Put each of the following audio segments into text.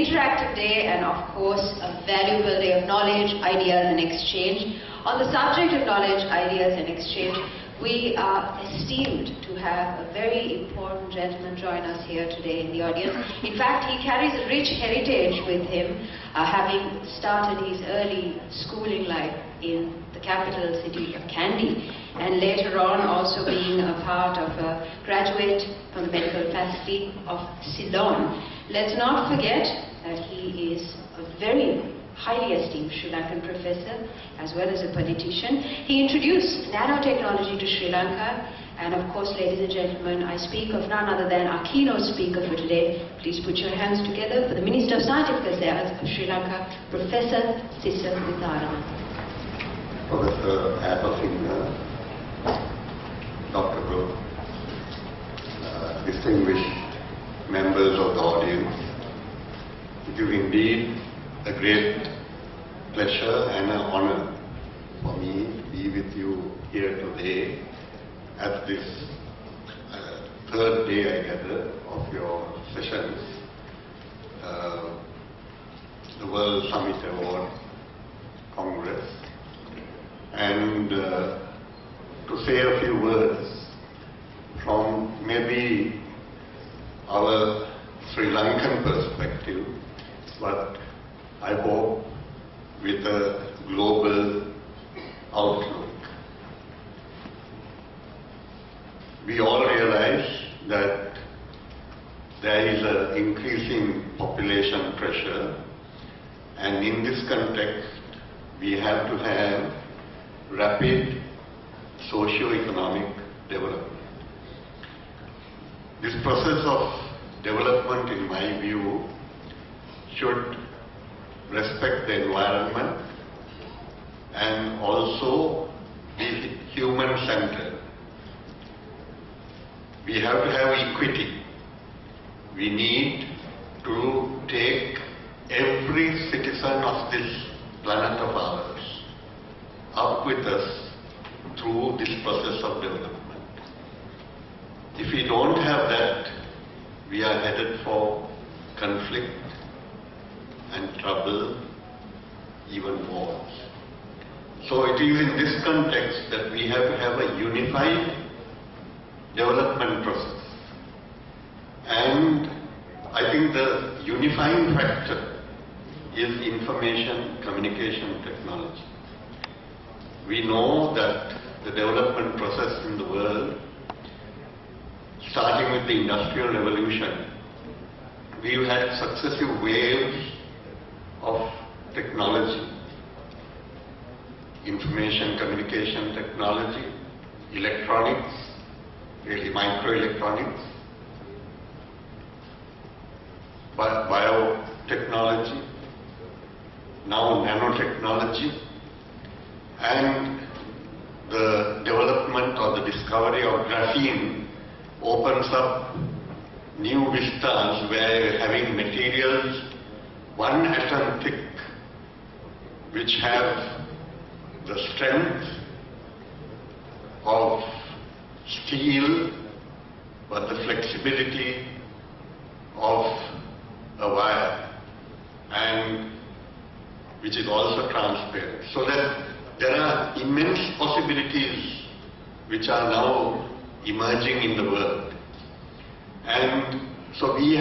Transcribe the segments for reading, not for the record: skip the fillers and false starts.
interactive day and of course a valuable day of knowledge, ideas and exchange. On the subject of knowledge, ideas and exchange, we are esteemed to have a very important gentleman join us here today in the audience. In fact, he carries a rich heritage with him, having started his early schooling life in the capital city of Kandy, and later on also being a part of a graduate from the medical faculty of Ceylon. Let's not forget that he is a very highly esteemed Sri Lankan professor as well as a politician. He introduced nanotechnology to Sri Lanka, and of course, ladies and gentlemen, I speak of none other than our keynote speaker for today. Please put your hands together for the Minister of Scientific Affairs of Sri Lanka, Professor Sissa Vitharana. Professor Applefinger, Dr. Brooke, distinguished members of the audience, it is indeed a great pleasure and an honor for me to be with you here today at this third day, I gather, of your sessions, the World Summit Award Congress, and to say a few words from maybe our Sri Lankan perspective, but I hope with a global outlook. We all realize that there is an increasing population pressure, and in this context we have to have rapid socio-economic development. This process of development, in my view, should respect the environment and also be human-centered. We have to have equity. We need to take every citizen of this planet of ours up with us through this process of development. If we don't have that, we are headed for conflict and trouble, even wars. So it is in this context that we have to have a unified development process. And I think the unifying factor is information communication technology. We know that the development process in the world, starting with the Industrial Revolution, we've had successive waves of technology, information communication technology, electronics, really microelectronics, biotechnology, now nanotechnology, and the development or the discovery of graphene opens up new vistas where having materials 1 atom thick which have the strength of steel but the flexibility of a wire, and which is also transparent. So that there are immense possibilities which are now emerging in the world. And so we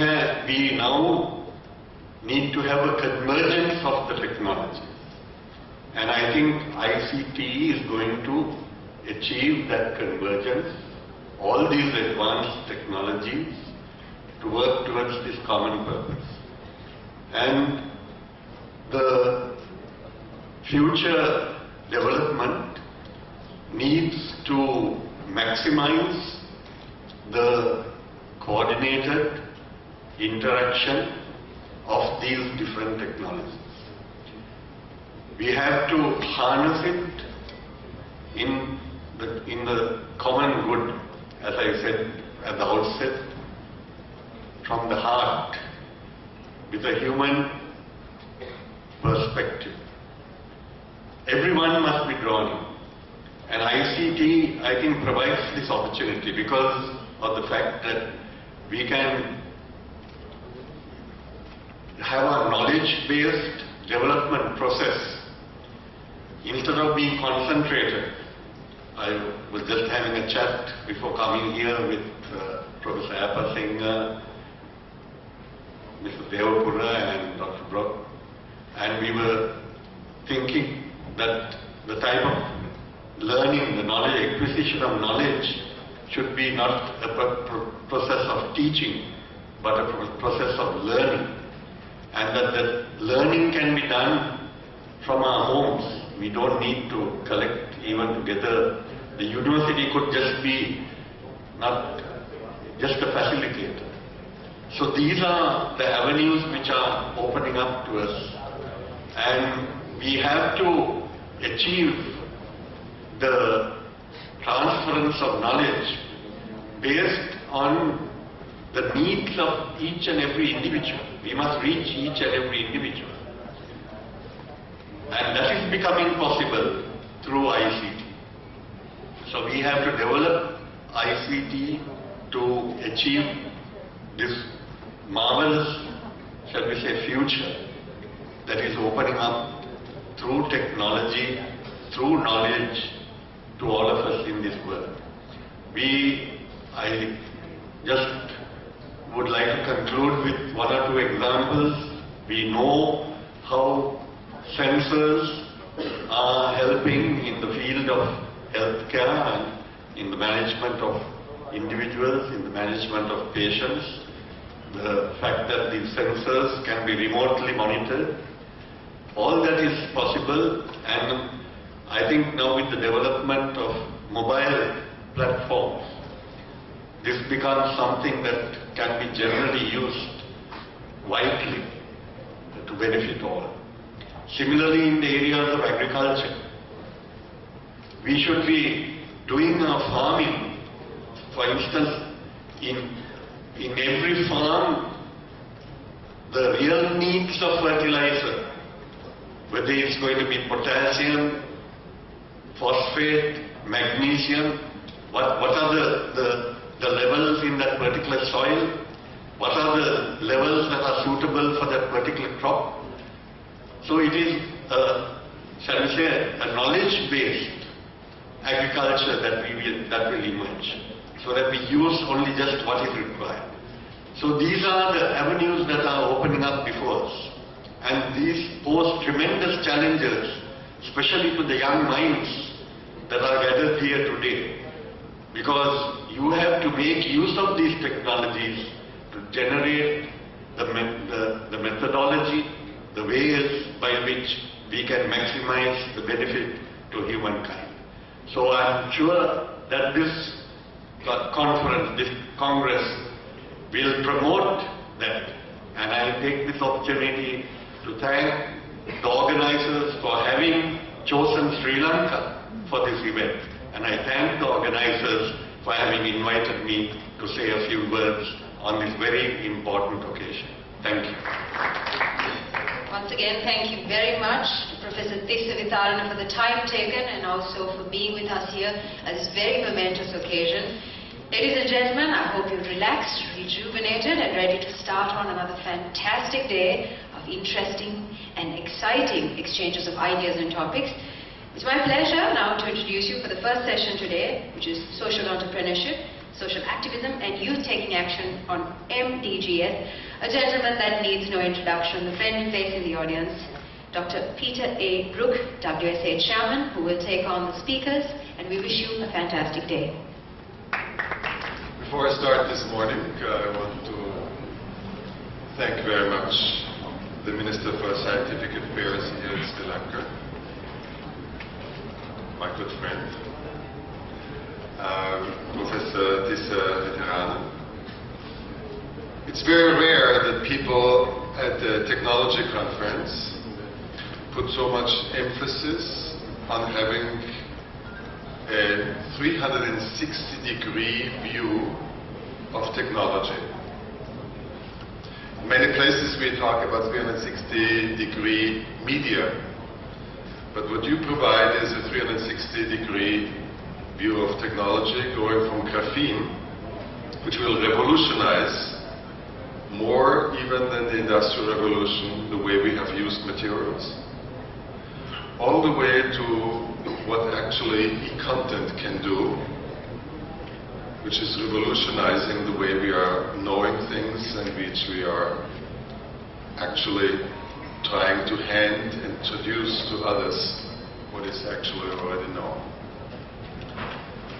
now need to have a convergence of the technologies. And I think ICT is going to achieve that convergence, all these advanced technologies, to work towards this common purpose. And the future development needs to maximize the coordinated interaction of these different technologies. We have to harness it in the common good, as I said at the outset, from the heart, with a human perspective. Everyone must be drawn in. And ICT, I think, provides this opportunity because of the fact that we can have a knowledge-based development process instead of being concentrated. I was just having a chat before coming here with Professor Appa Singh, Mr. Devapura and Dr. Brock, and we were thinking that the type of learning, the knowledge, acquisition of knowledge should be not a process of teaching, but a process of learning. And that the learning can be done from our homes. We don't need to collect even together. The university could just be not just a facilitator. So these are the avenues which are opening up to us. And we have to achieve the transference of knowledge based on the needs of each and every individual. We must reach each and every individual. And that is becoming possible through ICT. So we have to develop ICT to achieve this marvelous, shall we say, future that is opening up through technology, through knowledge to all of us in this world. I just would like to conclude with 1 or 2 examples. We know how sensors are helping in the field of healthcare and in the management of individuals, in the management of patients. The fact that these sensors can be remotely monitored, all that is possible. And I think now with the development of mobile platforms, this becomes something that can be generally used widely to benefit all. Similarly, in the areas of agriculture, we should be doing our farming. For instance, in every farm, the real needs of fertilizer, whether it's going to be potassium, phosphate, magnesium, what are the levels in that particular soil, what are the levels that are suitable for that particular crop. So it is, shall we say, a knowledge-based agriculture that will emerge, so that we use only just what is required. So these are the avenues that are opening up before us, and these pose tremendous challenges, especially to the young minds that are gathered here today, because you have to make use of these technologies to generate the methodology, the ways by which we can maximize the benefit to humankind. So I'm sure that this conference, this Congress, will promote that. And I'll take this opportunity to thank the organizers for having chosen Sri Lanka for this event. And I thank the organizers for having invited me to say a few words on this very important occasion. Thank you. Once again, thank you very much to Professor Tissa Vitarana for the time taken and also for being with us here at this very momentous occasion. Ladies and gentlemen, I hope you're relaxed, rejuvenated and ready to start on another fantastic day of interesting and exciting exchanges of ideas and topics. It's my pleasure now to introduce you for the first session today, which is Social Entrepreneurship, Social Activism and Youth Taking Action on MDGs, a gentleman that needs no introduction, the friendly face in the audience, Dr. Peter A. Brook, WSA Chairman, who will take on the speakers, and we wish you a fantastic day. Before I start this morning, I want to thank very much the Minister for Scientific Affairs here in Sri Lanka, my good friend, Professor Tissa Vitarana. It's very rare that people at the technology conference put so much emphasis on having a 360-degree view of technology. In many places we talk about 360-degree media, but what you provide is a 360-degree view of technology going from graphene, which will revolutionize more even than the Industrial Revolution, the way we have used materials, all the way to what actually e-content can do, which is revolutionizing the way we are knowing things and which we are actually trying to hand introduce to others what is actually already known.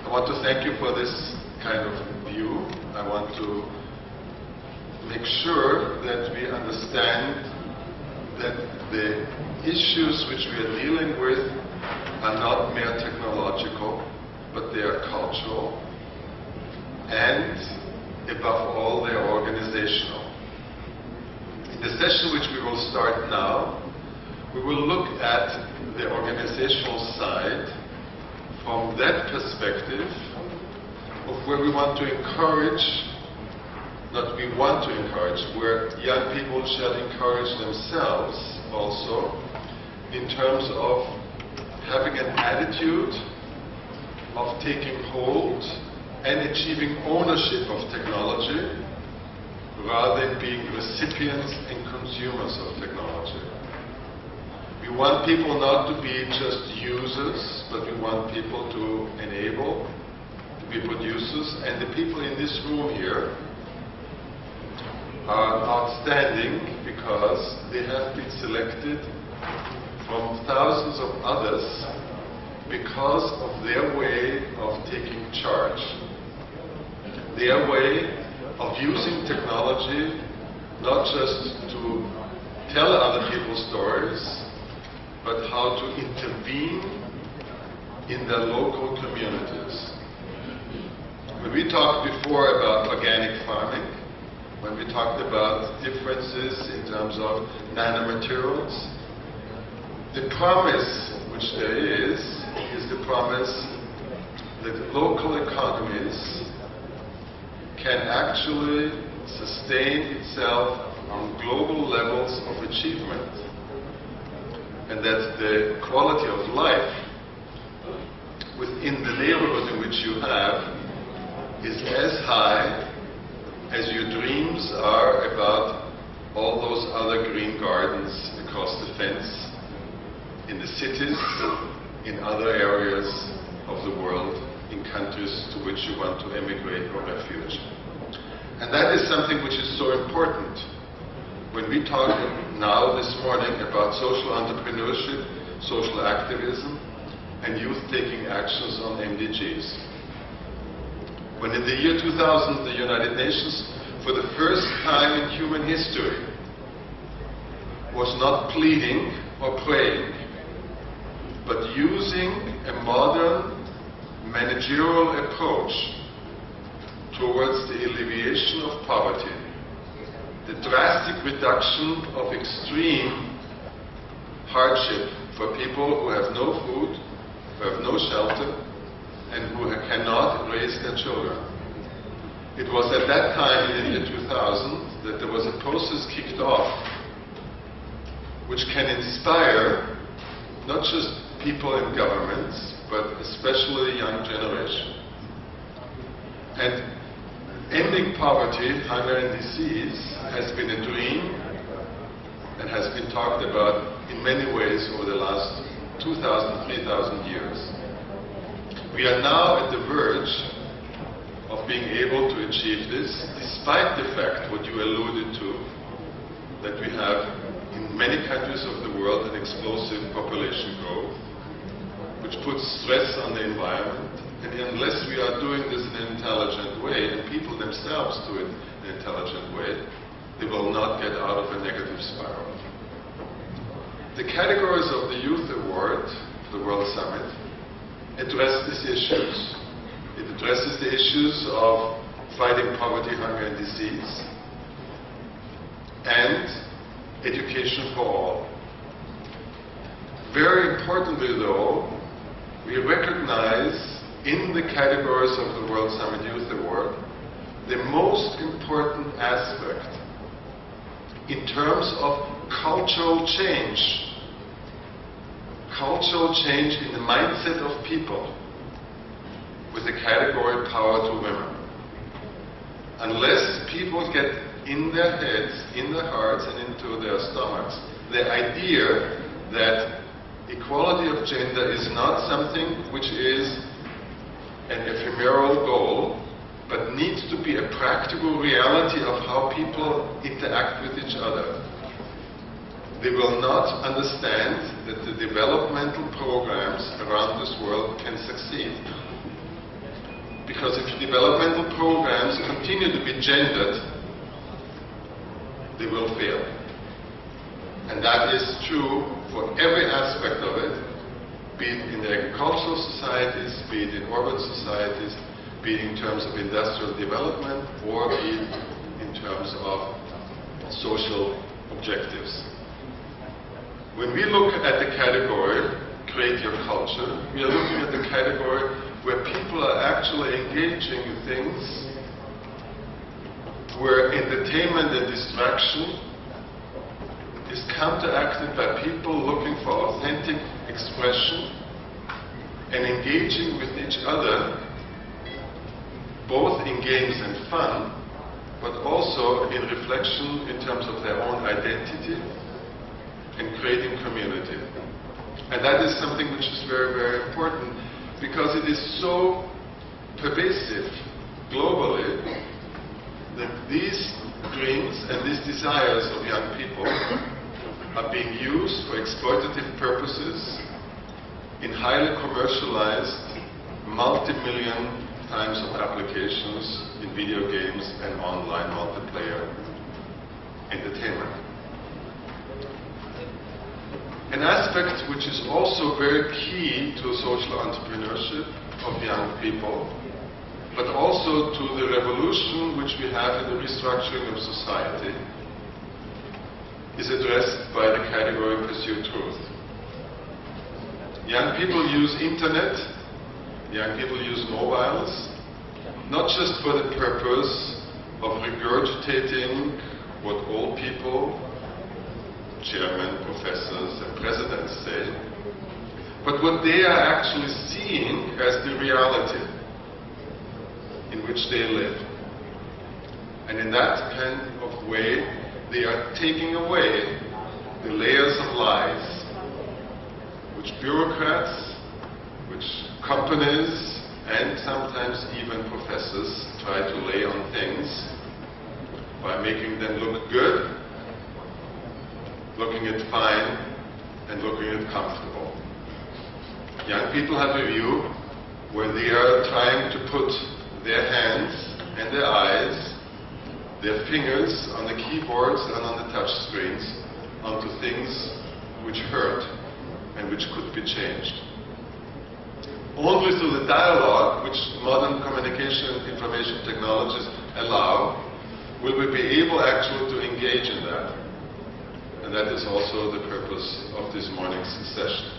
I want to thank you for this kind of view. I want to make sure that we understand that the issues which we are dealing with are not mere technological, but they are cultural and, above all, they are organizational. In the session which we will start now, we will look at the organizational side from that perspective of where we want to encourage, not we want to encourage, where young people shall encourage themselves also in terms of having an attitude of taking hold and achieving ownership of technology rather than being recipients and consumers of technology. We want people not to be just users, but we want people to enable, to be producers, and the people in this room here are outstanding because they have been selected from thousands of others because of their way of taking charge, their way of using technology not just to tell other people's stories, but how to intervene in their local communities. When we talked before about organic farming, when we talked about differences in terms of nanomaterials, the promise which there is the promise that local economies can actually sustain itself on global levels of achievement, and that the quality of life within the neighborhood in which you have is as high as your dreams are about all those other green gardens across the fence, in the cities, in other areas of the world, in countries to which you want to emigrate or refuge. And that is something which is so important. When we talk now this morning about social entrepreneurship, social activism, and youth taking actions on MDGs. When in the year 2000 the United Nations, for the first time in human history, was not pleading or praying, but using a modern managerial approach towards the alleviation of poverty, the drastic reduction of extreme hardship for people who have no food, who have no shelter, and who cannot raise their children. It was at that time, in the year 2000, that there was a process kicked off which can inspire not just people in governments, but especially the young generation. And ending poverty, hunger and disease has been a dream and has been talked about in many ways over the last 2,000, 3,000 years. We are now at the verge of being able to achieve this, despite the fact, what you alluded to, that we have in many countries of the world an explosive population growth, which puts stress on the environment. And unless we are doing this in an intelligent way, and people themselves do it in an intelligent way, they will not get out of a negative spiral. The categories of the Youth Award, the World Summit, address these issues. It addresses the issues of fighting poverty, hunger and disease, and education for all. Very importantly though, we recognize in the categories of the World Summit Youth Award the most important aspect in terms of cultural change in the mindset of people, with the category Power to Women. Unless people get in their heads, in their hearts and into their stomachs the idea that equality of gender is not something which is an ephemeral goal, but needs to be a practical reality of how people interact with each other, they will not understand that the developmental programs around this world can succeed. Because if developmental programs continue to be gendered, they will fail. And that is true for every aspect of it, be it in the agricultural societies, be it in urban societies, be it in terms of industrial development, or be it in terms of social objectives. When we look at the category, Create Your Culture, we are looking at the category where people are actually engaging in things where entertainment and distraction is counteracted by people looking for authentic expression and engaging with each other, both in games and fun, but also in reflection in terms of their own identity and creating community. And that is something which is very, very important, because it is so pervasive globally that these dreams and these desires of young people are being used for exploitative purposes in highly commercialized, multi-million times of applications in video games and online multiplayer entertainment. An aspect which is also very key to social entrepreneurship of young people, but also to the revolution which we have in the restructuring of society, is addressed by the category Pursue Truth. Young people use internet, young people use mobiles, not just for the purpose of regurgitating what old people, chairmen, professors and presidents say, but what they are actually seeing as the reality in which they live. And in that kind of way, they are taking away the layers of lies which bureaucrats, which companies, and sometimes even professors try to lay on things by making them look good, looking at fine, and looking at comfortable. Young people have a view where they are trying to put their hands and their eyes, their fingers on the keyboards and on the touch screens onto things which hurt and which could be changed. Only through the dialogue which modern communication and information technologies allow will we be able actually to engage in that. And that is also the purpose of this morning's session.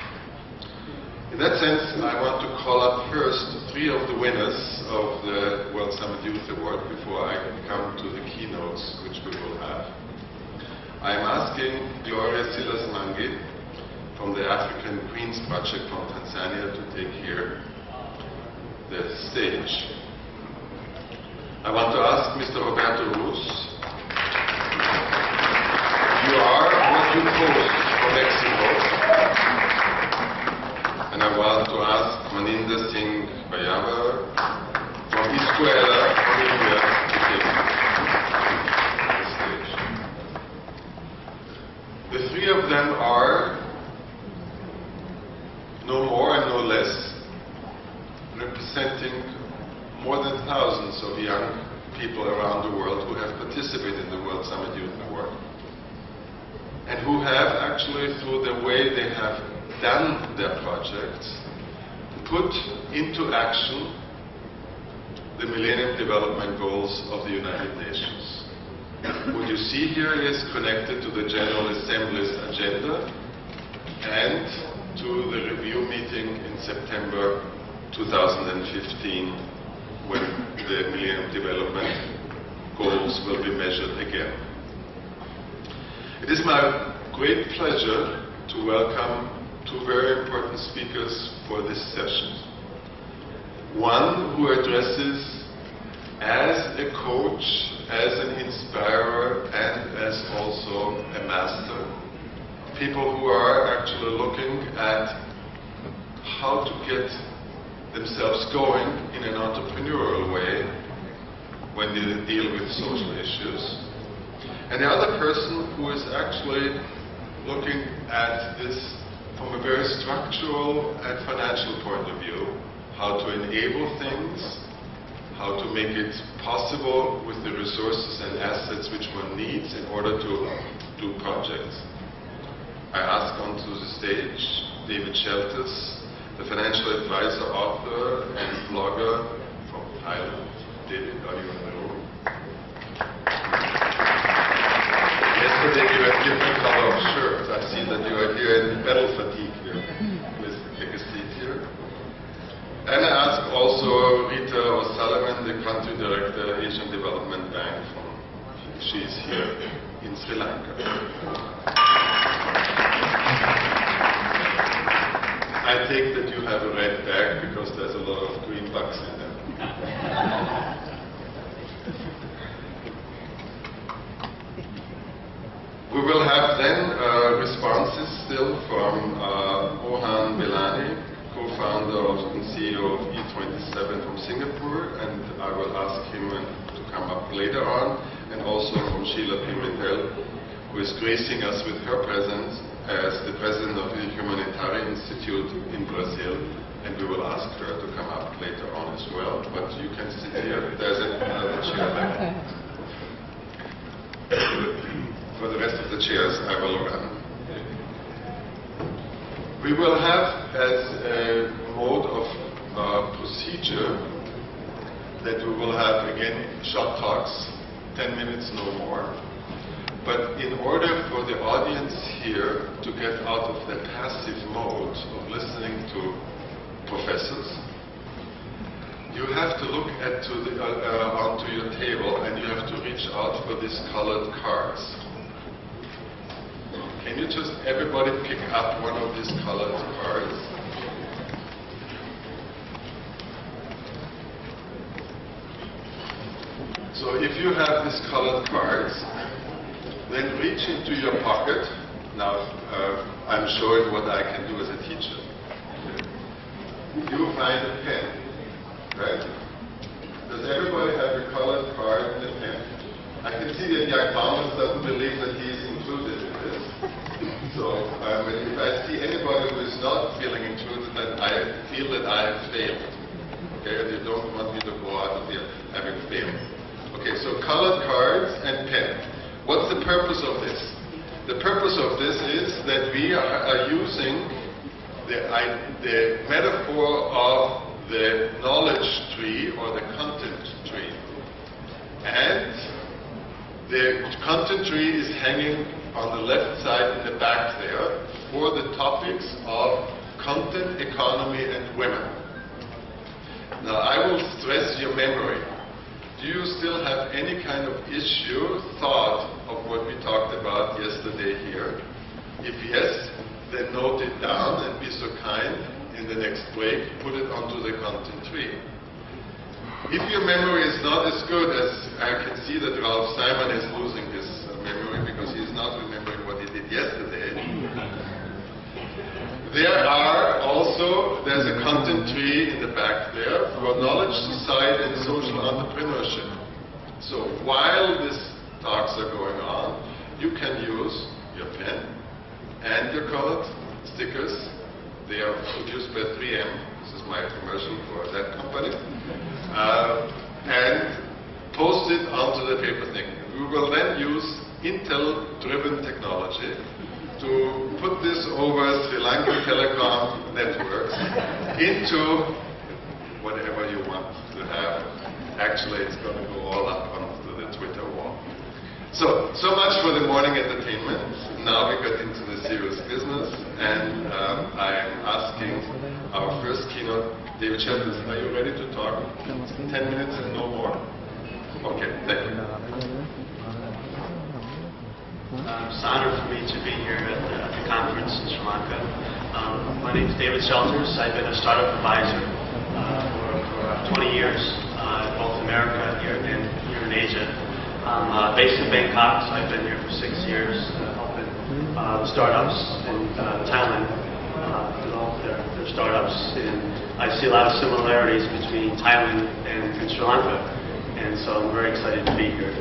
In that sense, I want to call up first 3 of the winners of the World Summit Youth Award before I come to the keynotes which we will have. I am asking Gloria Silas Mangi from the African Queens Project from Tanzania to take here the stage. I want to ask Mr. Roberto Ruz. You are what you post from Mexico. And I want to ask Maninda Singh Bayava from Escuela, from India, to take the stage. The 3 of them are no more and no less representing more than thousands of young people around the world who have participated in the World Summit Youth Award, and who have actually, through the way they have done their projects, put into action the Millennium Development Goals of the United Nations. What you see here is connected to the General Assembly's agenda and to the review meeting in September 2015, when the Millennium Development Goals will be measured again. It is my great pleasure to welcome 2 very important speakers for this session. One who addresses as a coach, as an inspirer, and as also a master, people who are actually looking at how to get themselves going in an entrepreneurial way when they deal with social issues. And the other person who is actually looking at this from a very structural and financial point of view, how to enable things, how to make it possible with the resources and assets which one needs in order to do projects. I ask onto the stage David Sheltis, the financial advisor, author, and blogger from Thailand. David, are you in the room? Yesterday you had different color of shirts. I've seen that you are here in battle fatigue here. Please take a seat here. And I ask also Rita O'Sullivan, the country director, Asian Development Bank. She is here in Sri Lanka. I take that you have a red bag because there's a lot of green bucks in them. We will have then responses still from Mohan Belani, co-founder and CEO of E27 from Singapore, and I will ask him to come up later on, and also from Sheila Pimentel, who is gracing us with her presence as the president of the Humanitarian Institute in Brazil, and we will ask her to come up later on as well. But you can sit here. There's another chair there. For the rest of the chairs, I will run. We will have as a mode of procedure that we will have again short talks, 10 minutes no more. But in order for the audience here to get out of the passive mode of listening to professors, you have to look onto your table, and you have to reach out for these colored cards. Can you just, everybody, pick up one of these colored cards? So if you have these colored cards, then reach into your pocket. Now, I'm showing what I can do as a teacher. You find a pen, right? Does everybody have a colored card and a pen? I can see that Jack Baumann doesn't believe that he is included in this. So if I see anybody who is not feeling included, then I feel that I have failed. Okay, and you don't want me to go out of here having failed. Okay, so colored cards and pen. What's the purpose of this? The purpose of this is that we are using the metaphor of the knowledge tree or the content tree. And the content tree is hanging on the left side in the back there for the topics of content, economy, and women. Now I will stress your memory. Do you still have any kind of issue, thought of what we talked about yesterday here? If yes, then note it down and be so kind in the next break, put it onto the content tree. If your memory is not as good as I can see that Ralph Simon is losing his memory because he's not remembering what he did yesterday. There's a content tree in the back there for knowledge, society, and social entrepreneurship. So while these talks are going on, you can use your pen and your colored stickers. They are produced by 3M. This is my commercial for that company. And post it onto the paper thing. We will then use Intel-driven technology to put this over Sri Lankan telecom networks into whatever you want to have. Actually, it's going to go all up onto the Twitter wall. So much for the morning entertainment. Now we got into the serious business, and I am asking our first keynote, David Shepherd, are you ready to talk? 10 minutes and no more. Okay, thank you. It's an honor for me to be here at the conference in Sri Lanka. My name is David Shelters. I've been a startup advisor for 20 years, both in America and here in Asia. I'm based in Bangkok, so I've been here for 6 years, helping startups in Thailand develop their startups. And I see a lot of similarities between Thailand and Sri Lanka, and so I'm very excited to be here.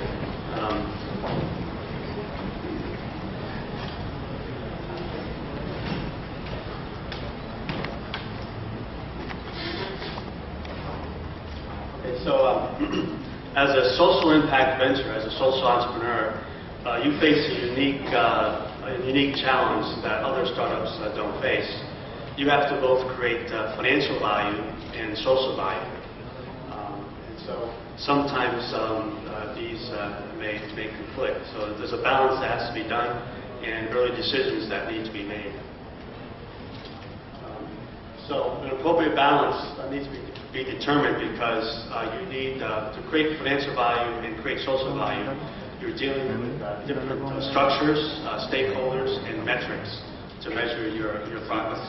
As a social impact venture, as a social entrepreneur, you face a unique challenge that other startups don't face. You have to both create financial value and social value. And so sometimes these may conflict. So there's a balance that has to be done and early decisions that need to be made. So an appropriate balance needs to be determined because you need to create financial value and create social value. You're dealing with different structures, stakeholders, and metrics to measure your progress.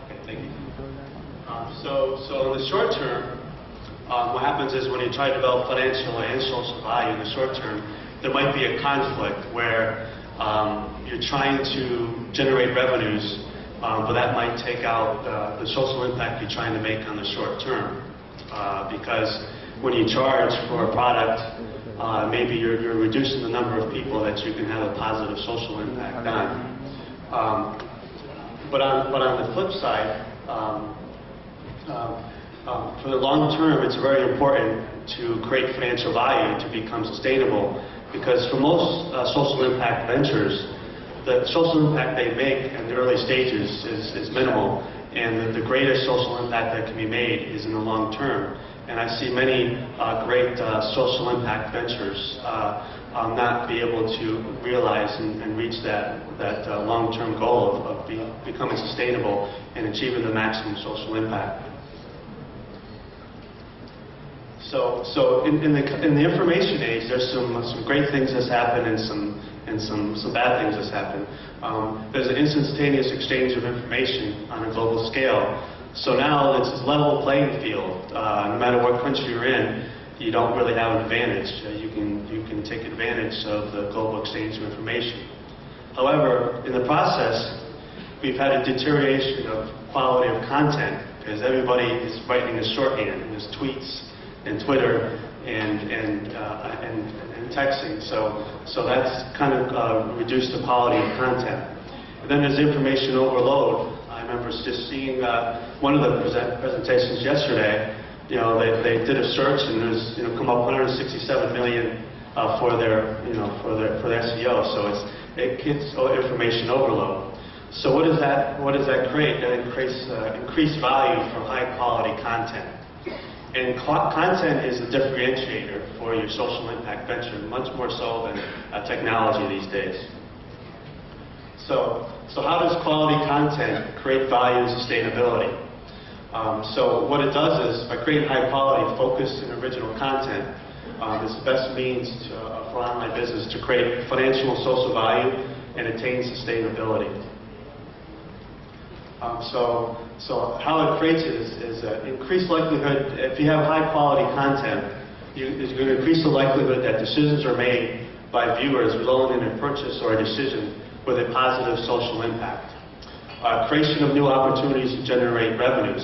Okay, thank you. So in the short term, what happens is when you try to develop financial and social value in the short term, there might be a conflict where you're trying to generate revenues, but that might take out the social impact you're trying to make on the short term. Because when you charge for a product, maybe you're reducing the number of people that you can have a positive social impact on. But on the flip side, for the long term, it's very important to create financial value to become sustainable, because for most social impact ventures, the social impact they make in the early stages is minimal, and the greatest social impact that can be made is in the long term. And I see many great social impact ventures not be able to realize and reach that long-term goal of becoming sustainable and achieving the maximum social impact. So in the information age, there's some great things that's happened and and some bad things that's happened. There's an instantaneous exchange of information on a global scale. So now it's a level playing field. No matter what country you're in, you don't really have an advantage. You can take advantage of the global exchange of information. However, in the process, we've had a deterioration of quality of content because everybody is writing in shorthand. There's tweets and Twitter and texting. So that's kind of reduced the quality of content. And then there's information overload. I remember just seeing one of the presentations yesterday. They did a search and there's come up 167 million for their SEO. So it gets information overload. So what does that create? That increased value for high quality content. And content is a differentiator for your social impact venture, much more so than technology these days. So how does quality content create value and sustainability? So what it does is, by creating high quality, focused, and original content, it's the best means for online business to create financial and social value and attain sustainability. So how it creates it is increased likelihood. If you have high quality content, it's going to increase the likelihood that decisions are made by viewers resulting in a purchase or a decision with a positive social impact. Creation of new opportunities to generate revenues,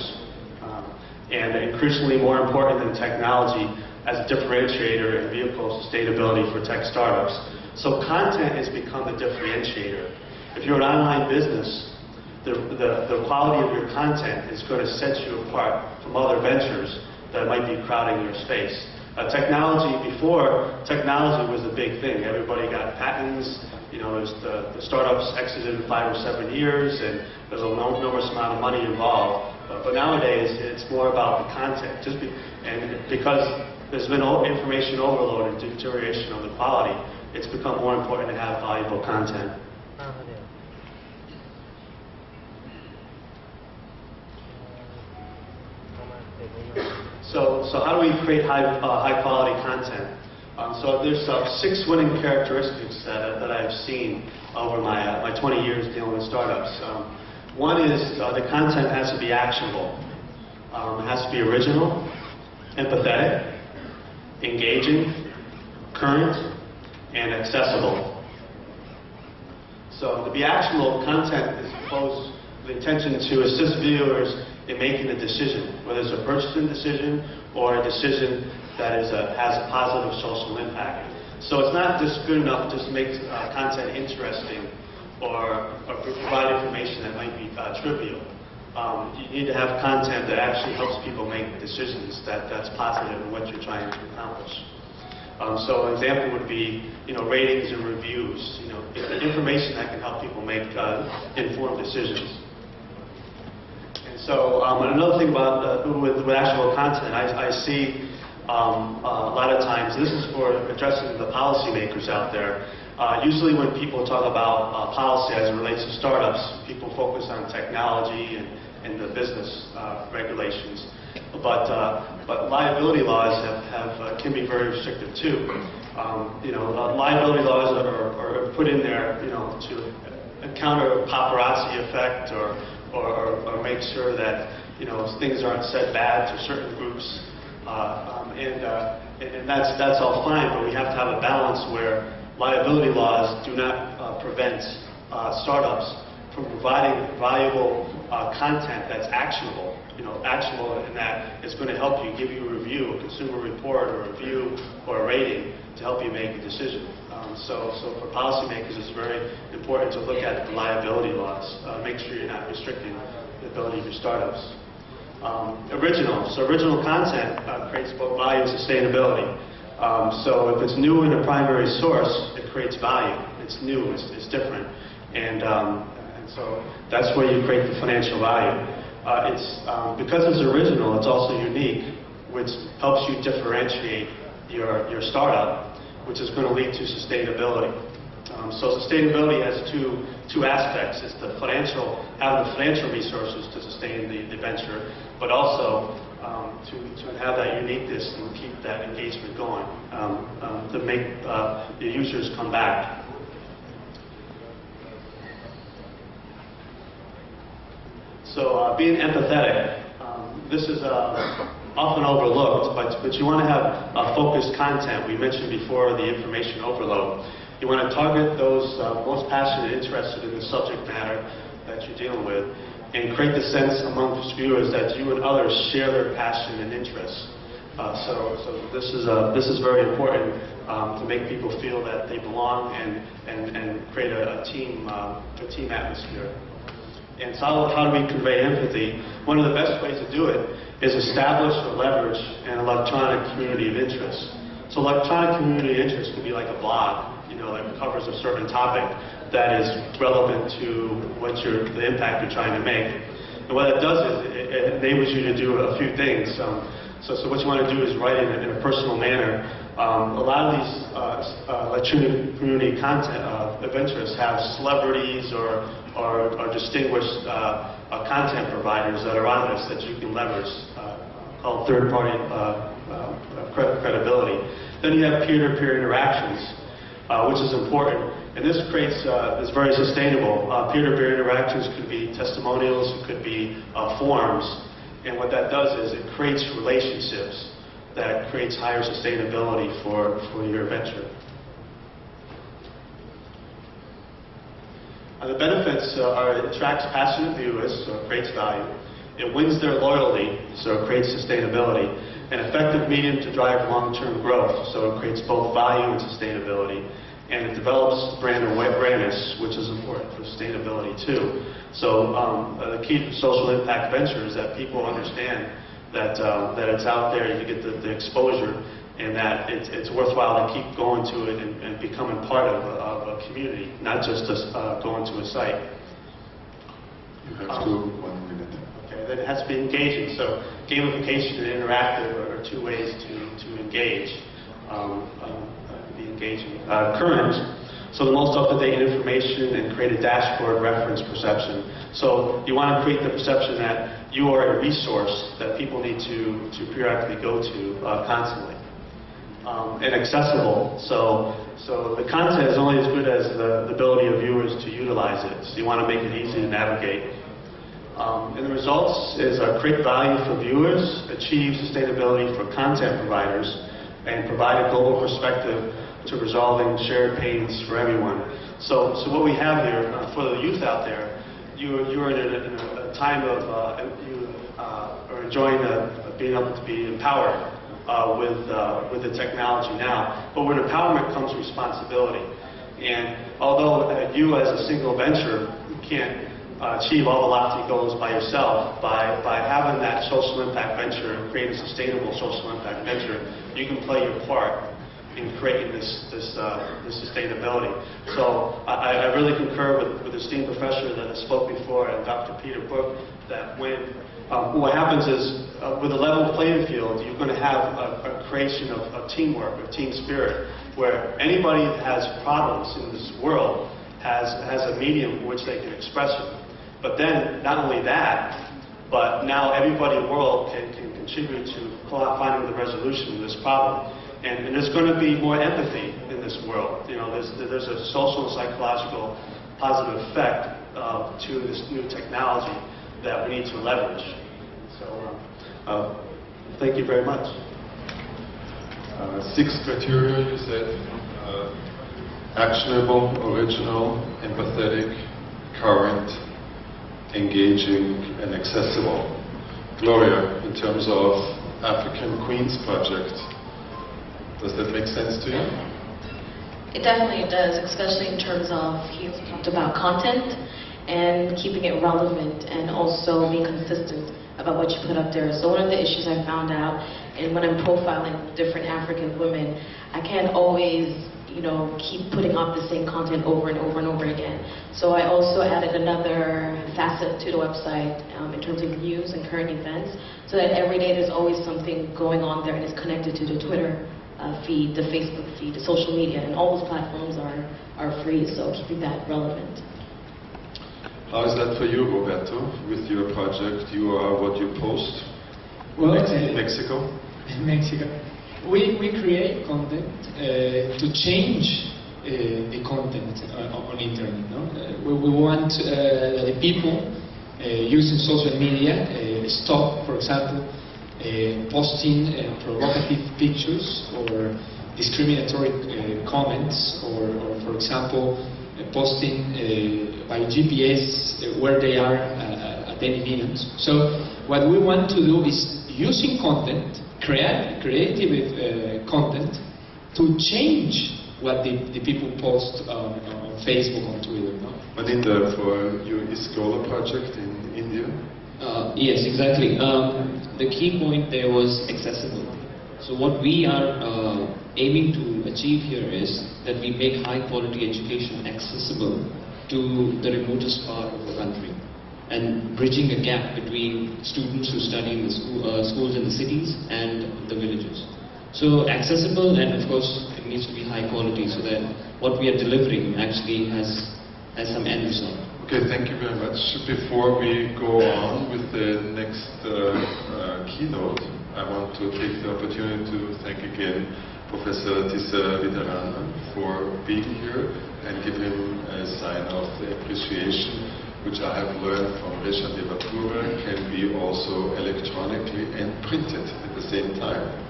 and increasingly more important than technology as a differentiator and vehicle of sustainability for tech startups. So content has become the differentiator. If you're an online business, the quality of your content is going to set you apart from other ventures that might be crowding your space. Before, technology was a big thing. Everybody got patents. The startups exited in 5 or 7 years, and there's an enormous amount of money involved. But nowadays, it's more about the content. Because there's been information overload and deterioration of the quality, it's become more important to have valuable content. So how do we create high quality content? So there's 6 winning characteristics that I've seen over my 20 years dealing with startups. One is the content has to be actionable. It has to be original, empathetic, engaging, current, and accessible. So to be actionable, content is proposed with the intention to assist viewers in making a decision, whether it's a purchasing decision or a decision that has a positive social impact. So it's not just good enough to just make content interesting or provide information that might be trivial. You need to have content that actually helps people make decisions that's positive in what you're trying to accomplish. So an example would be, ratings and reviews. Information that can help people make informed decisions. So another thing about with actual content, I see a lot of times, this is for addressing the policymakers out there. Usually when people talk about policy as it relates to startups, people focus on technology and the business regulations. But liability laws can be very restrictive too. Liability laws are put in there, to counter paparazzi effect or make sure that things aren't said bad to certain groups, and that's all fine. But we have to have a balance where liability laws do not prevent startups from providing valuable content that's actionable. Actionable in that it's going to help you, give you a review, a consumer report, or a review, or a rating to help you make a decision. So for policymakers, it's very important to look at the liability laws. Make sure you're not restricting the ability of your startups. Original. So original content creates both value and sustainability. So if it's new in a primary source, it creates value. It's new. It's different. And so that's where you create the financial value. Because it's original, it's also unique, which helps you differentiate your startup, which is going to lead to sustainability. So sustainability has two aspects. It's the having the financial resources to sustain the venture, but also to have that uniqueness and keep that engagement going, to make the users come back. So being empathetic, this is often overlooked, but you want to have focused content. We mentioned before the information overload. You want to target those most passionate and interested in the subject matter that you're dealing with, and create the sense amongst viewers that you and others share their passion and interests. So this is very important to make people feel that they belong and create a team atmosphere. And so how do we convey empathy? One of the best ways to do it is establish or leverage an electronic community of interest. So electronic community of interest could be like a blog, that covers a certain topic that is relevant to the impact you're trying to make. And what it does is it enables you to do a few things. So what you want to do is write in a personal manner. A lot of these electronic community content adventures have celebrities or distinguished content providers that are on this that you can leverage, called third-party credibility. Then you have peer-to-peer interactions, which is important. And this creates, is very sustainable. Peer-to-peer interactions could be testimonials, it could be forums. And what that does is it creates relationships that creates higher sustainability for your venture. The benefits are it attracts passionate viewers, so it creates value. It wins their loyalty, so it creates sustainability. An effective medium to drive long-term growth, so it creates both value and sustainability. And it develops brand awareness, which is important for sustainability too. So the key to social impact venture is that people understand that it's out there, you get the exposure, and that it's worthwhile to keep going to it and becoming part of a community, not just going to a site. You have to 1 minute. Okay, then it has to be engaging. So gamification and interactive are two ways to engage. Be engaging. Current. So the most up-to-date information and create a dashboard reference perception. So you want to create the perception that you are a resource that people need to periodically go to constantly. And accessible. So the content is only as good as the ability of viewers to utilize it. So you want to make it easy to navigate. And the results is create value for viewers, achieve sustainability for content providers, and provide a global perspective to resolving shared pains for everyone. So what we have here for the youth out there, you're in a time of you are enjoying being able to be empowered with the technology now. But with empowerment comes responsibility. And although you as a single venture can't achieve all the lofty goals by yourself, by having that social impact venture and creating a sustainable social impact venture, you can play your part in creating this sustainability. So I really concur with the esteemed professor that spoke before, and Dr. Peter Brook, that when what happens is with a level playing field, you're going to have a creation of teamwork, of team spirit, where anybody that has problems in this world has a medium in which they can express it. But then, not only that, but now everybody in the world can contribute to finding the resolution of this problem. And there's going to be more empathy in this world. There's a social and psychological positive effect to this new technology that we need to leverage. So, thank you very much. 6 criteria, you said. Actionable, original, empathetic, current, engaging, and accessible. Gloria, in terms of African Queens Project, does that make sense to you? It definitely does, especially in terms of, you talked about content and keeping it relevant and also being consistent about what you put up there. So one of the issues I found out, and when I'm profiling different African women, I can't always, keep putting up the same content over and over and over again. So I also added another facet to the website in terms of news and current events, so that every day there's always something going on there and it's connected to the Twitter feed, the Facebook feed, the social media, and all those platforms are free, so keeping that relevant. How is that for you, Roberto, with your project? You are what you post? Well, in Mexico? In Mexico. We create content to change the content on internet. No? We want the people using social media, stop, for example, posting provocative pictures or discriminatory comments, or for example, posting by GPS where they are at any minute. So what we want to do is using content, creative content, to change what the people post on Facebook, on Twitter. No? Mahinda, for your Scholar project in India? Yes, exactly. The key point there was accessibility. So what we are aiming to achieve here is that we make high quality education accessible to the remotest part of the country, and bridging a gap between students who study in the schools in the cities and the villages. So accessible, and of course it needs to be high quality, so that what we are delivering actually has some end result. Okay, thank you very much. Before we go on with the next keynote, I want to take the opportunity to thank again Professor Tissa Vitarana for being here and give him a sign of appreciation, which I have learned from Resha Devatura can be also electronically and printed at the same time.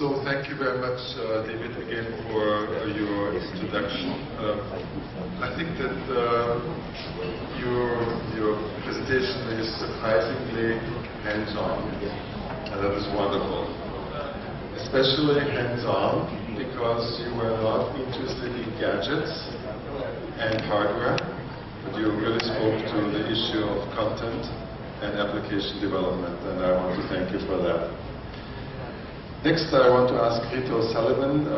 So thank you very much, David, again for your introduction. I think that your presentation is surprisingly hands-on, and that is wonderful. Especially hands-on because you were not interested in gadgets and hardware, but you really spoke to the issue of content and application development, and I want to thank you for that. Next, I want to ask Rita O'Sullivan.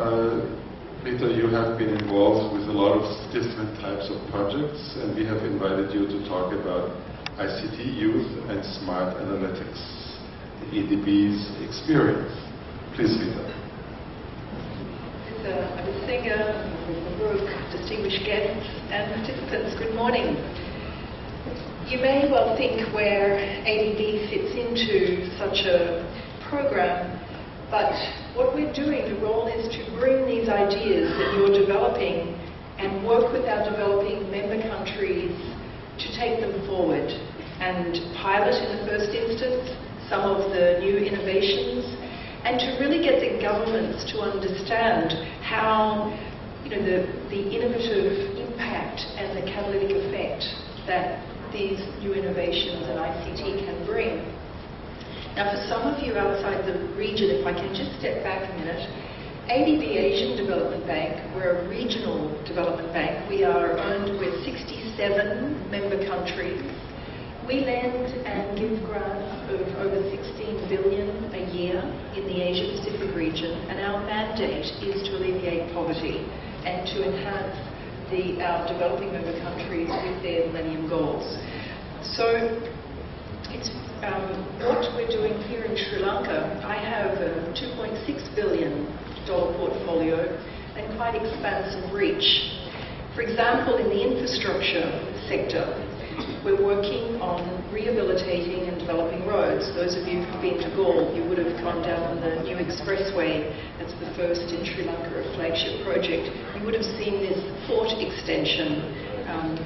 Rita, you have been involved with a lot of different types of projects, and we have invited you to talk about ICT, youth, and smart analytics, the EDB's experience. Please, Rita. Mr. Singer, Mr. Brooke, distinguished guests and participants, good morning. You may well think where ADB fits into such a program, but what we're doing, the role is to bring these ideas that you're developing and work with our developing member countries to take them forward and pilot in the first instance some of the new innovations, and to really get the governments to understand how the innovative impact and the catalytic effect that these new innovations and ICT can bring. Now, for some of you outside the region, if I can just step back a minute, ADB Asian Development Bank, we're a regional development bank. We are owned with 67 member countries. We lend and give grants of over 16 billion a year in the Asia-Pacific region, and our mandate is to alleviate poverty and to enhance our developing member countries with their Millennium Goals. So, it's what we're doing here in Sri Lanka. I have a $2.6 billion portfolio and quite expansive reach. For example, in the infrastructure sector, we're working on rehabilitating and developing roads. Those of you who've been to Galle, you would have gone down the new expressway. That's the first in Sri Lanka, a flagship project. You would have seen this fort extension.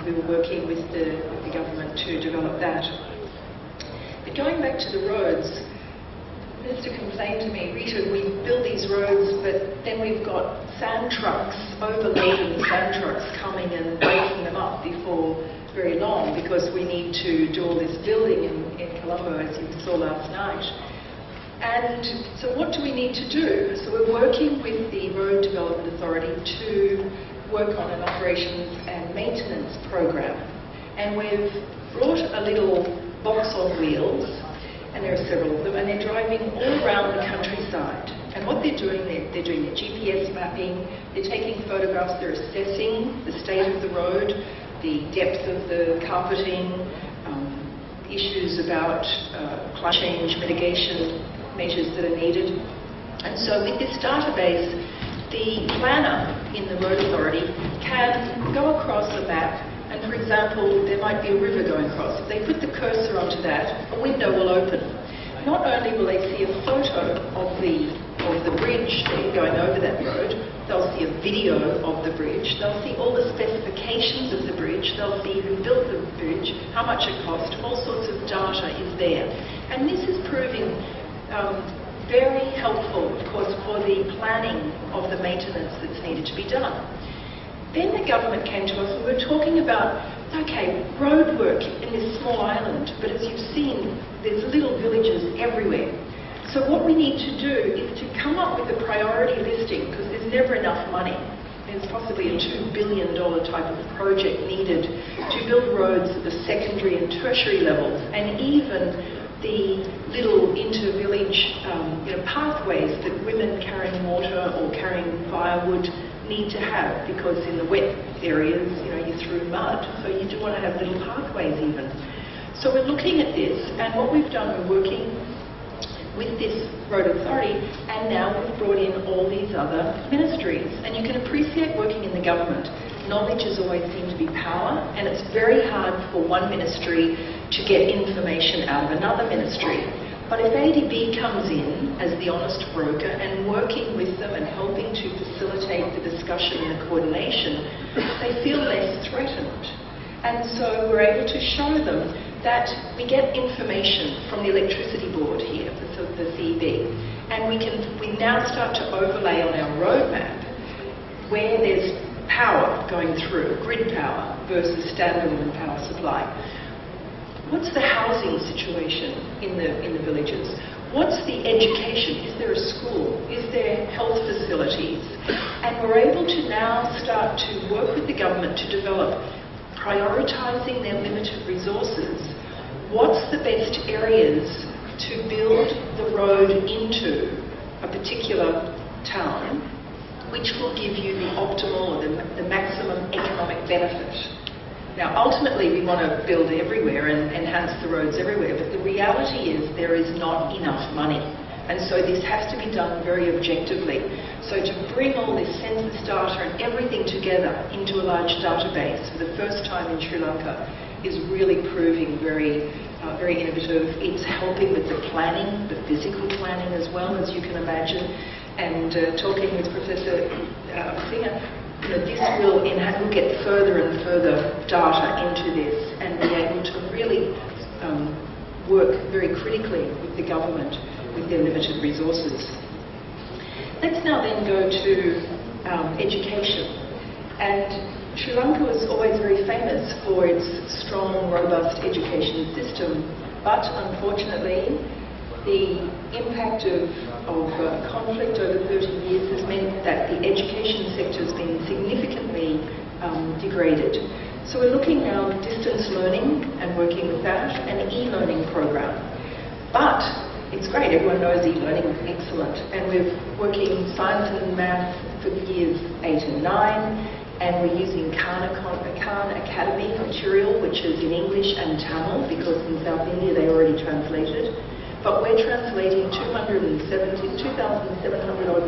We were working with the government to develop that. But going back to the roads, the minister complained to me, Rita, we build these roads, but then we've got sand trucks, overladen sand trucks coming and breaking them up before very long, because we need to do all this building in Colombo, as you saw last night. And so what do we need to do? So we're working with the Road Development Authority to work on an operations and maintenance program. And we've brought a little box on wheels, and there are several of them, and they're driving all around the countryside. And what they're doing, they're doing their GPS mapping, they're taking photographs, they're assessing the state of the road, the depth of the carpeting, issues about climate change mitigation measures that are needed. And so with this database, the planner in the Road Authority can go across a map, and for example, there might be a river going across. If they put the cursor onto that, a window will open. Not only will they see a photo of the of the bridge there going over that road. They'll see a video of the bridge. They'll see all the specifications of the bridge. They'll see who built the bridge, how much it cost. All sorts of data is there. And this is proving very helpful, of course, for the planning of the maintenance that's needed to be done. Then the government came to us and we were talking about, okay, road work in this small island, but as you've seen, there's little villages everywhere. So what we need to do is to come up with a priority listing, because there's never enough money. There's possibly a $2 billion type of project needed to build roads at the secondary and tertiary levels, and even the little inter-village pathways that women carrying water or carrying firewood need to have, because in the wet areas, you're through mud, so you do want to have little pathways even. So we're looking at this, and what we've done, we're working with this road authority, and now we've brought in all these other ministries. And you can appreciate working in the government. Knowledge has always seemed to be power, and it's very hard for one ministry to get information out of another ministry. But if ADB comes in as the honest broker and working with them and helping to facilitate the discussion and the coordination, they feel less threatened. And so we're able to show them that we get information from the electricity board here, the CEB, and we now start to overlay on our roadmap where there's power going through, grid power versus standalone power supply. What's the housing situation in the villages? What's the education? Is there a school? Is there health facilities? And we're able to now start to work with the government to develop prioritising their limited resources. What's the best areas to build the road into a particular town, which will give you the optimal or the maximum economic benefit? Now, ultimately, we want to build everywhere and enhance the roads everywhere, but the reality is there is not enough money. And so this has to be done very objectively. So to bring all this census data and everything together into a large database for the first time in Sri Lanka is really proving very innovative. It's helping with the planning, the physical planning as well, as you can imagine. And talking with Professor Singer, this will get further and further data into this and be able to really work very critically with the government with their limited resources. Let's now then go to education. And Sri Lanka was always very famous for its strong, robust education system, but unfortunately, the impact of conflict over 30 years has meant that the education sector has been significantly degraded. So we're looking now at distance learning and working with that, and an e-learning program. But it's great, everyone knows e-learning, excellent. And we're working science and math for the years 8 and 9, and we're using Khan Academy material, which is in English and Tamil, because in South India they already translated. But we're translating 2,700 odd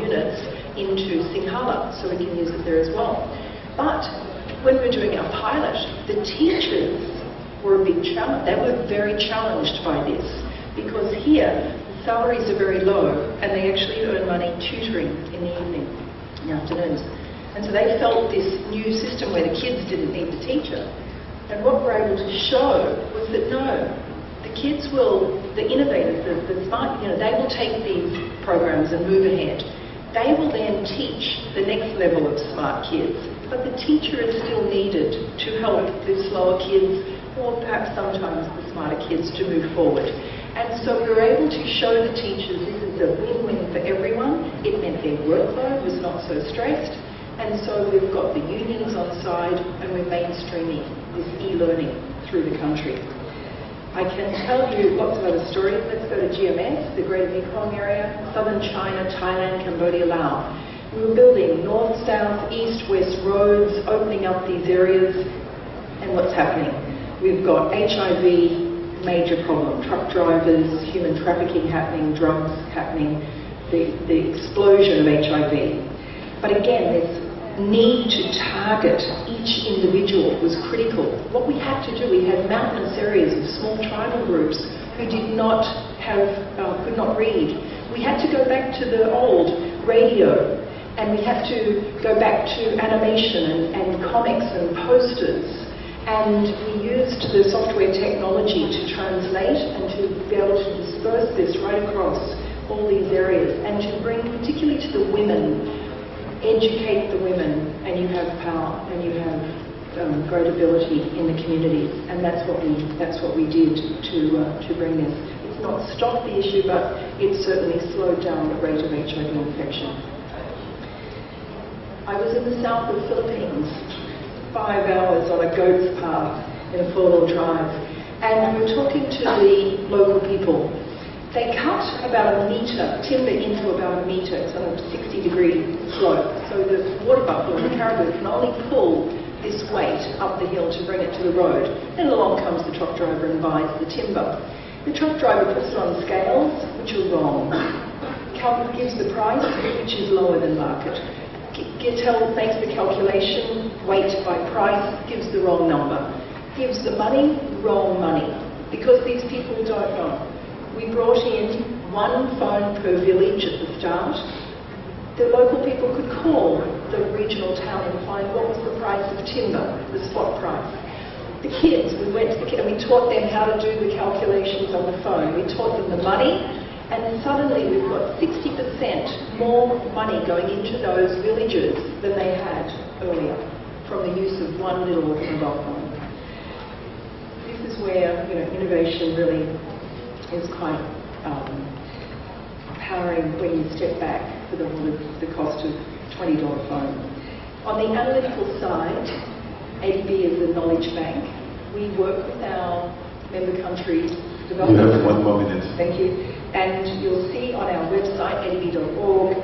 units into Sinhala, so we can use it there as well. But when we're doing our pilot, the teachers were a big challenge. They were very challenged by this, because here the salaries are very low, and they actually earn money tutoring in the evening, in the afternoons. And so they felt this new system where the kids didn't need the teacher. And what we're able to show was that no, the kids will, the innovators, the smart, they will take these programs and move ahead. They will then teach the next level of smart kids, but the teacher is still needed to help the slower kids, or perhaps sometimes the smarter kids, to move forward. And so we were able to show the teachers this is a win-win for everyone. It meant their workload was not so stressed. And so we've got the unions on side, and we're mainstreaming this e-learning through the country. I can tell you lots of other stories. Let's go to GMS, the Greater Mekong area, southern China, Thailand, Cambodia, Laos. We were building north, south, east, west roads, opening up these areas, and what's happening? We've got HIV, major problem, truck drivers, human trafficking happening, drugs happening, the explosion of HIV. But again, this need to target each individual was critical. What we had to do, we had mountainous areas of small tribal groups who did not have, could not read. We had to go back to the old radio, and we had to go back to animation and comics and posters. And we used the software technology to translate and to be able to disperse this right across all these areas, and to bring particularly to the women, educate the women, and you have power, and you have great ability in the community. And that's what we did to bring this. It's not stopped the issue, but it certainly slowed down the rate of HIV infection. I was in the south of the Philippines, 5 hours on a goat's path in a 4-wheel drive, and we were talking to the local people. They cut about a metre, timber into about a metre. It's on a 60-degree slope. So the water buffalo and the caribou can only pull this weight up the hill to bring it to the road. Then along comes the truck driver and buys the timber. The truck driver puts it on scales, which are wrong. Gives the price, which is lower than market. Makes the calculation, weight by price, gives the wrong number. Gives the money, wrong money. Because these people don't know. We brought in 1 phone per village at the start. The local people could call the regional town and find what was the price of timber, the spot price. The kids, we went to the kids and we taught them how to do the calculations on the phone. We taught them the money, and then suddenly we've got 60% more money going into those villages than they had earlier from the use of one little mobile phone. This is where innovation really is quite powering when you step back for the cost of $20 phone. On the analytical side, ADB is a knowledge bank. We work with our member countries. You have 1 more minute. Thank you. And you'll see on our website, adb.org,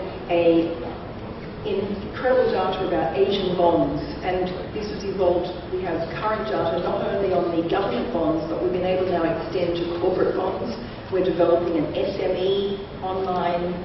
incredible data about Asian bonds. And this has evolved. We have current data not only on the government bonds, but we've been able to now extend to corporate bonds. We're developing an SME online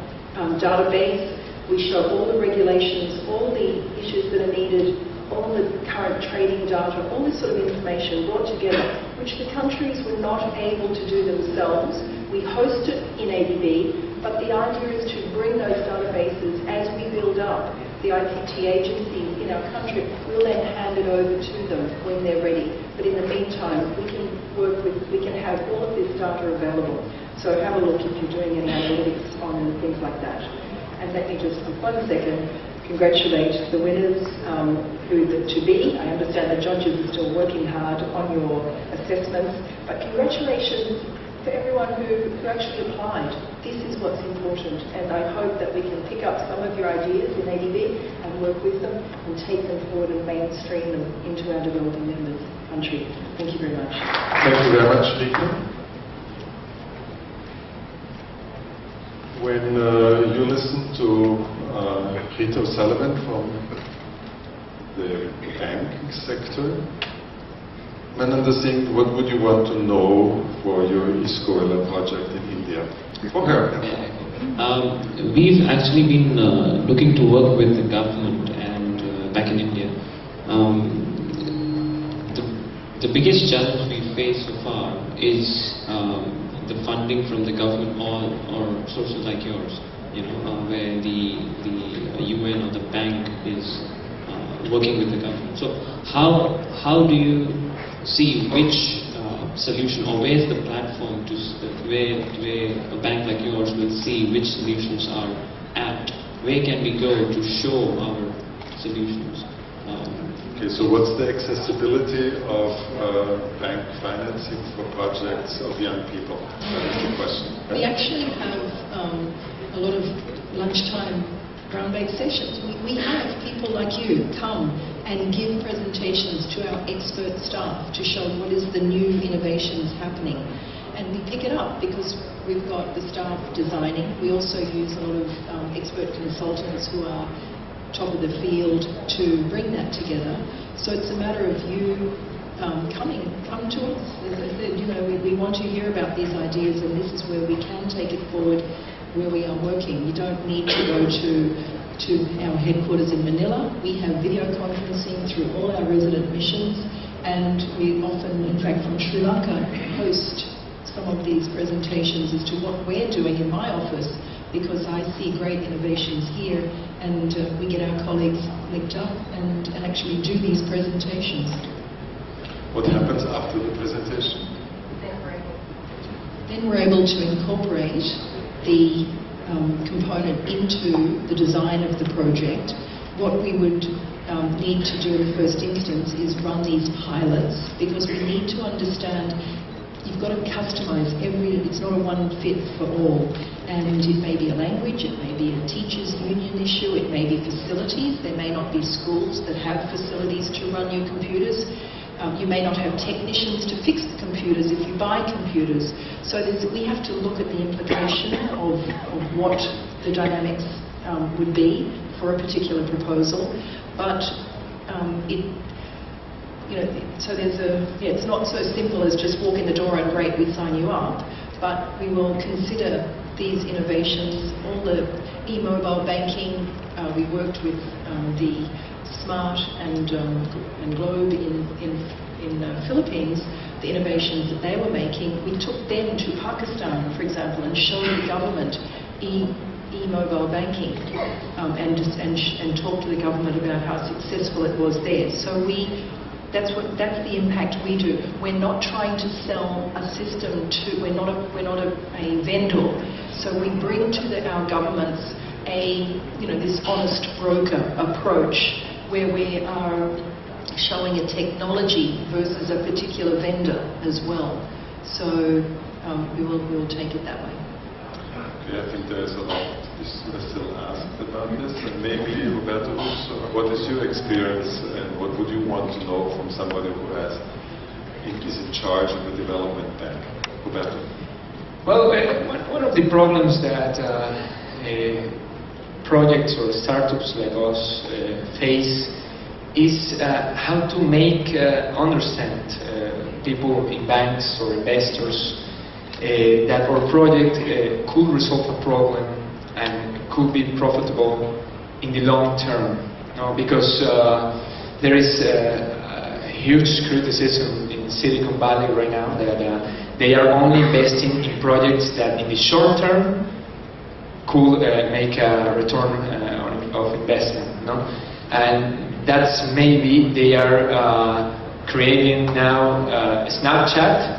database. We show all the regulations, all the issues that are needed, all the current trading data, all this sort of information brought together, which the countries were not able to do themselves. We host it in ADB, but the idea is to bring those databases as we build up the ICT agencies in our country. We'll then hand it over to them when they're ready. But in the meantime, we can have all of this data available. So have a look if you're doing any analytics on things like that. And let me just, for 1 second, congratulate the winners who the to-be. I understand the judges are still working hard on your assessments, but congratulations for everyone who actually applied. This is what's important, and I hope that we can pick up some of your ideas in ADB and work with them and take them forward and mainstream them into our developing members country. Thank you very much. Thank you very much, Rika. When you listen to Rita O'Sullivan from the banking sector, what would you want to know for your eScholar project in India? For her. We've actually been looking to work with the government and back in India. The biggest challenge we face so far is the funding from the government or sources like yours, where the UN or the bank is working with the government. So how do you see which solution, or where's the platform to where a bank like yours will see which solutions are apt? Where can we go to show our solutions? Okay, so what's the accessibility of bank financing for projects of young people? That is the question. We actually have a lot of lunchtime ground-based sessions. We have people like you come and give presentations to our expert staff to show what is the new innovations happening. And we pick it up because we've got the staff designing. We also use a lot of expert consultants who are top of the field to bring that together. So it's a matter of you come to us. As I said, we want to hear about these ideas, and this is where we can take it forward, where we are working. You don't need to go to our headquarters in Manila. We have video conferencing through all our resident missions, and we often, in fact, from Sri Lanka, host some of these presentations as to what we're doing in my office, because I see great innovations here, and we get our colleagues linked up and actually do these presentations. What happens after the presentation? Then we're able to incorporate the component into the design of the project. What we would need to do in the first instance is run these pilots, because we need to understand you've got to customize it's not a one fit for all. And it may be a language, it may be a teachers' union issue, it may be facilities. There may not be schools that have facilities to run your computers. You may not have technicians to fix the computers if you buy computers. So we have to look at the implication of what the dynamics would be for a particular proposal. But so it's not so simple as just walk in the door and great, we sign you up. But we will consider these innovations, all the e-mobile banking. We worked with the Smart and Globe in Philippines, the innovations that they were making. We took them to Pakistan, for example, and showed the government e-mobile banking and talked to the government about how successful it was there. So that's the impact we do. We're not trying to sell a system we're not a vendor. So we bring to our governments this honest broker approach, where we are showing a technology versus a particular vendor as well. So we'll take it that way. Okay, I think there's a lot still asked about this, and maybe Roberto, what is your experience and what would you want to know from somebody who is in charge of the development bank? Roberto. Well, one of the problems that projects or startups like us face is how to make understand people in banks or investors that our project could resolve a problem and could be profitable in the long term. Because there is a huge criticism in Silicon Valley right now that they are only investing in projects that in the short term could make a return of investment. And that's maybe they are creating now Snapchat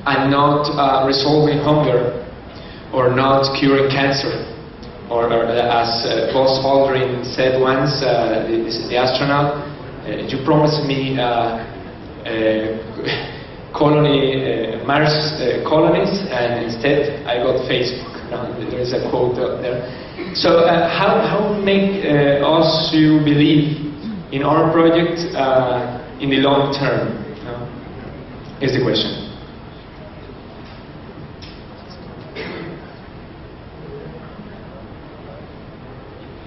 and not resolving hunger or not curing cancer. Or as Buzz Aldrin said once, the astronaut, you promised me Mars colonies, and instead I got Facebook. There is a quote out there. So how make us to believe in our project in the long term? Is the question.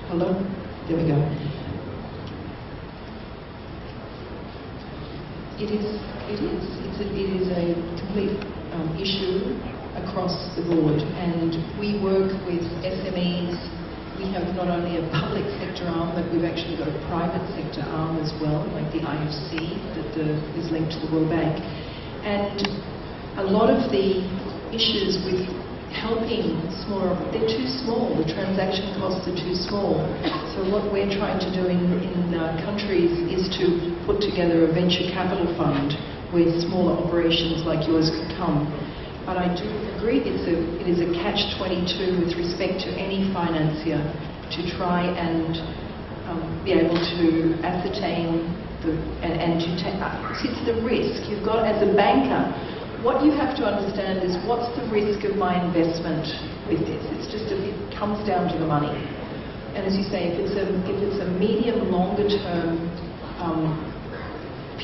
Hello? There we go. It is a complete issue across the board, and we work with SMEs. We have not only a public sector arm, but we've actually got a private sector arm as well, like the IFC that is linked to the World Bank. And a lot of the issues with helping smaller, they're too small, the transaction costs are too small. So what we're trying to do in countries is to put together a venture capital fund where smaller operations like yours could come. But I do agree it is a catch-22 with respect to any financier to try and be able to ascertain and to take, it's the risk. You've got, as a banker, what you have to understand is what's the risk of my investment with this. It's just it comes down to the money. And as you say, if it's a medium, longer term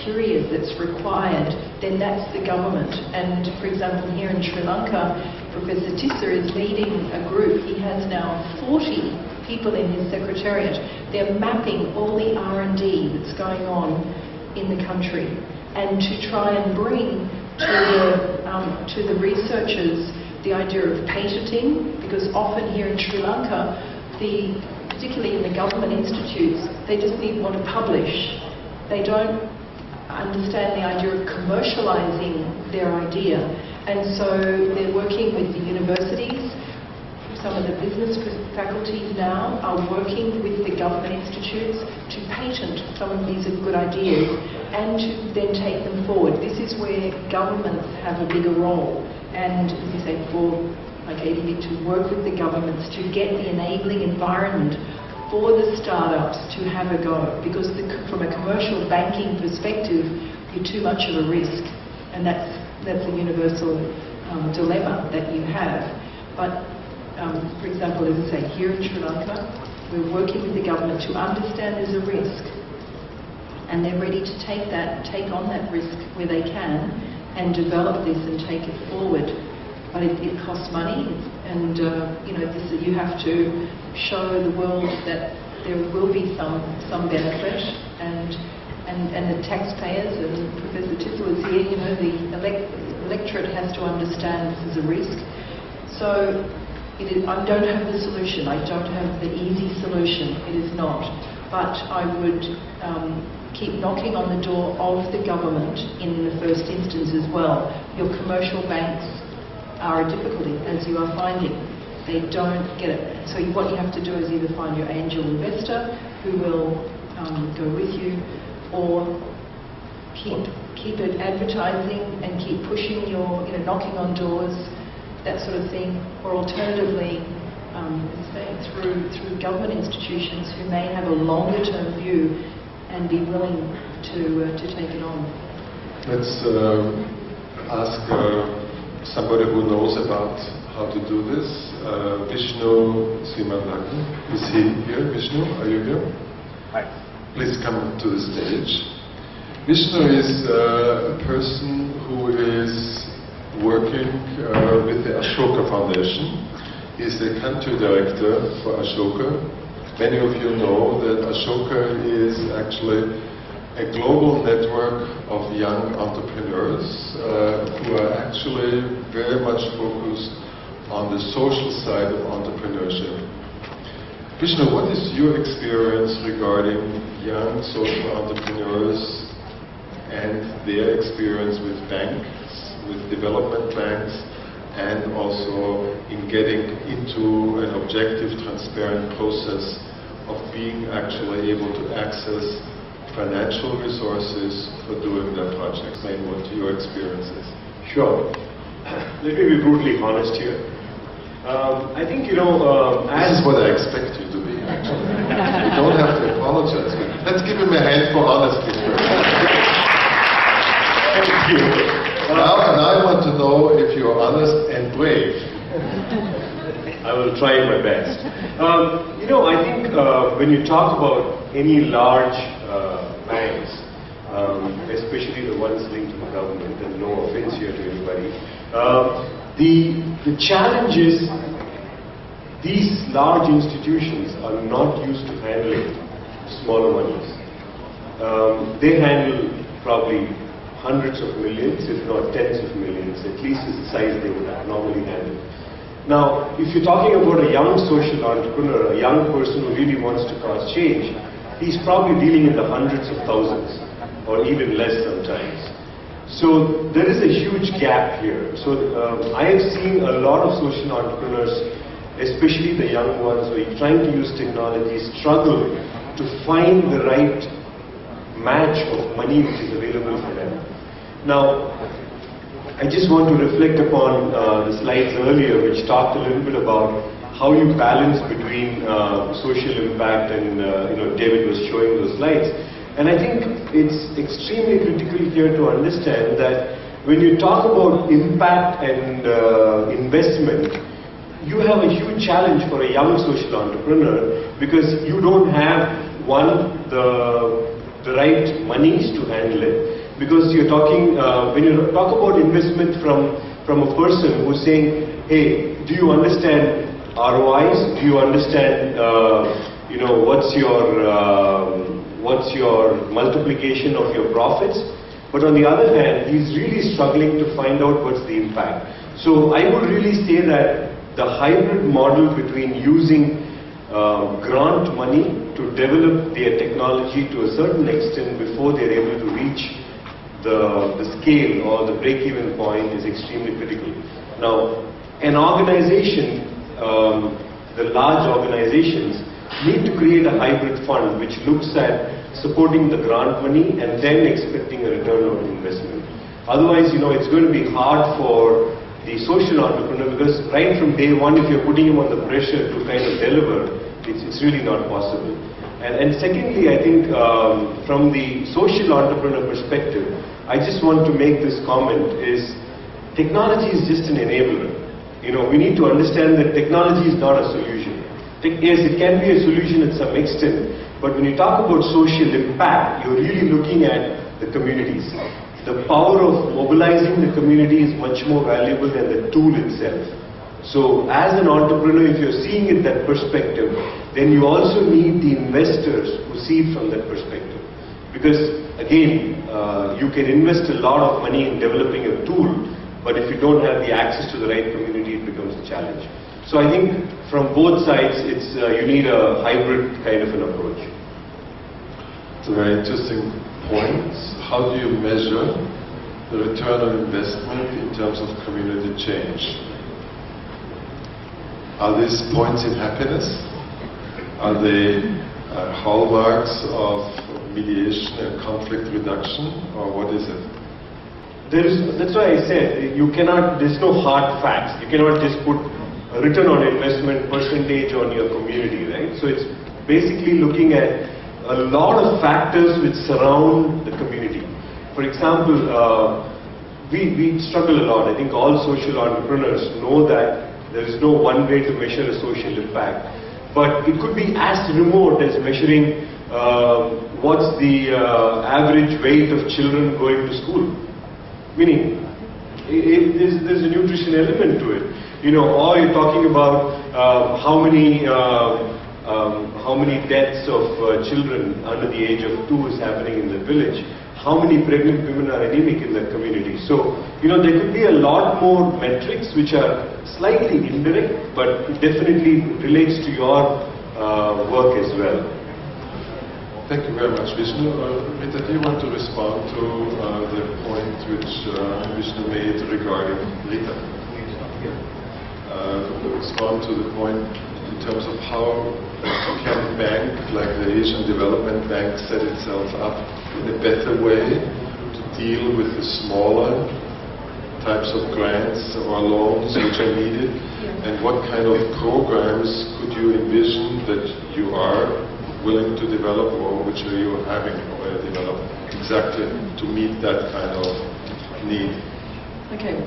period that's required, then that's the government. And for example, here in Sri Lanka, Professor Tissa is leading a group. He has now 40 people in his secretariat. They're mapping all the R&D that's going on in the country, and to try and bring to the researchers the idea of patenting, because often here in Sri Lanka, particularly in the government institutes, they just want to publish. They don't understand the idea of commercializing their idea. And so they're working with the universities. Some of the business faculties now are working with the government institutes to patent some of these good ideas and to then take them forward. This is where governments have a bigger role, and as you say, for like ADB to work with the governments to get the enabling environment for the startups to have a go, because from a commercial banking perspective, you're too much of a risk, and that's a universal dilemma that you have. But for example, as I say, here in Sri Lanka, we're working with the government to understand there's a risk, and they're ready to take on that risk where they can and develop this and take it forward. But it costs money, and you have to show the world that there will be some benefit, and the taxpayers, and Professor Tissel is here, the electorate has to understand this is a risk. So I don't have the solution. I don't have the easy solution. It is not. But I would keep knocking on the door of the government in the first instance as well. Your commercial banks are a difficulty, as you are finding. They don't get it. So what you have to do is either find your angel investor who will go with you, or keep it advertising and keep pushing knocking on doors, that sort of thing, or alternatively, through government institutions who may have a longer-term view and be willing to take it on. Let's ask somebody who knows about how to do this. Vishnu Srimandakan, is he here? Vishnu, are you here? Hi. Please come to the stage. Vishnu is a person who is working with the Ashoka Foundation. He's the country director for Ashoka. Many of you know that Ashoka is actually a global network of young entrepreneurs who are actually very much focused on the social side of entrepreneurship. Vishnu, what is your experience regarding young social entrepreneurs and their experience with banks, with development banks, and also in getting into an objective, transparent process of being actually able to access financial resources for doing their projects? Explain what your experience is. Sure. Let me be brutally honest here. I think, this is what I expect you to be, actually. You don't have to apologize. Let's give him a hand for honesty first. Thank you. Now I want to know if you're honest and brave. I will try my best. I think when you talk about any large banks, especially the ones linked to the government, and no offense here to anybody, the challenge is these large institutions are not used to handling smaller monies. They handle probably hundreds of millions, if not tens of millions, at least is the size they would normally handle. Now, if you're talking about a young social entrepreneur, a young person who really wants to cause change, he's probably dealing in the hundreds of thousands, or even less sometimes. So there is a huge gap here. So I have seen a lot of social entrepreneurs, especially the young ones who are trying to use technology, struggle to find the right match of money which is available for them. Now, I just want to reflect upon the slides earlier, which talked a little bit about how you balance between social impact and, David was showing those slides. And I think it's extremely critical here to understand that when you talk about impact and investment, you have a huge challenge for a young social entrepreneur, because you don't have, the right monies to handle it. Because you're talking, when you talk about investment from a person who's saying, hey, do you understand ROIs? Do you understand, what's your multiplication of your profits? But on the other hand, he's really struggling to find out what's the impact. So I would really say that the hybrid model between using grant money to develop their technology to a certain extent before they're able to reach the scale or the break-even point is extremely critical. Now, an organization, the large organizations, need to create a hybrid fund which looks at supporting the grant money and then expecting a return on investment. Otherwise, it's going to be hard for the social entrepreneur, because right from day one, if you're putting him on the pressure to kind of deliver, it's really not possible. And secondly, I think from the social entrepreneur perspective, I just want to make this comment is technology is just an enabler. We need to understand that technology is not a solution. Yes, it can be a solution at some extent, but when you talk about social impact, you're really looking at the communities. The power of mobilizing the community is much more valuable than the tool itself. So as an entrepreneur, if you're seeing it that perspective, then you also need the investors who see it from that perspective. Because again, you can invest a lot of money in developing a tool, but if you don't have the access to the right community, it becomes a challenge. So I think from both sides, you need a hybrid kind of an approach. It's a very interesting point. How do you measure the return on investment in terms of community change? Are these points in happiness? Are they hallmarks of mediation and conflict reduction, or what is it? That's why I said, there's no hard facts. You cannot just put a return on investment percentage on your community, right? So it's basically looking at a lot of factors which surround the community. For example, we struggle a lot. I think all social entrepreneurs know that there is no one way to measure a social impact. But it could be as remote as measuring what's the average weight of children going to school. Meaning, there's a nutrition element to it. Or you're talking about how many deaths of children under the age of 2 is happening in the village. How many pregnant women are anemic in that community. So, there could be a lot more metrics which are slightly indirect, but it definitely relates to your work as well. Thank you very much, Vishnu. Rita, do you want to respond to the point which Vishnu made regarding Rita? Respond to the point in terms of how can a bank like the Asian Development Bank set itself up in a better way to deal with the smaller types of grants or loans which are needed, and what kind of programs could you envision that you are willing to develop, or which are you having already developed exactly to meet that kind of need? Okay.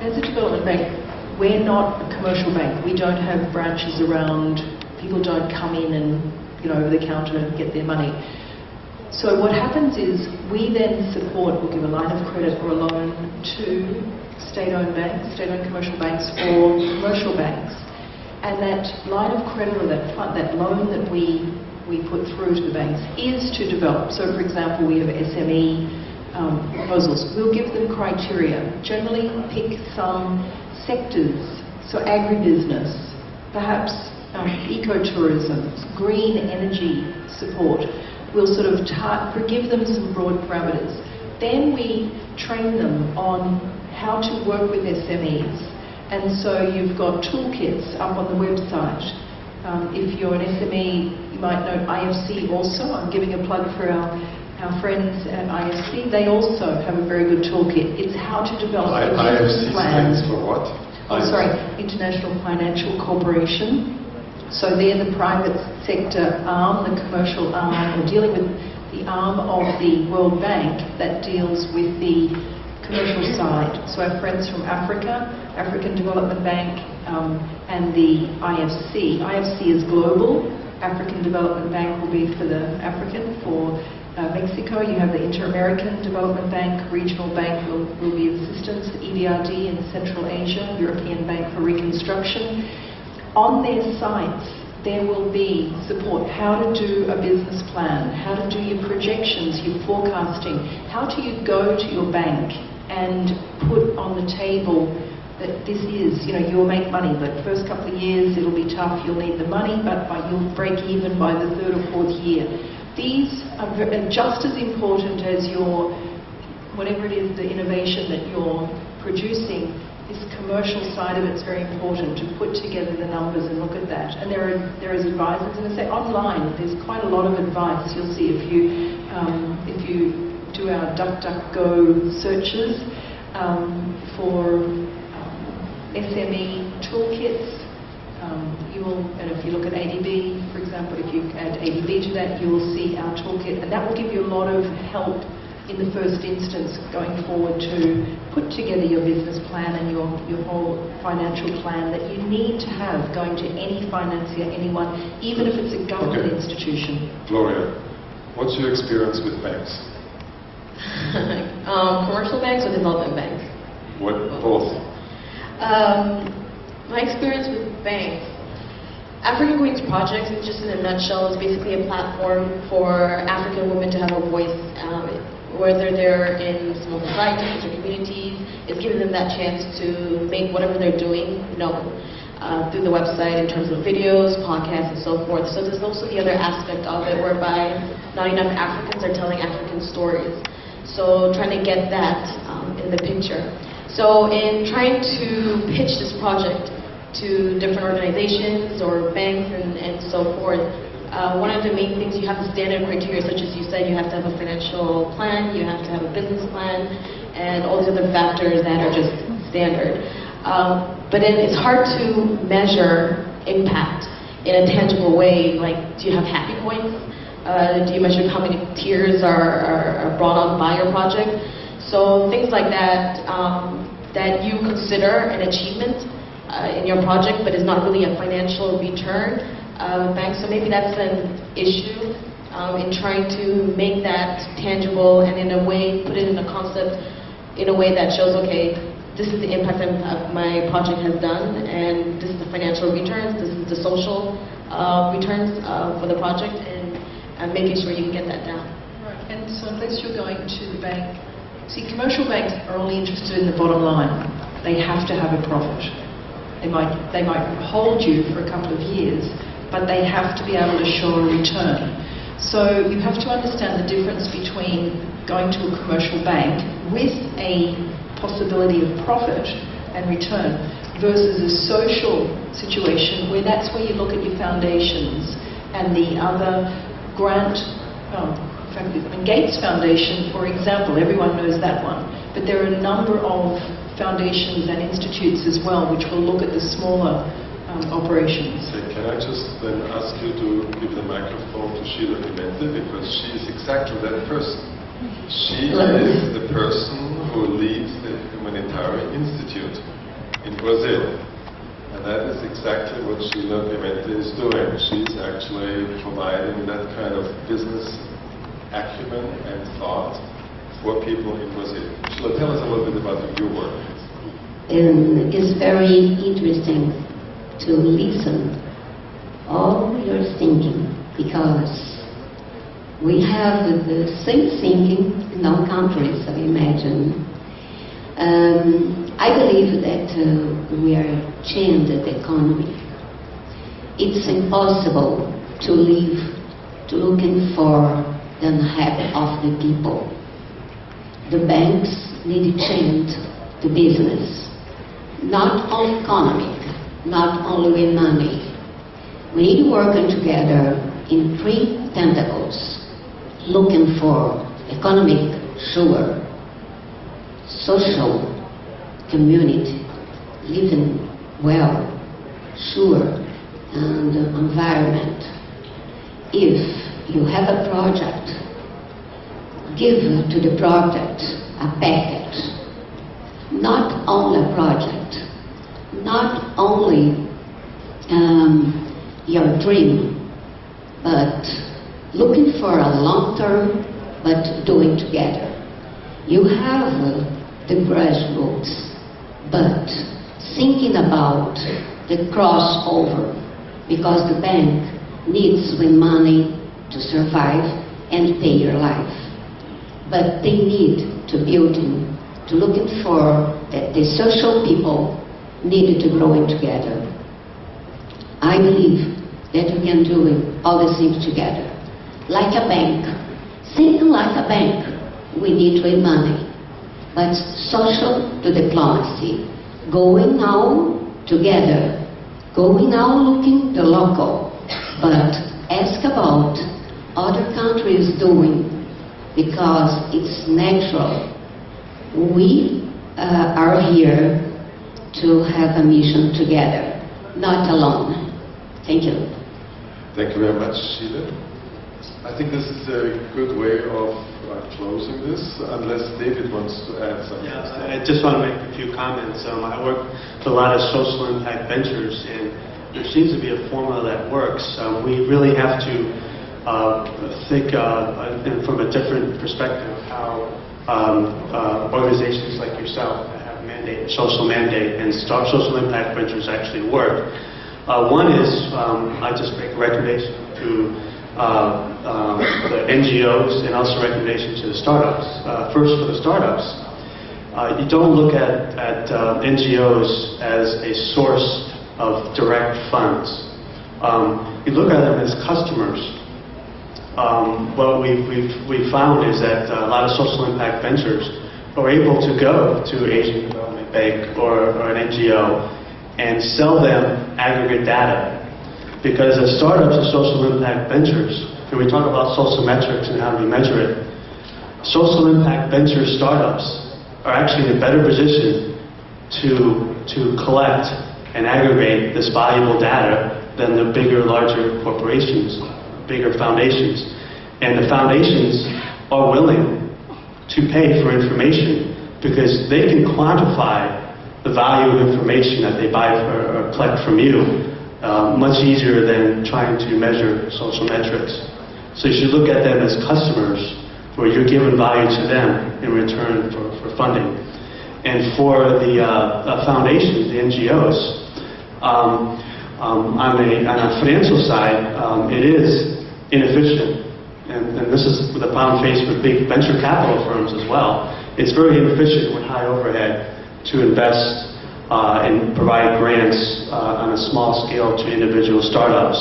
As a development bank, we're not a commercial bank. We don't have branches around. People don't come in and, over the counter and get their money. So what happens is we then support, we'll give a line of credit or a loan to state-owned banks, state-owned commercial banks or commercial banks. And that line of credit or that loan that we put through to the banks is to develop. So for example, we have SME proposals. We'll give them criteria. Generally pick some sectors, so agribusiness, perhaps ecotourism, green energy support. We'll sort of give them some broad parameters. Then we train them on how to work with SMEs. And so you've got toolkits up on the website. If you're an SME, you might know IFC also. I'm giving a plug for our friends at IFC. They also have a very good toolkit. It's how to develop a business plan. IFC stands for what? International Financial Corporation. So they're the private sector arm, the commercial arm, or dealing with the arm of the World Bank that deals with the commercial side. So our friends from Africa, African Development Bank, and the IFC. IFC is global. African Development Bank will be for the African. For Mexico, you have the Inter-American Development Bank. Regional Bank will be assistance. EBRD in Central Asia, European Bank for Reconstruction. On their sites, there will be support, how to do a business plan, how to do your projections, your forecasting, how do you go to your bank and put on the table that this is, you'll make money, but first couple of years it'll be tough, you'll need the money, but you'll break even by the 3rd or 4th year. These are just as important as your whatever it is, the innovation that you're producing, this commercial side of it's very important, to put together the numbers and look at that. And there is advisors, and I say online, there's quite a lot of advice. You'll see if you do our DuckDuckGo searches for SME toolkits, and if you look at ADB, for example, if you add ADB to that, you will see our toolkit, and that will give you a lot of help in the first instance going forward to put together your business plan and your whole financial plan that you need to have going to any financier, anyone, even if it's a government institution. Gloria, what's your experience with banks? Commercial banks or development banks? Both. My experience with banks, African Queens Project, just in a nutshell, is basically a platform for African women to have a voice, whether they're in small societies or communities. It's giving them that chance to make whatever they're doing known through the website in terms of videos, podcasts, and so forth. So there's also the other aspect of it whereby not enough Africans are telling African stories. So trying to get that in the picture. So in trying to pitch this project to different organizations or banks and so forth, one of the main things, you have the standard criteria, such as you said, you have to have a financial plan, you have to have a business plan, and all these other factors that are just standard. But then it's hard to measure impact in a tangible way. Like, do you have happy points? Do you measure how many tears are brought on by your project? So things like that, that you consider an achievement in your project, but is not really a financial return with banks. So maybe that's an issue in trying to make that tangible and in a way put it in a concept in a way that shows, okay, this is the impact that my project has done, and this is the financial returns, this is the social returns for the project, and making sure you can get that down. Right. And so unless you're going to the bank, see, commercial banks are only interested in the bottom line. They have to have a profit. They might hold you for a couple of years, but they have to be able to show a return. So you have to understand the difference between going to a commercial bank with a possibility of profit and return versus a social situation where that's where you look at your foundations and the other grant. In fact, Gates Foundation, for example, everyone knows that one, but there are a number of foundations and institutes as well which will look at the smaller operations. Can I just then ask you to give the microphone to Sheila Pimentel, because she is exactly that person. She is the person who leads the Humanitarian Institute in Brazil. And that is exactly what Sheila Pimentel is doing. She's actually providing that kind of business acumen and thought for people in Brazil. Sheila, tell us a little bit about your work. It's very interesting to listen all your thinking, because we have the same thinking in all countries, I imagine. I believe that we are changing the economy. It's impossible to live looking for the help of the people. The banks need to change the business, not only economic, not only with money. We need to work together in three tentacles, looking for economic, sure, social, community, living well, sure, and environment. If you have a project, give to the project a package, not only a project, not only your dream, but looking for a long term, but doing together. You have the grassroots, but thinking about the crossover, because the bank needs the money to survive and pay your life. But they need to build in, to looking for that the social people needed to grow in together. I believe that we can do all the things together. Like a bank. Thinking like a bank, we need to have money. but social to diplomacy. Going now together, going now looking the local, but ask about other countries doing, because it's natural. We are here to have a mission together, not alone. Thank you. Thank you very much, Sheila. I think this is a good way of closing this, unless David wants to add something. Yeah, I just want to make a few comments. I work with a lot of social impact ventures, and there seems to be a formula that works. We really have to think from a different perspective how organizations like yourself that have social mandate and social impact ventures actually work. One is, I just make a recommendation to the NGOs and also recommendation to the startups. First, for the startups, you don't look at NGOs as a source of direct funds. You look at them as customers. What we've found is that a lot of social impact ventures are able to go to Asian Development Bank or an NGO and sell them aggregate data. Because as startups and social impact ventures, and we talk about social metrics and how do we measure it, social impact venture startups are actually in a better position to collect and aggregate this valuable data than the bigger, larger corporations, bigger foundations. And the foundations are willing to pay for information because they can quantify the value of information that they buy or collect from you much easier than trying to measure social metrics. So you should look at them as customers where you're giving value to them in return for funding. And for the foundations, the NGOs, on a financial side, it is inefficient. And this is the problem faced with big venture capital firms as well. It's very inefficient with high overhead to invest and provide grants on a small scale to individual startups.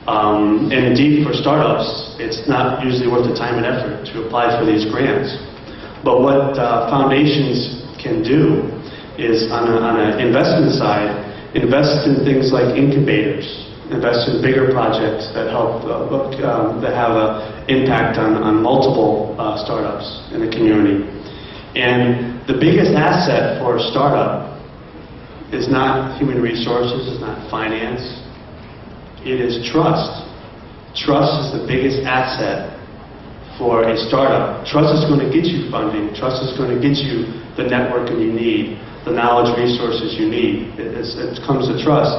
And indeed, for startups, it's not usually worth the time and effort to apply for these grants. But what foundations can do is, on an investment side, invest in things like incubators, invest in bigger projects that help that have an impact on multiple startups in the community. And the biggest asset for a startup is not human resources, it's not finance, it is trust. Trust is the biggest asset for a startup. Trust is going to get you funding, trust is going to get you the networking you need, the knowledge resources you need. It comes to trust.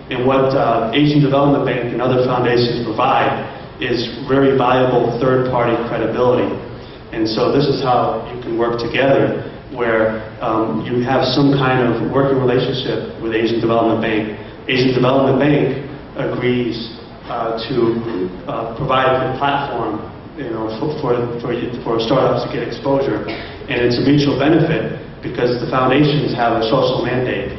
And what Asian Development Bank and other foundations provide is very valuable third-party credibility. And so this is how you can work together, where you have some kind of working relationship with Asian Development Bank. Asian Development Bank agrees to provide a platform, for startups to get exposure, and it's a mutual benefit because the foundations have a social mandate,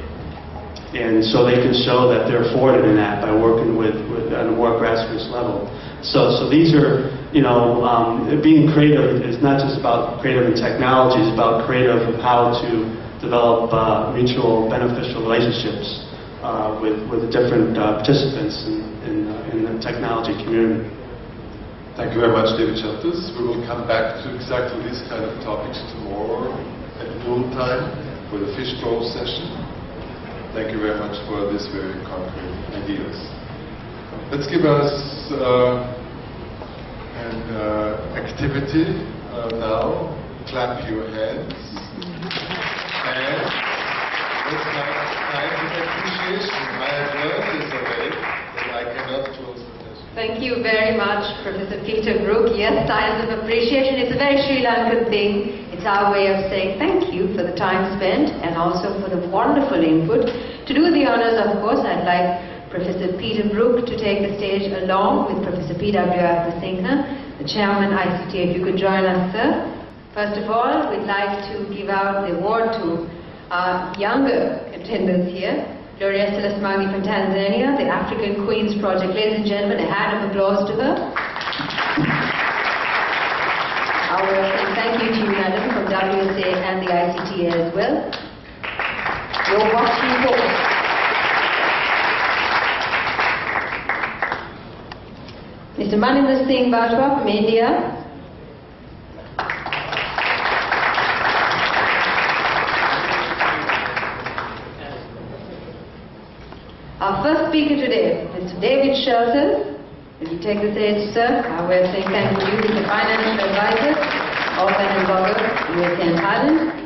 and so they can show that they're afforded in that by working with at a more grassroots level. So these are, being creative is not just about creative in technology, it's about creative of how to develop mutual beneficial relationships with the different participants in the technology community. Thank you very much, David Shelters. We will come back to exactly these kind of topics tomorrow at noontime for the fishbowl session. Thank you very much for these very concrete ideas. Let's give us an activity now. Clap your hands. And let's have time of appreciation. I have learned this already, that I cannot close the session. Thank you very much, Professor Peter Brook. Yes, signs of appreciation. It's a very Sri Lankan thing. It's our way of saying thank you for the time spent and also for the wonderful input. To do the honors, of course, I'd like Professor Peter Brook to take the stage along with Professor P.W. Singha, the Chairman ICTA. If you could join us, sir. First of all, we'd like to give out the award to our younger contenders here. Gloria Celeste Mangi from Tanzania, the African Queens Project. Ladies and gentlemen, a hand of applause to her. Our our way of saying thank you to you, madam, from WSA and the ICTA as well. Your watching force. Mr. Mahinda Rajapaksa from India. Our first speaker today, Mr. David Shelton. Will you take the stage, sir? Our way of saying thank you. He's the financial advisor of and blogger, WSA and Thailand.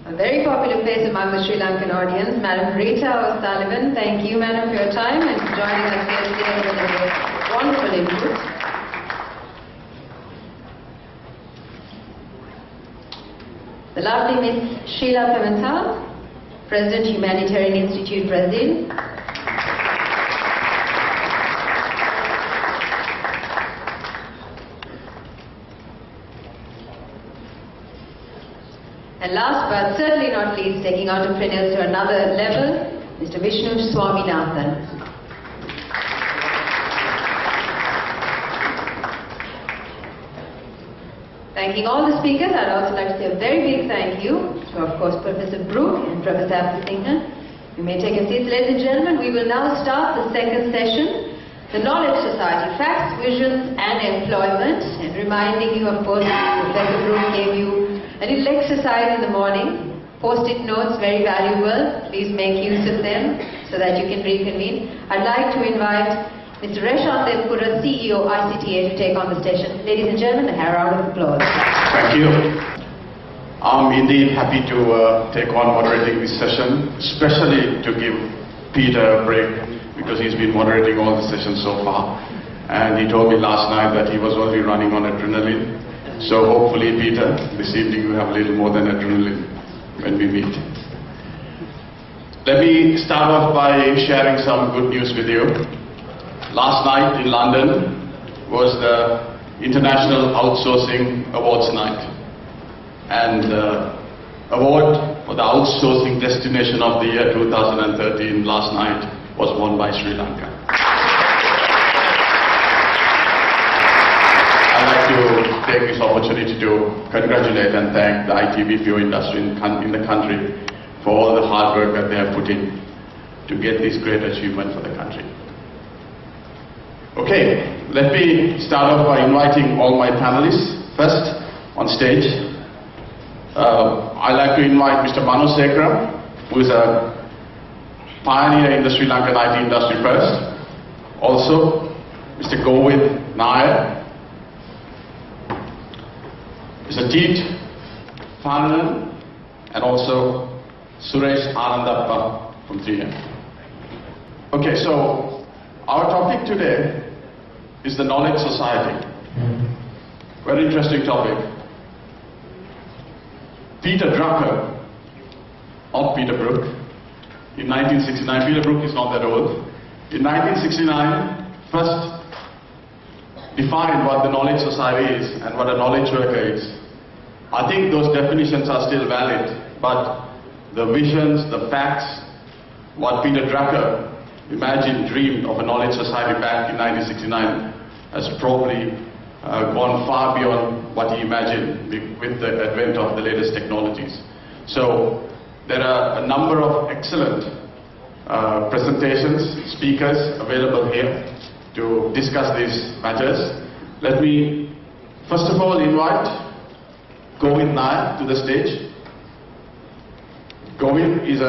A very popular face among the Sri Lankan audience, Madam Rita O'Sullivan. Thank you, madam, for your time and for joining us here today with a wonderful input. The lovely Miss Sheila Pimentel, President, Humanitarian Institute, Brazil. And last but certainly not least, taking entrepreneurs to another level, Mr. Vishnu Swaminathan. Thanking all the speakers, I'd also like to say a very big thank you to, of course, Professor Brook and Professor Apathinga. You may take your seats, ladies and gentlemen. We will now start the second session, the Knowledge Society, Facts, Visions and Employment. And reminding you, of course, Professor Brook gave you a little exercise in the morning. Post-it notes, very valuable. Please make use of them so that you can reconvene. I'd like to invite Mr. Reshan Devpura, CEO, ICTA, to take on the station. Ladies and gentlemen, a round of applause. Thank you. I'm indeed happy to take on moderating this session, especially to give Peter a break because he's been moderating all the sessions so far. And he told me last night that he was only running on adrenaline. So hopefully, Peter, this evening you have a little more than adrenaline when we meet. Let me start off by sharing some good news with you. Last night in London was the International Outsourcing Awards night. And the award for the Outsourcing Destination of the Year 2013 last night was won by Sri Lanka. I'd like to take this opportunity to congratulate and thank the IT BPO industry in the country for all the hard work that they have put in to get this great achievement for the country. Okay, let me start off by inviting all my panelists first on stage. I'd like to invite Mr. Manu Sekram, who is a pioneer in the Sri Lankan IT industry first. Also, Mr. Govind Nair, Mr. Jeet Fanan, and also Suresh Anandappa from 3M. Okay, so our topic today is the Knowledge Society. Very interesting topic. Peter Drucker of Peterbrook in 1969, Peterbrook is not that old, in 1969 first defined what the Knowledge Society is and what a knowledge worker is. I think those definitions are still valid, but the visions, the facts, what Peter Drucker imagined, dreamed of a knowledge society back in 1969 has probably gone far beyond what he imagined with the advent of the latest technologies. So there are a number of excellent presentations, speakers available here to discuss these matters. Let me first of all invite Govind Nair to the stage. Govind is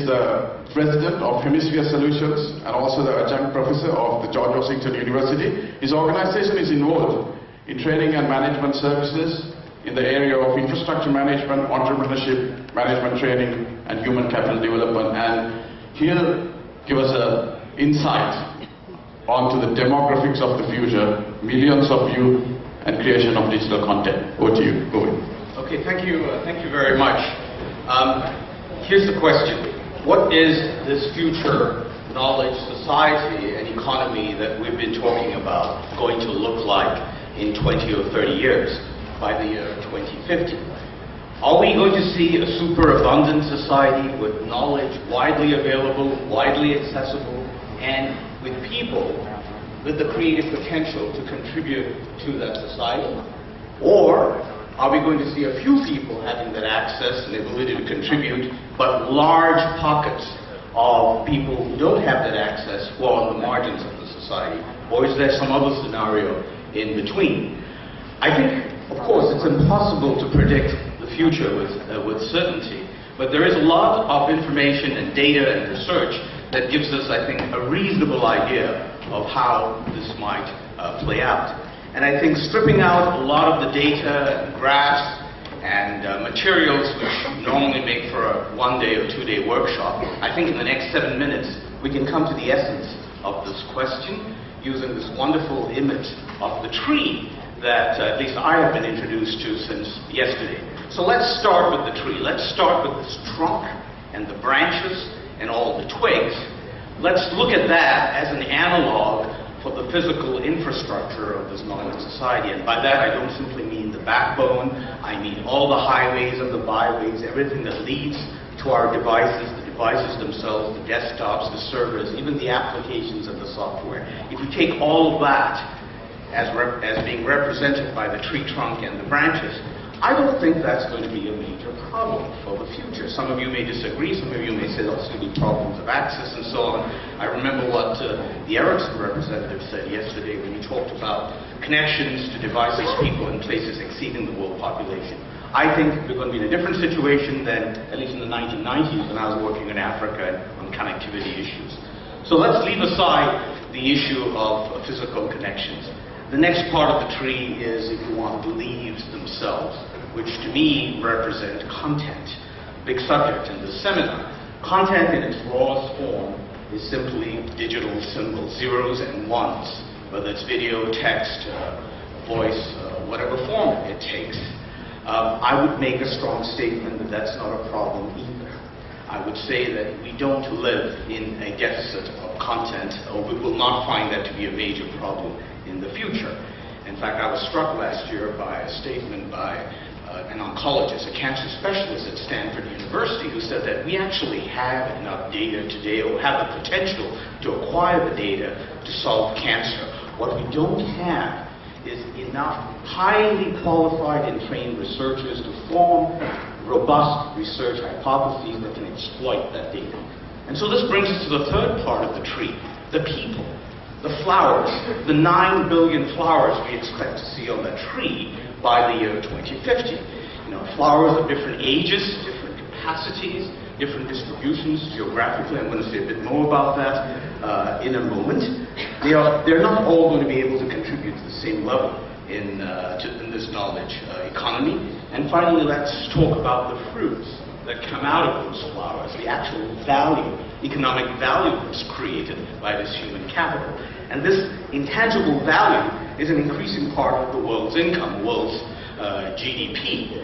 the President of Hemisphere Solutions and also the Adjunct Professor of the George Washington University. His organization is involved in training and management services in the area of infrastructure management, entrepreneurship, management training, and human capital development. And he'll give us an insight onto the demographics of the future, millions of youth, and creation of digital content. Over to you, Govind. Okay, thank you very much. Here's the question. What is this future knowledge society and economy that we've been talking about going to look like in 20 or 30 years by the year 2050? Are we going to see a superabundant society with knowledge widely available, widely accessible, and with people with the creative potential to contribute to that society? Or are we going to see a few people having that access and ability to contribute, but large pockets of people who don't have that access who are on the margins of the society? Or is there some other scenario in between? I think, of course, it's impossible to predict the future with certainty, but there is a lot of information and data and research that gives us, I think, a reasonable idea of how this might play out. And I think stripping out a lot of the data and graphs and materials which normally make for a one-day or two-day workshop, I think in the next 7 minutes we can come to the essence of this question using this wonderful image of the tree that at least I have been introduced to since yesterday. So let's start with the tree. Let's start with this trunk and the branches and all the twigs. Let's look at that as an analog for the physical infrastructure of this knowledge society. And by that I don't simply mean the backbone, I mean all the highways and the byways, everything that leads to our devices, the devices themselves, the desktops, the servers, even the applications and the software. If we take all of that as being represented by the tree trunk and the branches, I don't think that's going to be a major problem for the future. Some of you may disagree, some of you may say there's going to be problems of access and so on. I remember what the Ericsson representative said yesterday when he talked about connections to devices, people, and places exceeding the world population. I think we're going to be in a different situation than at least in the 1990s when I was working in Africa on connectivity issues. So let's leave aside the issue of physical connections. The next part of the tree is, if you want, the leaves themselves, which to me represent content. Big subject in this seminar. Content in its rawest form is simply digital symbols, zeros and ones, whether it's video, text, voice, whatever form it takes. I would make a strong statement that that's not a problem either. I would say that we don't live in a deficit of content, or we will not find that to be a major problem in the future. In fact, I was struck last year by a statement by an oncologist, a cancer specialist at Stanford University, who said that we actually have enough data today, or have the potential to acquire the data to solve cancer. What we don't have is enough highly qualified and trained researchers to form robust research hypotheses that can exploit that data. And so this brings us to the third part of the tree, the people. The flowers, the 9 billion flowers we expect to see on the tree by the year 2050. You know, flowers of different ages, different capacities, different distributions geographically. I'm going to say a bit more about that in a moment. They're not all going to be able to contribute to the same level in this knowledge economy. And finally, let's talk about the fruits that come out of those flowers, the actual value, economic value that's created by this human capital. And this intangible value is an increasing part of the world's income, the world's GDP.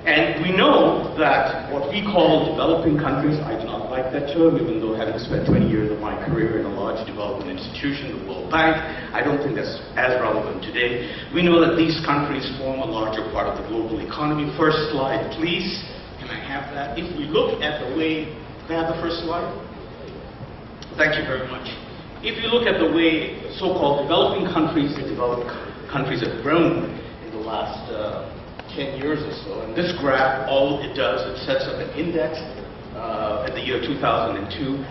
And we know that what we call developing countries, I do not like that term, even though having spent 20 years of my career in a large development institution, the World Bank, I don't think that's as relevant today. We know that these countries form a larger part of the global economy. First slide, please. Can I have that? If we look at the way, can I have the first slide? Thank you very much. If you look at the way so-called developing countries and developed countries have grown in the last 10 years or so, and this graph, all it does, it sets up an index at the year 2002,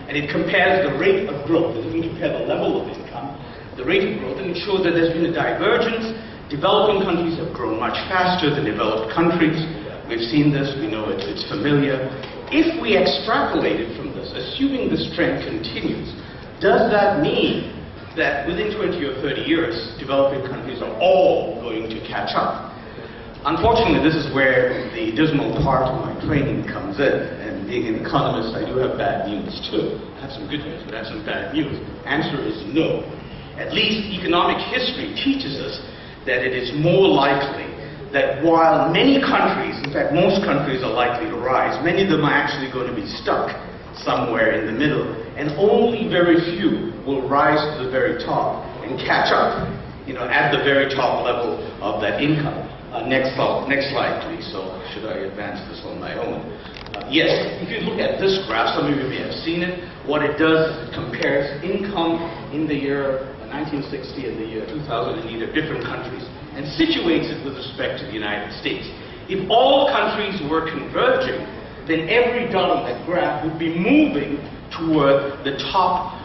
and it compares the rate of growth. It doesn't compare the level of income, the rate of growth, and it shows that there's been a divergence. Developing countries have grown much faster than developed countries. We've seen this, we know it's familiar. If we extrapolated from this, assuming this trend continues, does that mean that within 20 or 30 years, developing countries are all going to catch up? Unfortunately, this is where the dismal part of my training comes in. And being an economist, I do have bad news too. I have some good news, but I have some bad news. Answer is no. At least economic history teaches us that it is more likely that while many countries, in fact most countries are likely to rise, many of them are actually going to be stuck somewhere in the middle, and only very few will rise to the very top and catch up, at the very top level of that income. Next slide, please. So should I advance this on my own? Yes, if you look at this graph, some of you may have seen it. What it does is it compares income in the year 1960 and the year 2008 are different countries, and situates it with respect to the United States. If all countries were converging, then every dot on that graph would be moving toward the top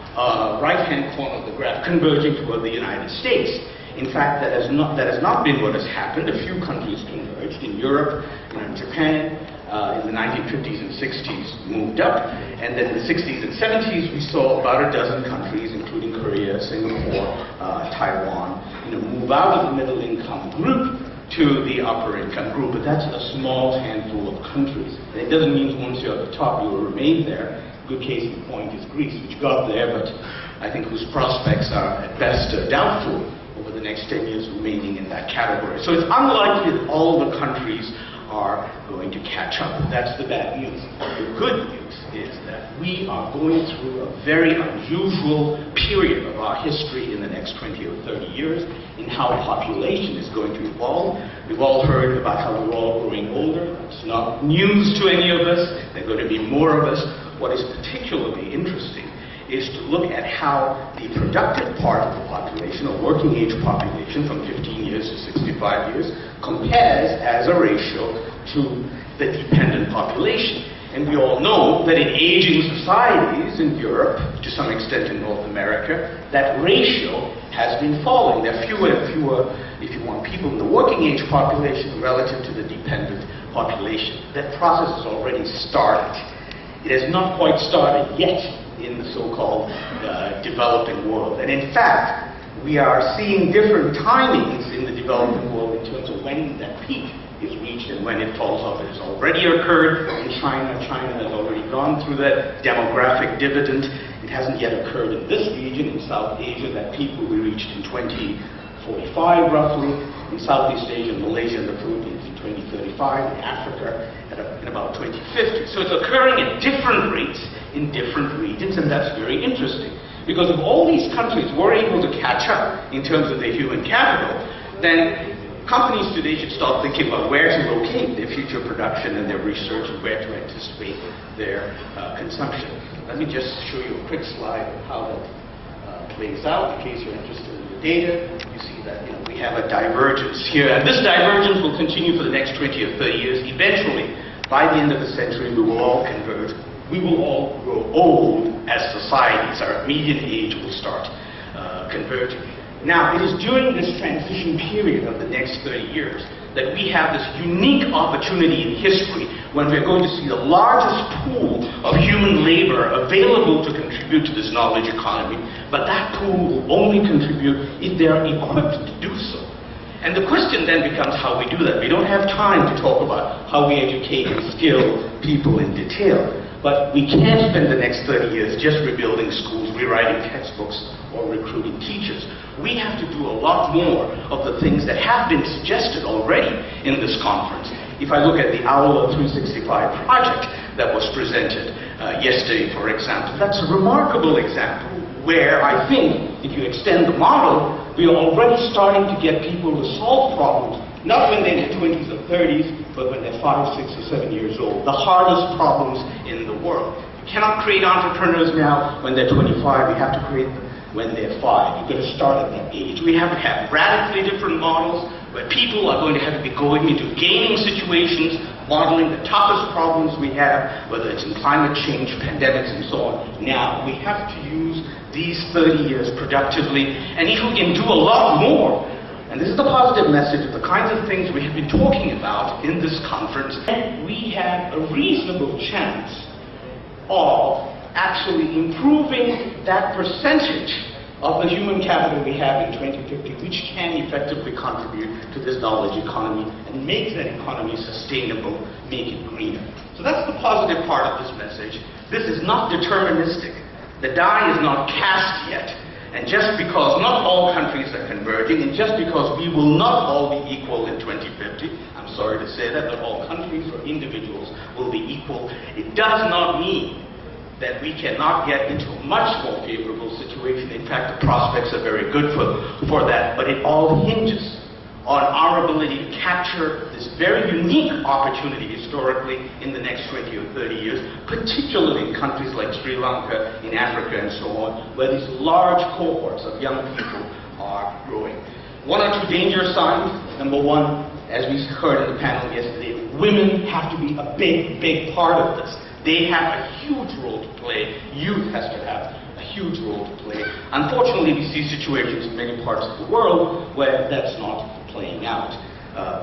right-hand corner of the graph, converging toward the United States. In fact, that has not been what has happened. A few countries converged. In Europe, Japan, in the 1950s and 60s moved up, and then in the 60s and 70s we saw about a dozen countries, including Korea, Singapore, Taiwan, move out of the middle income group to the upper income group, but that's a small handful of countries. And it doesn't mean once you're at the top you will remain there. Good case in point is Greece, which got there, but I think whose prospects are at best doubtful over the next 10 years remaining in that category. So it's unlikely that all the countries are going to catch up. That's the bad news. The good news is that we are going through a very unusual period of our history in the next 20 or 30 years in how population is going to evolve. We've all heard about how we're all growing older. It's not news to any of us. There are going to be more of us. What is particularly interesting is to look at how the productive part of the population, or working age population from 15 years to 65 years, compares as a ratio to the dependent population. And we all know that in aging societies in Europe, to some extent in North America, that ratio has been falling. There are fewer and fewer, if you want, people in the working age population relative to the dependent population. That process has already started. It has not quite started yet in the so-called developing world. And in fact, we are seeing different timings in the developing world in terms of when that peak is reached and when it falls off. It has already occurred in China. China has already gone through that demographic dividend. It hasn't yet occurred in this region. In South Asia, that peak will be reached in 2045 roughly. In Southeast Asia, Malaysia and the Philippines in 2035. In Africa in about 2050. So it's occurring at different rates in different regions, and that's very interesting. Because if all these countries were able to catch up in terms of their human capital, then companies today should start thinking about where to locate their future production and their research and where to anticipate their consumption. Let me just show you a quick slide of how that plays out in case you're interested in the data. You see that we have a divergence here, and this divergence will continue for the next 20 or 30 years. Eventually, by the end of the century, we will all converge. We will all grow old as societies. Our median age will start converging. Now, it is during this transition period of the next 30 years that we have this unique opportunity in history when we're going to see the largest pool of human labor available to contribute to this knowledge economy, but that pool will only contribute if they're equipped to do so. And the question then becomes how we do that. We don't have time to talk about how we educate and skill people in detail, but we can't spend the next 30 years just rebuilding schools, rewriting textbooks, or recruiting teachers. We have to do a lot more of the things that have been suggested already in this conference. If I look at the Aula 365 project that was presented yesterday, for example, that's a remarkable example where I think if you extend the model, we are already starting to get people to solve problems, not when they're in their 20s or 30s, but when they're 5, 6, or 7 years old. The hardest problems in the world. You cannot create entrepreneurs now when they're 25. You have to create them when they're 5. You've got to start at that age. We have to have radically different models where people are going to have to be going into gaming situations, modeling the toughest problems we have, whether it's in climate change, pandemics, and so on. Now, we have to use these 30 years productively, and if we can do a lot more, and this is the positive message of the kinds of things we have been talking about in this conference, and we have a reasonable chance of actually improving that percentage of the human capital we have in 2050, which can effectively contribute to this knowledge economy and make that economy sustainable, make it greener. So that's the positive part of this message. This is not deterministic. The die is not cast yet. And just because not all countries are converging, and just because we will not all be equal in 2050, I'm sorry to say that all countries or individuals will be equal, it does not mean that we cannot get into a much more favorable situation. In fact, the prospects are very good for that, but it all hinges on our ability to capture this very unique opportunity historically in the next 20 or 30 years, particularly in countries like Sri Lanka, in Africa and so on, where these large cohorts of young people are growing. One or two danger signs. Number one, as we heard in the panel yesterday, women have to be a big part of this. They have a huge role to play. Youth has to have a huge role to play. Unfortunately, we see situations in many parts of the world where that's not playing out.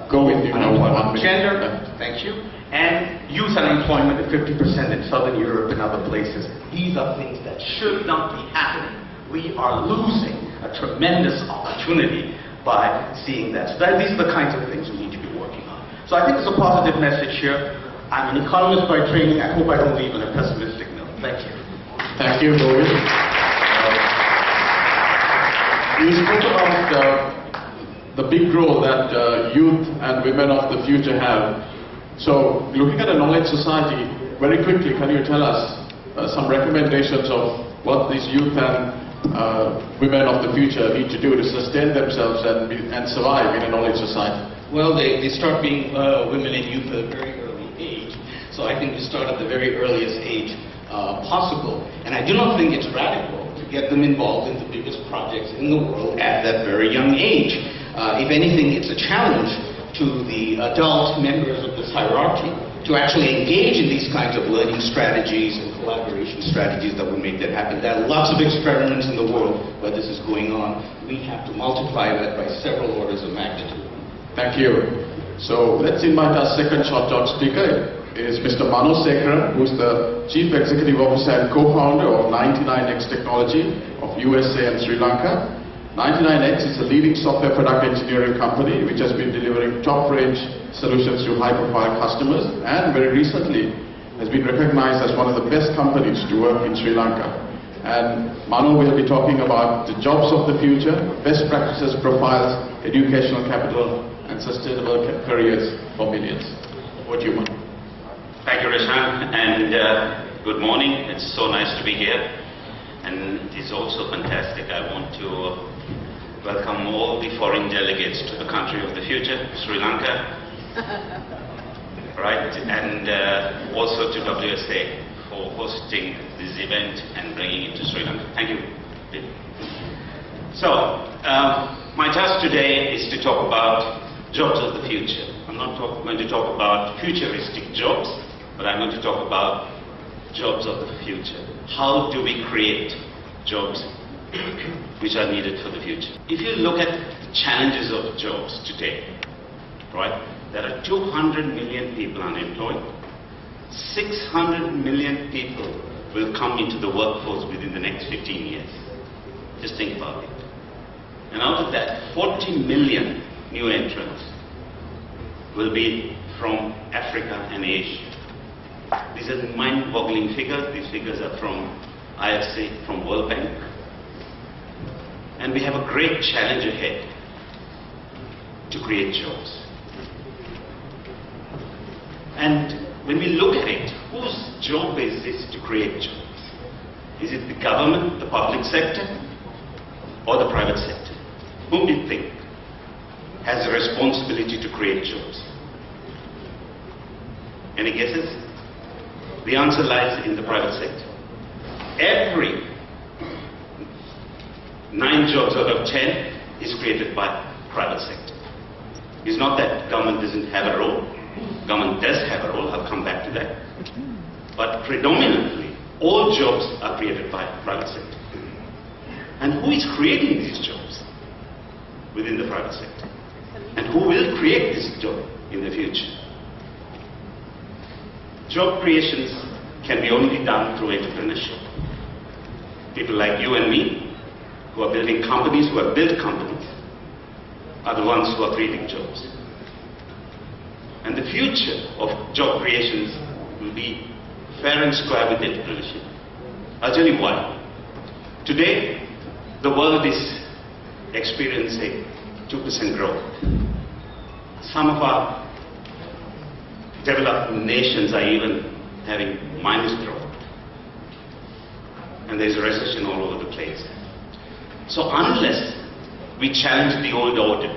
Go with you. Gender, thank you. And youth unemployment at 50% in Southern Europe and other places. These are things that should not be happening. We are losing a tremendous opportunity by seeing that. So these are the kinds of things we need to be working on. So I think it's a positive message here. I'm an economist by training. I hope I don't leave on a pessimistic note. Thank you. Thank you, Govind. You spoke about the big role that youth and women of the future have. So, looking at a knowledge society, very quickly, can you tell us some recommendations of what these youth and women of the future need to do to sustain themselves and survive in a knowledge society? Well, they start being women and youth at a very early age. So I think we start at the very earliest age possible. And I do not think it's radical to get them involved in the biggest projects in the world at that very young age. If anything, it's a challenge to the adult members of this hierarchy to actually engage in these kinds of learning strategies and collaboration strategies that will make that happen. There are lots of experiments in the world where this is going on. We have to multiply that by several orders of magnitude. Thank you. So let's invite our second short talk speaker. It is Mr. Mano Sekara, who is the Chief Executive Officer and co-founder of 99X Technology of USA and Sri Lanka. 99X is a leading software product engineering company which has been delivering top-range solutions to high-profile customers and very recently has been recognized as one of the best companies to work in Sri Lanka. And Manu will be talking about the jobs of the future, best practices, profiles, educational capital and sustainable careers for millions. Over to you, Manu. Thank you, Rishan, and good morning. It's so nice to be here. And it's also fantastic. I want to welcome all the foreign delegates to the country of the future, Sri Lanka, right? And also to WSA for hosting this event and bringing it to Sri Lanka. Thank you. So, my task today is to talk about jobs of the future. I'm not going to talk about futuristic jobs, but I'm going to talk about jobs of the future. How do we create jobs which are needed for the future? If you look at the challenges of jobs today, right, there are 200 million people unemployed. 600 million people will come into the workforce within the next 15 years. Just think about it. And out of that, 40 million new entrants will be from Africa and Asia. These are mind-boggling figures. These figures are from ICTA, from World Bank. And we have a great challenge ahead to create jobs. And when we look at it, whose job is this to create jobs? Is it the government, the public sector, or the private sector? Whom do you think has the responsibility to create jobs? Any guesses? The answer lies in the private sector. Every 9 jobs out of 10 is created by private sector. It's not that government doesn't have a role. Government does have a role. I'll come back to that. But predominantly, all jobs are created by private sector. And who is creating these jobs within the private sector? And who will create this job in the future? Job creations can be only done through entrepreneurship. People like you and me, who are building companies, who have built companies, are the ones who are creating jobs. And the future of job creations will be fair and square with entrepreneurship. I'll tell you why. Today, the world is experiencing 2% growth. Some of our developed nations are even having minus growth. And there's a recession all over the place. So unless we challenge the old order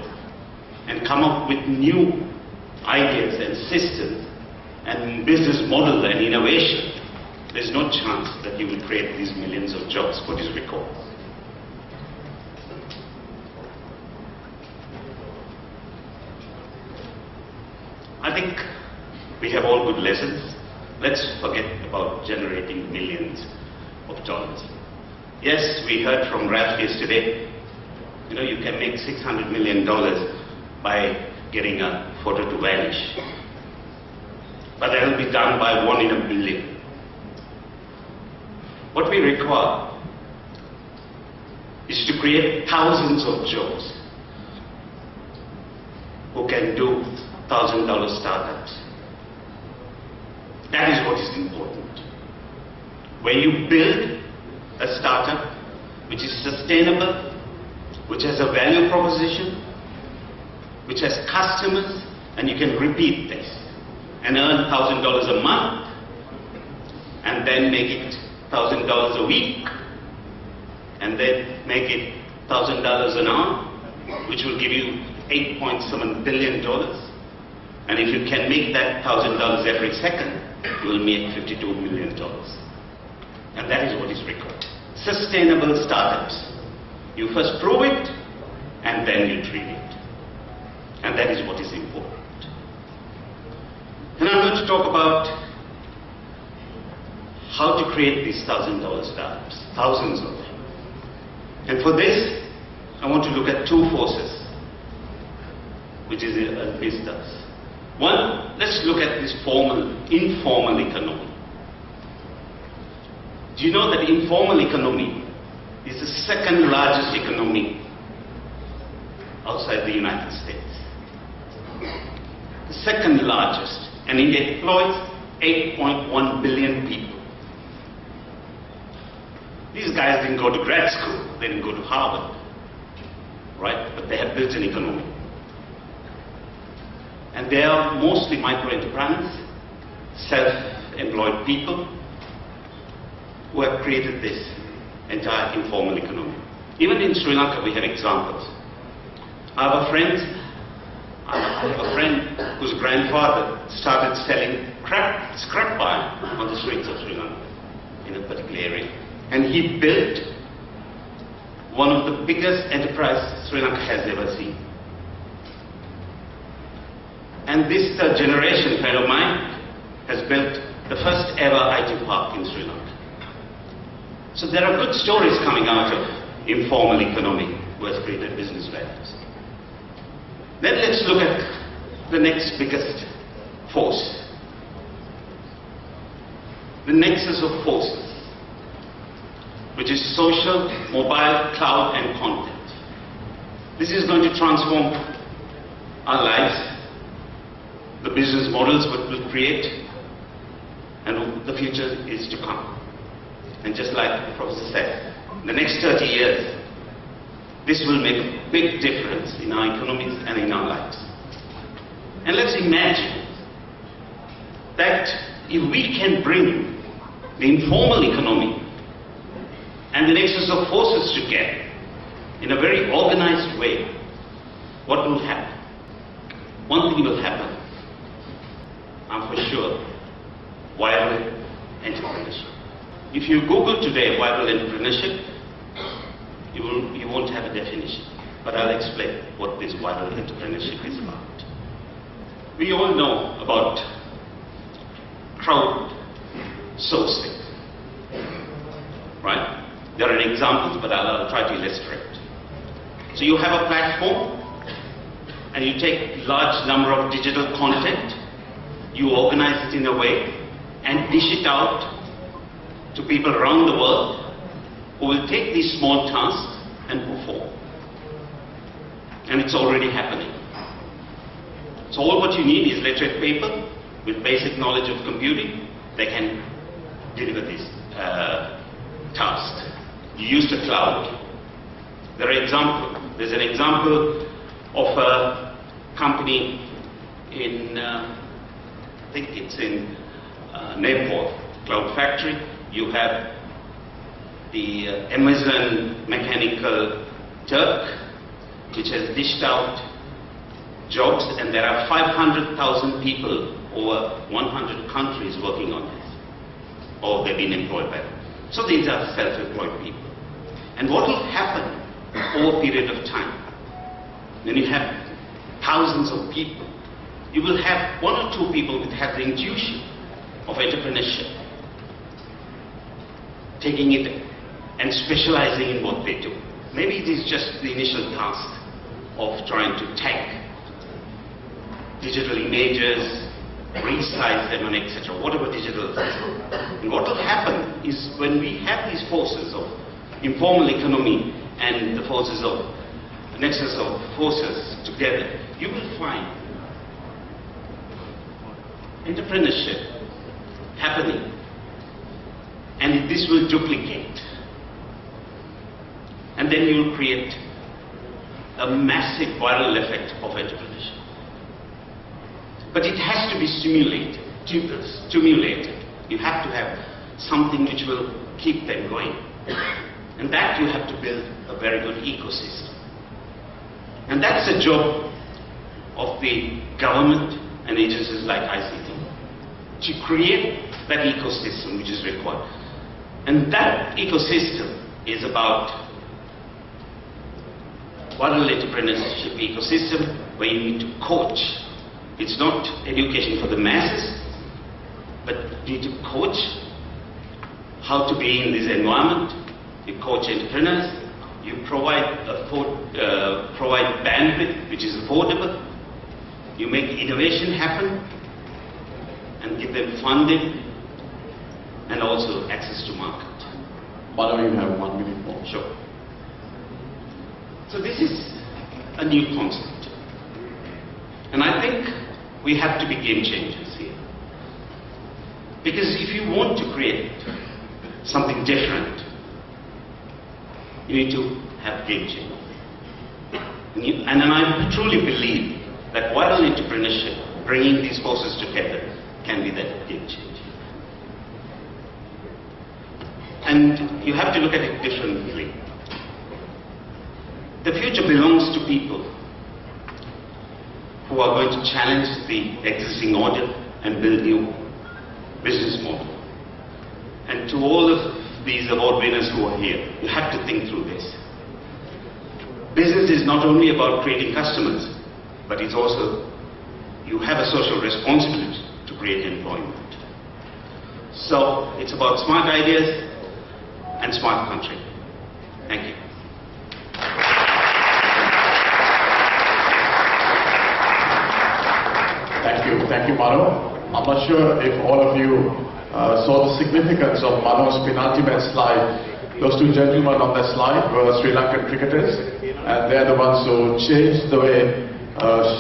and come up with new ideas and systems and business model and innovation, there's no chance that he will create these millions of jobs for his record. I think we have all good lessons. Let's forget about generating millions of dollars. Yes, we heard from Ralph yesterday, you know, you can make $600 million by getting a photo to vanish. But that will be done by 1 in a billion. What we require is to create thousands of jobs who can do $1,000 startups. That is what is important. When you build a startup which is sustainable, which has a value proposition, which has customers, and you can repeat this and earn $1,000 a month and then make it $1,000 a week and then make it $1,000 an hour, which will give you $8.7 billion. And if you can make that $1,000 every second, you will make $52 million. And that is what is required. Sustainable startups. You first prove it, and then you treat it. And that is what is important. And I'm going to talk about how to create these $1,000 startups, thousands of them. And for this, I want to look at two forces, which is this does. One, let's look at this informal economy. Do you know that informal economy is the second largest economy outside the United States? The second largest, and it employs 8.1 billion people. These guys didn't go to grad school, they didn't go to Harvard, right? But they have built an economy. And they are mostly micro-entrepreneurs, self-employed people who have created this entire informal economy. Even in Sri Lanka, we have examples. I have a friend whose grandfather started selling scrap iron on the streets of Sri Lanka in a particular area. And he built one of the biggest enterprises Sri Lanka has ever seen. And this third generation friend of mine has built the first ever IT park in Sri Lanka. So there are good stories coming out of informal economy who has created business values. Then let's look at the next biggest force. The nexus of forces, which is social, mobile, cloud, and content. This is going to transform our lives, the business models that we'll create, and the future is to come. And just like the professor said, the next 30 years, this will make a big difference in our economies and in our lives. And let's imagine that if we can bring the informal economy and the nexus of forces together in a very organized way, what will happen? One thing will happen, I'm for sure, viral entrepreneurship. If you Google today viral entrepreneurship, you won't have a definition. But I'll explain what this viral entrepreneurship is about. We all know about crowdsourcing, right? There are examples, but I'll try to illustrate. So you have a platform, and you take large number of digital content, you organize it in a way, and dish it out to people around the world who will take these small tasks and perform. And it's already happening. So all what you need is literate people with basic knowledge of computing. They can deliver this task. You use the cloud. There's an example of a company in, I think it's in Nepal, Cloud Factory. You have the Amazon Mechanical Turk, which has dished out jobs, and there are 500,000 people over 100 countries working on this, or they've been employed by them. So these are self-employed people. And what will happen over a period of time, when you have thousands of people, you will have one or two people that have the intuition of entrepreneurship, taking it and specializing in what they do. Maybe it is just the initial task of trying to tag digital images, resize them, and etc., whatever digital things. And what will happen is when we have these forces of informal economy and the forces of nexus of forces together, you will find entrepreneurship happening, and this will duplicate. And then you will create a massive viral effect of entrepreneurship. But it has to be stimulated. You have to have something which will keep them going. And that you have to build a very good ecosystem. And that's the job of the government and agencies like ICTA, to create that ecosystem which is required. And that ecosystem is about viral entrepreneurship ecosystem where you need to coach. It's not education for the masses, but you need to coach how to be in this environment. You coach entrepreneurs, you provide bandwidth which is affordable, you make innovation happen and give them funding and also access to market. Mano, you have 1 minute more. Sure. So this is a new concept. And I think we have to be game changers here. Because if you want to create something different, you need to have game changers. And I truly believe that viral entrepreneurship, bringing these forces together, can be that game changer. And you have to look at it differently. The future belongs to people who are going to challenge the existing order and build new business model. And to all of these award winners who are here, you have to think through this. Business is not only about creating customers, but it's also, you have a social responsibility to create employment. So it's about smart ideas and smart country. Thank you. Thank you, Mano. I'm not sure if all of you saw the significance of Mano's penalty men slide. Those two gentlemen on that slide were Sri Lankan cricketers, and they're the ones who changed the way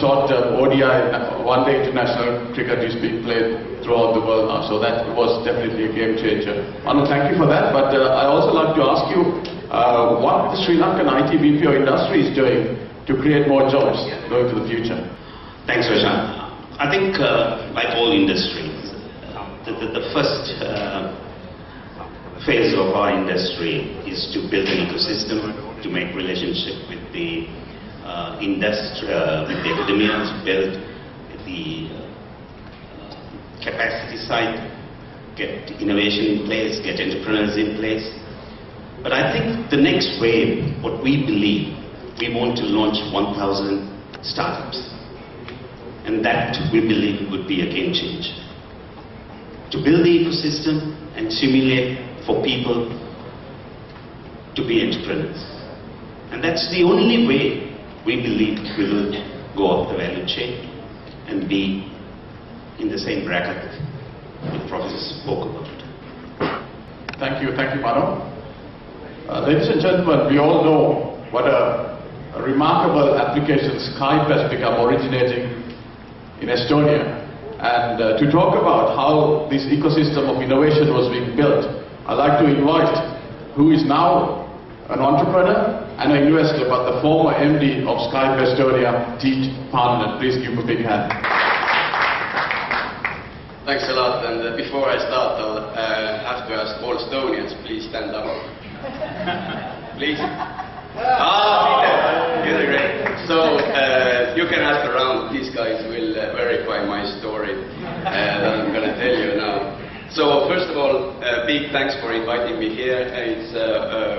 short-term ODI and one-day international cricket is being played throughout the world now. So that was definitely a game changer. Manu, thank you for that. But I also like to ask you what the Sri Lankan IT BPO industry is doing to create more jobs going to the future. Thanks, Roshan. I think, like all industries, the first phase of our industry is to build an ecosystem, to make relationship with the industry, with the academia, to build the capacity side, get innovation in place, get entrepreneurs in place. But I think the next wave, what we believe, we want to launch 1,000 startups. And that, we believe, would be a game changer. To build the ecosystem and simulate for people to be entrepreneurs. And that's the only way we believe we will go up the value chain and be in the same bracket the professor spoke about. Thank you, Mano. Ladies and gentlemen, we all know what a remarkable application Skype has become, originating in Estonia. And to talk about how this ecosystem of innovation was being built, I'd like to invite who is now an entrepreneur and an investor, but the former MD of Skype Estonia, Teet Parnanen. Please give a big hand. Thanks a lot, and before I start, I'll have to ask all Estonians, please stand up. Please. Peter, you're great. So, you can ask around big thanks for inviting me here. It's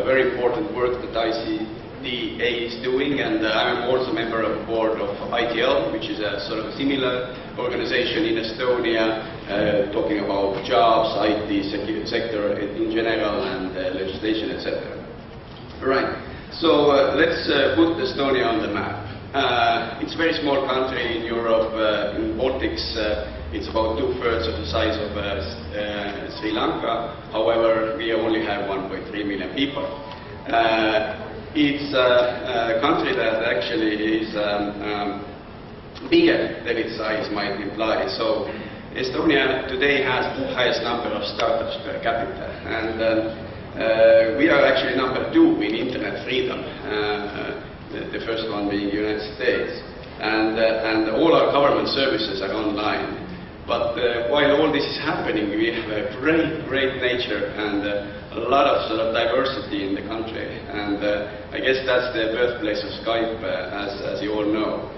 very important work that ICTA is doing, and I'm also a member of the board of ITL, which is a sort of a similar organization in Estonia, talking about jobs, IT sector in general, and legislation, etc. Right. So let's put Estonia on the map. It's a very small country in Europe, in Baltics. It's about 2/3 of the size of Sri Lanka. However, we only have 1.3 million people. It's a country that actually is bigger than its size might imply. So Estonia today has the highest number of startups per capita, and we are actually number 2 in internet freedom, the first one being the United States, and all our government services are online. But while all this is happening, we have a great nature and a lot of sort of diversity in the country, and I guess that's the birthplace of Skype, as you all know.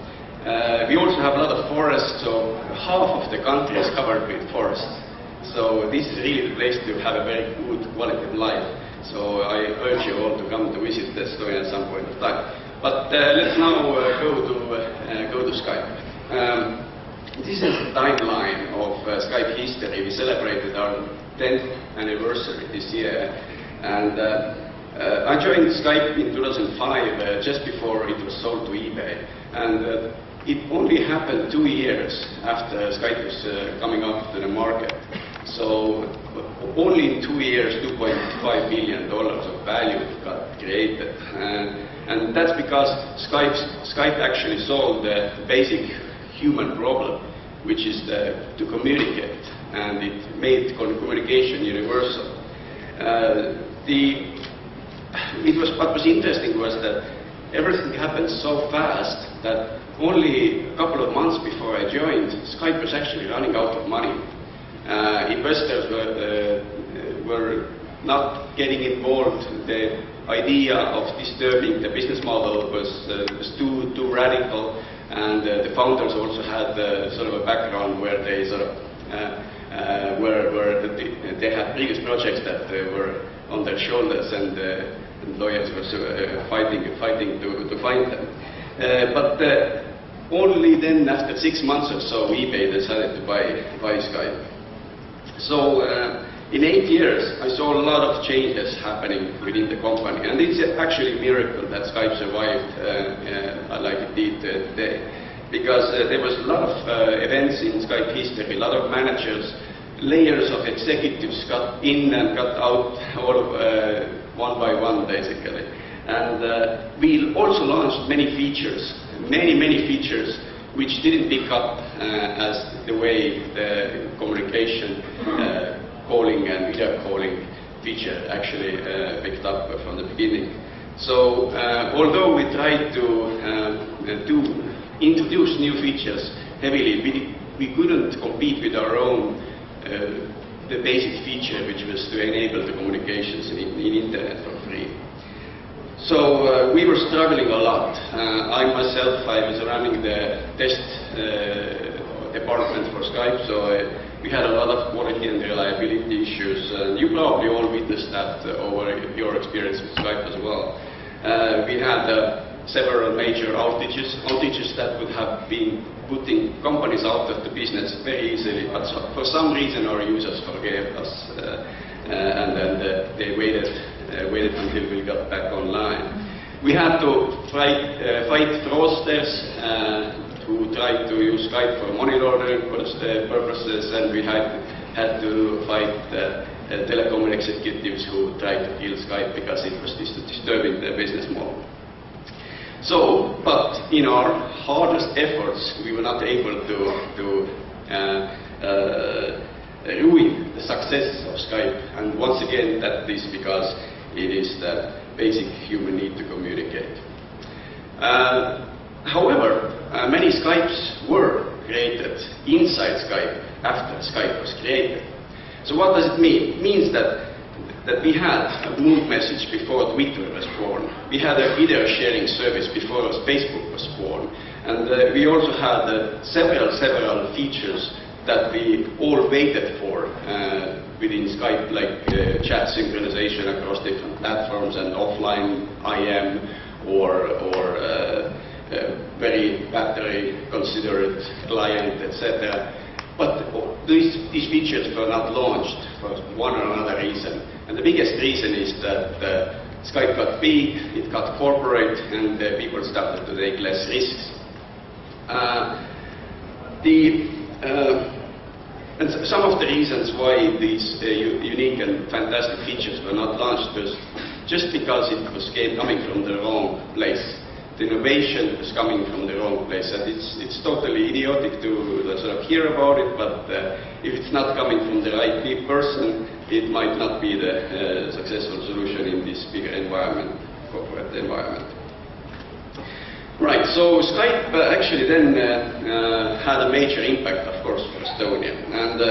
We also have a lot of forests, so half of the country is covered with forests. So this is really the place to have a very good quality of life. So I urge you all to come to visit Estonia at some point of time. But let's now go to Skype. This is the timeline of Skype history. We celebrated our 10th anniversary this year, and I joined Skype in 2005, just before it was sold to eBay, and it only happened 2 years after Skype was coming up to the market. So only in 2 years, $2.5 billion of value got created, and that's because Skype actually solved the basic human problem, which is to communicate, and it made communication universal. What was interesting was that everything happened so fast that only a couple of months before I joined, Skype was actually running out of money. Investors were not getting involved. The idea of disturbing the business model was too radical, and the founders also had sort of a background where they sort of they had previous projects that were on their shoulders, and lawyers were fighting to find them. But only then, after 6 months or so, eBay decided to buy Skype. So in 8 years, I saw a lot of changes happening within the company, and it's actually a miracle that Skype survived like it did today, because there was a lot of events in Skype history, a lot of managers, layers of executives got in and got out, all one by one, basically. And we also launched many features, many features, which didn't pick up as the way the communication, calling and video calling feature actually picked up from the beginning. So although we tried to introduce new features heavily, we couldn't compete with our own the basic feature, which was to enable the communications in internet for free. So we were struggling a lot. I myself, I was running the test department for Skype, so we had a lot of quality and reliability issues. You probably all witnessed that over your experience with Skype as well. We had several major outages that would have been putting companies out of the business very easily, but for some reason our users forgave us, and then they waited until we got back online. We had to fight fraudsters who tried to use Skype for money laundering purposes, and we had to fight telecom executives who tried to kill Skype because it was disturbing their business model. So, but in our hardest efforts, we were not able to ruin the success of Skype, and once again that is because it is that basic human need to communicate. However, many Skypes were created inside Skype after Skype was created. So what does it mean? It means that we had a mood message before Twitter was born. We had a video sharing service before Facebook was born. And we also had several features that we all waited for within Skype, like chat synchronization across different platforms and offline IM or very battery considerate client, etc. But these features were not launched for one or another reason. And the biggest reason is that Skype got big, it got corporate, and people started to take less risks. And some of the reasons why these unique and fantastic features were not launched was just because it was coming from the wrong place. The innovation was coming from the wrong place, and it's totally idiotic to sort of hear about it, but if it's not coming from the right person, it might not be the successful solution in this bigger environment, corporate environment. Right, so Skype actually then had a major impact, of course, for Estonia, and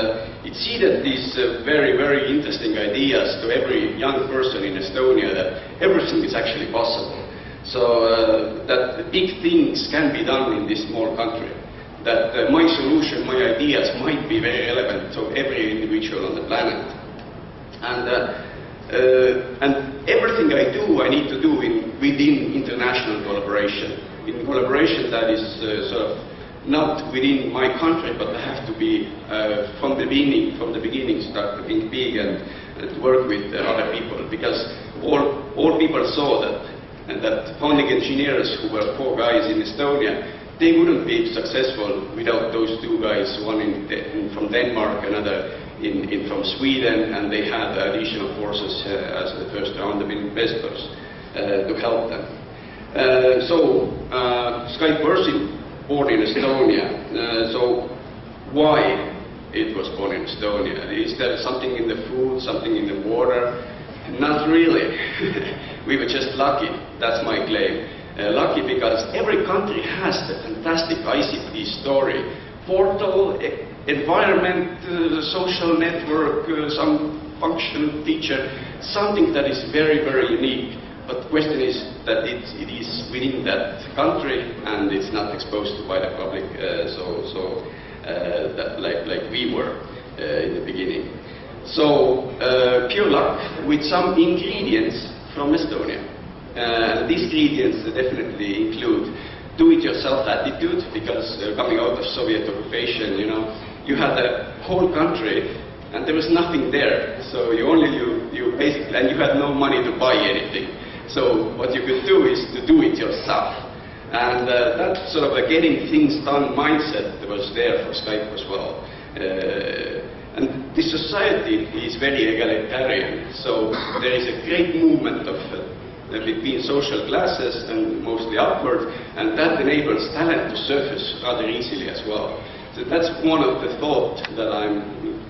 it seeded these very, very interesting ideas to every young person in Estonia that everything is actually possible. So that big things can be done in this small country, that my solution, my ideas might be very relevant to every individual on the planet. And everything I do, I need to do within international collaboration. In collaboration that is sort of not within my country, but I have to be from the beginning start to think big and to work with other people, because all people saw that founding engineers who were 4 guys in Estonia, they wouldn't be successful without those 2 guys, one from Denmark, another from Sweden, and they had additional forces as the first round of investors to help them. So Skype was born in Estonia. So why it was born in Estonia? Is there something in the food, something in the water? Not really. We were just lucky. That's my claim. Lucky because every country has the fantastic ICT story. Portal, environment, social network, some function feature, something that is very, very unique. But the question is that it is within that country and it's not exposed to by the public, like we were in the beginning. So pure luck with some ingredients from Estonia. These ingredients definitely include do-it-yourself attitude, because coming out of Soviet occupation, you had the whole country and there was nothing there. So you basically, and you had no money to buy anything. So what you could do is to do it yourself. And that sort of a getting things done mindset was there for Skype as well. And this society is very egalitarian, so there is a great movement of between social classes and mostly upward, and that enables talent to surface rather easily as well. So that's one of the thoughts that I'm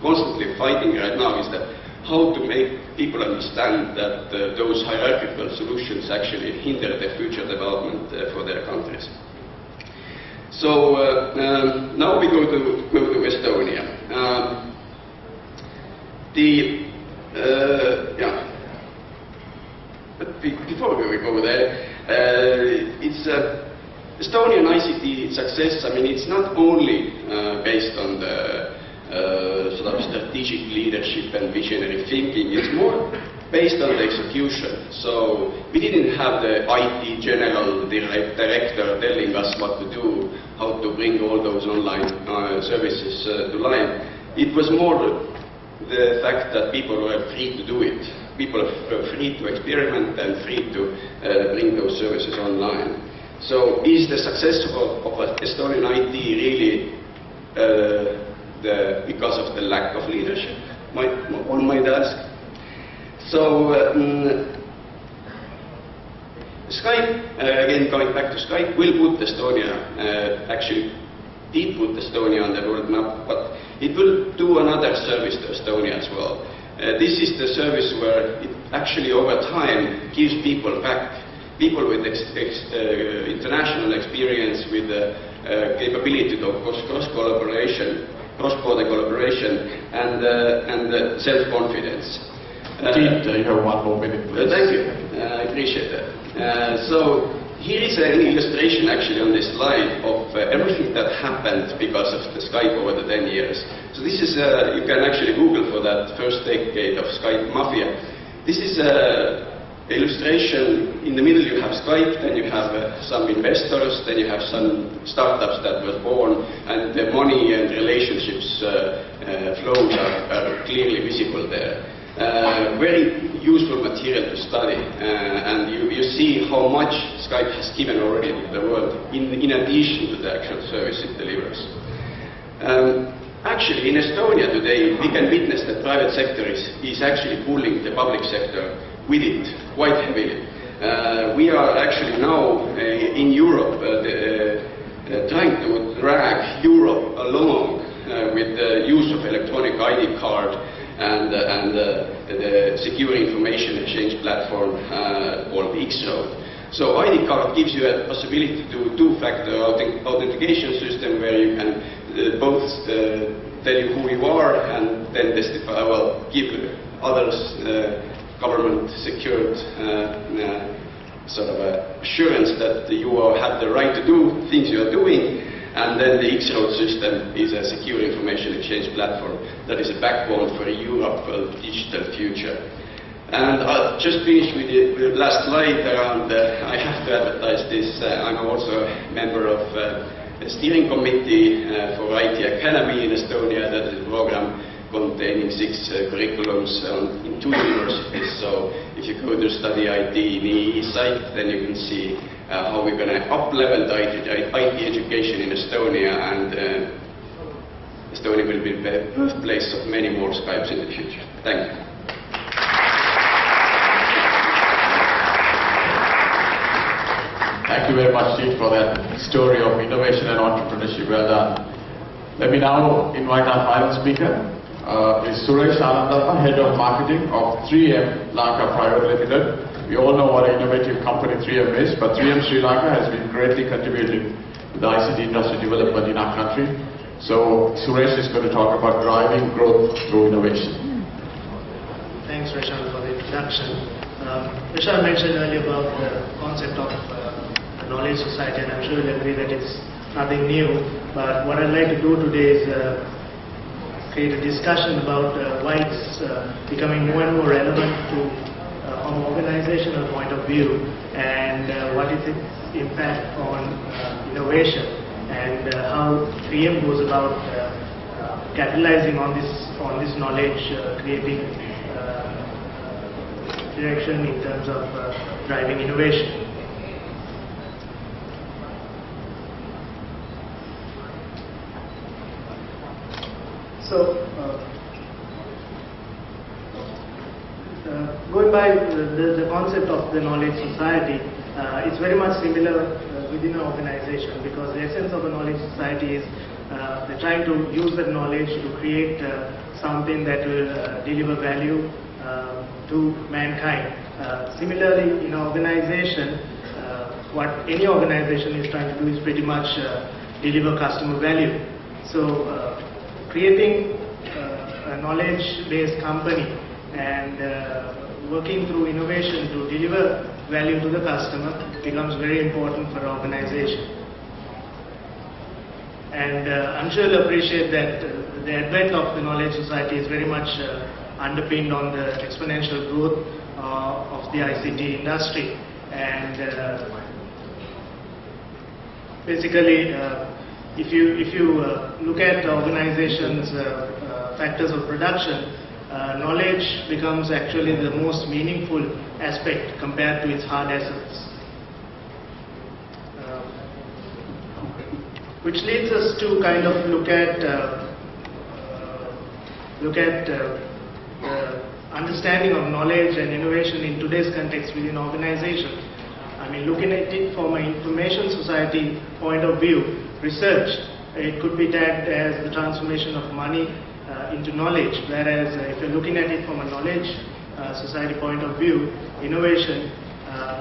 constantly fighting right now, is that how to make people understand that those hierarchical solutions actually hinder the future development for their countries. So now we go to Estonia. But before we go there, it's Estonian ICT success. I mean, it's not only based on the sort of strategic leadership and visionary thinking. It's more based on the execution. So we didn't have the IT general director telling us what to do, how to bring all those online services to life. It was more the fact that people were free to do it. People were free to experiment and free to bring those services online. So is the success of Estonian IT really because of the lack of leadership? One might ask. So Skype, again going back to Skype, will put Estonia, actually did put Estonia on the world map, but it will do another service to Estonia as well. This is the service where it actually over time gives people back, people with international experience, with the capability of cross-border collaboration, and self-confidence. You have 1 more minute, please. Thank you. I appreciate that. So Here is an illustration actually on this slide of everything that happened because of the Skype over the 10 years. So this is, you can actually Google for that first decade of Skype mafia. This is illustration. In the middle you have Skype, then you have some investors, then you have some startups that were born, and the money and relationships flows are clearly visible there. Very useful material to study, and you see how much Skype has given already to the world in addition to the actual service it delivers. Actually, in Estonia today, we can witness that private sector is actually pulling the public sector with it quite heavily. We are actually now in Europe trying to drag Europe along with the use of electronic ID card and the secure information exchange platform called X-Road. So ID card gives you a possibility to do two-factor authentication system where you can both tell you who you are and then testify, well, give others government secured sort of assurance that you have the right to do things you are doing. And then the X-Road system is a secure information exchange platform that is a backbone for Europe's digital future. And I'll just finish with the last slide around, I have to advertise this, I'm also a member of the steering committee for IT Academy in Estonia. That is a program containing 6 curriculums in 2 universities. So if you go to study IT in the site, then you can see how we're going to up-level the IT education in Estonia, and Estonia will be the birthplace of many more Skypes in the future. Thank you. Thank you very much, Chief, for that story of innovation and entrepreneurship. Well done. Let me now invite our final speaker, is Suresh Anandappa, Head of Marketing of 3M Lanka Private Limited. We all know what an innovative company 3M is, but 3M Sri Lanka has been greatly contributing to the ICT industry development in our country. So Suresh is going to talk about driving growth through innovation. Thanks, Rishad, for the introduction. Rishad mentioned earlier about the concept of the knowledge society, and I'm sure you'll agree that it's nothing new. But what I'd like to do today is create a discussion about why it's becoming more and more relevant to from an organizational point of view, and what is its impact on innovation, and how 3M goes about capitalizing on this knowledge, creating direction in terms of driving innovation. So, going by the concept of the knowledge society, it's very much similar within an organization, because the essence of a knowledge society is they're trying to use that knowledge to create something that will deliver value to mankind. Similarly, in an organization, what any organization is trying to do is pretty much deliver customer value. So, creating a knowledge-based company and working through innovation to deliver value to the customer becomes very important for an organization. And I'm sure you'll appreciate that the advent of the knowledge society is very much underpinned on the exponential growth of the ICT industry. And basically, if you look at organizations' factors of production, knowledge becomes actually the most meaningful aspect compared to its hard assets. Which leads us to kind of look at understanding of knowledge and innovation in today's context within organizations. I mean, looking at it from an information society point of view, research, it could be tagged as the transformation of money into knowledge, whereas if you're looking at it from a knowledge society point of view, innovation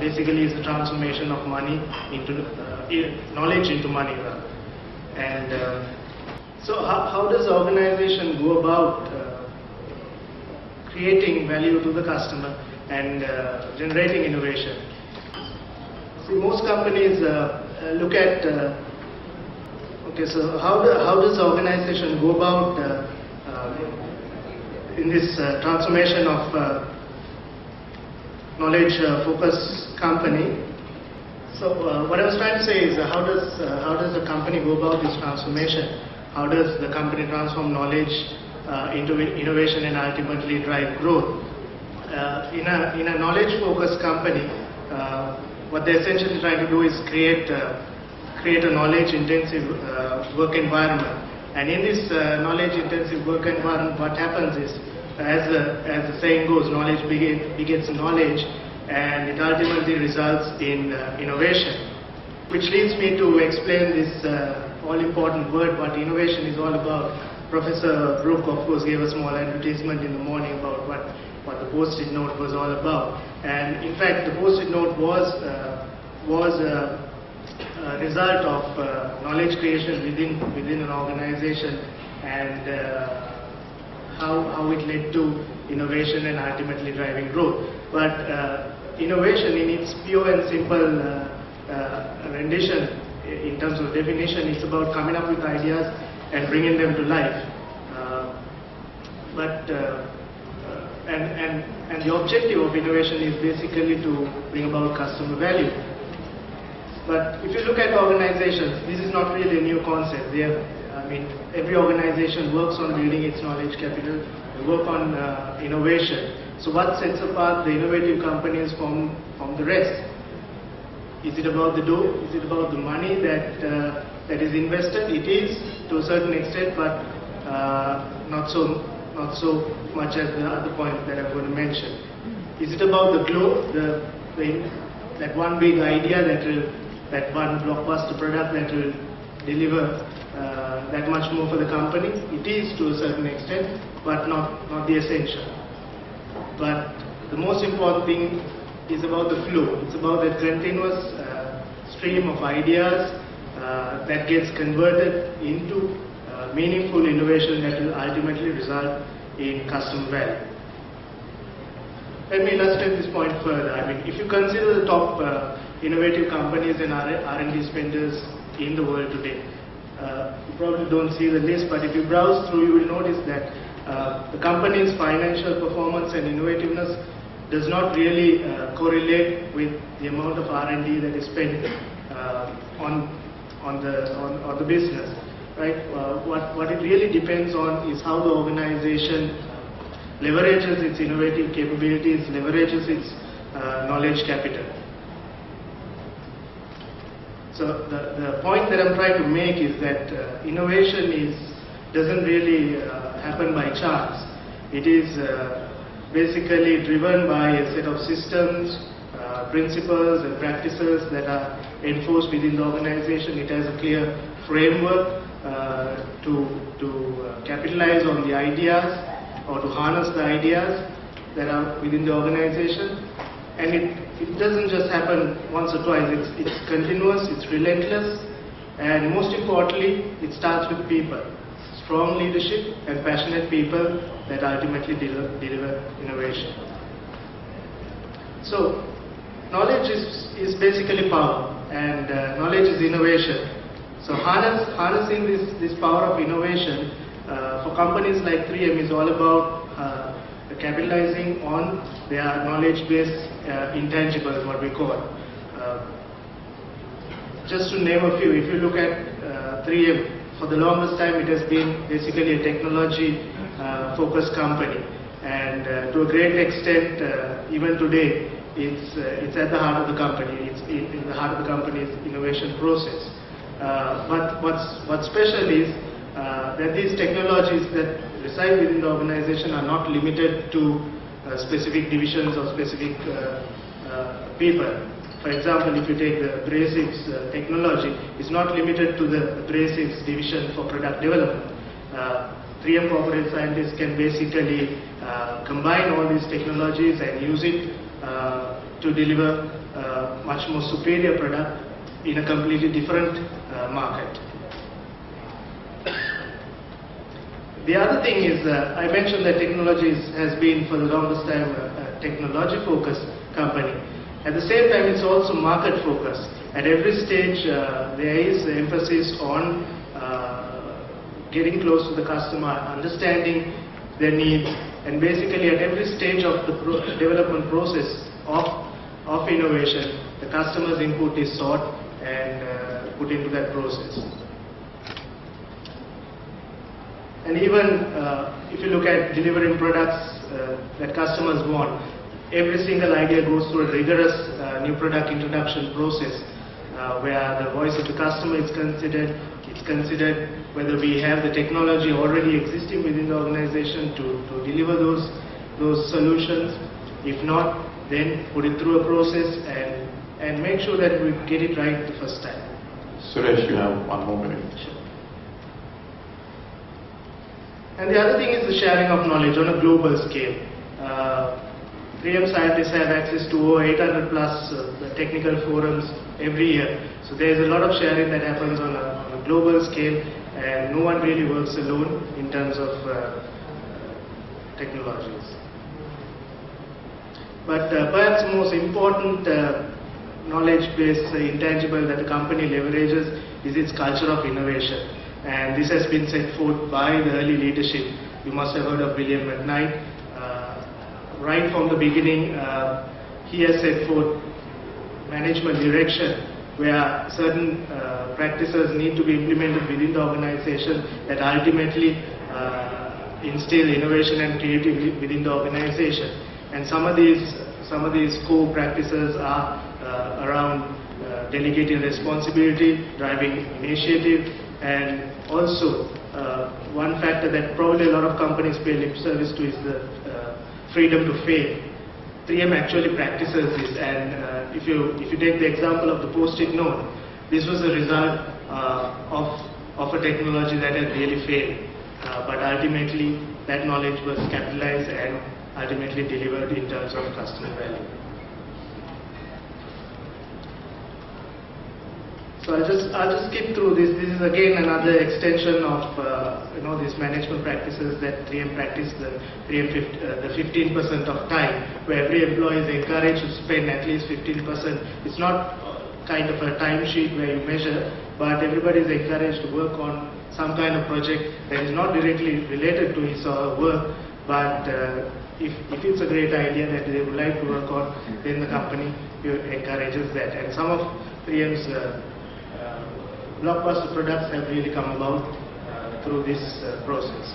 basically is the transformation of money into knowledge into money, rather. And so how does the organization go about creating value to the customer and generating innovation? See, most companies look at, okay, so how does the organization go about in this transformation of knowledge-focused company? So what I was trying to say is how does the company go about this transformation? How does the company transform knowledge into innovation and ultimately drive growth? In a knowledge-focused company, what they're essentially trying to do is create a knowledge-intensive work environment. And in this knowledge-intensive work environment, what happens is, as the saying goes, knowledge begets knowledge, and it ultimately results in innovation. Which leads me to explain this all-important word, what innovation is all about. Professor Brook, of course, gave a small advertisement in the morning about what the Post-it note was all about. And in fact, the Post-it note was a result of knowledge creation within an organization, and how it led to innovation and ultimately driving growth. But innovation in its pure and simple rendition, in terms of definition, it's about coming up with ideas and bringing them to life. And the objective of innovation is basically to bring about customer value. But if you look at organizations, this is not really a new concept. Every organization works on building its knowledge capital, they work on innovation. So what sets apart the innovative companies from the rest? Is it about the dough? Is it about the money that is invested? It is, to a certain extent, but not so much as the other point that I'm going to mention. Is it about the glow, that one big idea, that one blockbuster product that will deliver that much more for the company? It is, to a certain extent, but not the essential. But the most important thing is about the flow. It's about that continuous stream of ideas that gets converted into meaningful innovation that will ultimately result in customer value. Let me illustrate this point further. If you consider the top innovative companies and R&D spenders in the world today, you probably don't see the list, but if you browse through, you will notice that the company's financial performance and innovativeness does not really correlate with the amount of R&D that is spent on the business. Right? What it really depends on is how the organization leverages its innovative capabilities, leverages its knowledge capital. So the point that I'm trying to make is that innovation doesn't really happen by chance. It is basically driven by a set of systems, principles and practices that are enforced within the organization. It has a clear framework to capitalize on the ideas or to harness the ideas that are within the organization. And it doesn't just happen once or twice. It's continuous, it's relentless, and most importantly, it starts with people. Strong leadership and passionate people that ultimately deliver innovation. So, knowledge is basically power, and knowledge is innovation. So harnessing this power of innovation for companies like 3M is all about capitalizing on their knowledge-based intangibles, what we call. Just to name a few, if you look at 3M, for the longest time it has been basically a technology-focused company, and to a great extent, even today, it's at the heart of the company. It's in the heart of the company's innovation process. But what's special is that these technologies that reside within the organization are not limited to specific divisions or specific people. For example, if you take the abrasives technology, it's not limited to the abrasives division for product development. 3M corporate scientists can basically combine all these technologies and use it to deliver much more superior product in a completely different market. The other thing is, I mentioned that technology has been for the longest time a technology-focused company. At the same time, it's also market focused. At every stage, there is emphasis on getting close to the customer, understanding their needs, and basically at every stage of the development process of innovation, the customer's input is sought and put into that process. And even if you look at delivering products that customers want, every single idea goes through a rigorous new product introduction process where the voice of the customer is considered. It's considered whether we have the technology already existing within the organization to deliver those solutions. If not, then put it through a process and make sure that we get it right the first time. Suresh, you have 1 more minute. Sure. And the other thing is the sharing of knowledge on a global scale. 3M scientists have access to over 800 plus technical forums every year. So there is a lot of sharing that happens on a global scale, and no one really works alone in terms of technologies. But perhaps the most important knowledge-based intangible that the company leverages is its culture of innovation. And this has been set forth by the early leadership. You must have heard of William McKnight. Right from the beginning, he has set forth management direction where certain practices need to be implemented within the organization that ultimately instill innovation and creativity within the organization. And some of these core practices are around delegating responsibility, driving initiative, and also one factor that probably a lot of companies pay lip service to is the freedom to fail. 3M actually practices this, and if you take the example of the Post-it note, this was a result of a technology that had really failed, but ultimately that knowledge was capitalized and ultimately delivered in terms of customer value. So I'll just skip through this. This is again another extension of these management practices that 3M practice, the 15% of time, where every employee is encouraged to spend at least 15%. It's not kind of a timesheet where you measure, but everybody is encouraged to work on some kind of project that is not directly related to his or her work, but if it's a great idea that they would like to work on, then the company encourages that. And some of 3M's blockbuster products have really come about through this process.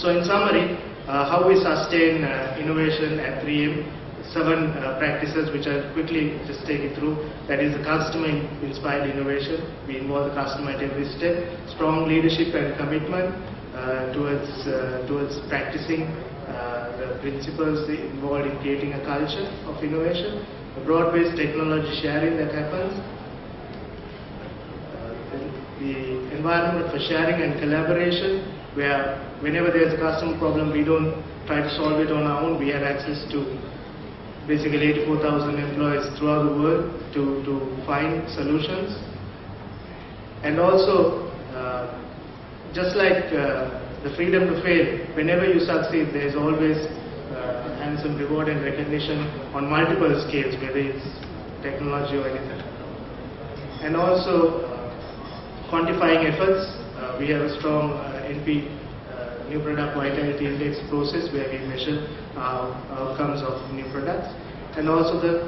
So in summary, how we sustain innovation at 3M, 7 practices which I'll quickly just take you through. That is the customer-inspired innovation. We involve the customer at every step. Strong leadership and commitment towards practicing the principles involved in creating a culture of innovation. The broad-based technology sharing that happens. The environment for sharing and collaboration, where whenever there's a customer problem, we don't try to solve it on our own. We have access to basically 84,000 employees throughout the world to find solutions. And also, just like the freedom to fail, whenever you succeed, there's always handsome reward and recognition on multiple scales, whether it's technology or anything. And also, quantifying efforts. We have a strong NP, New Product Vitality Index process where we measure outcomes of new products. And also the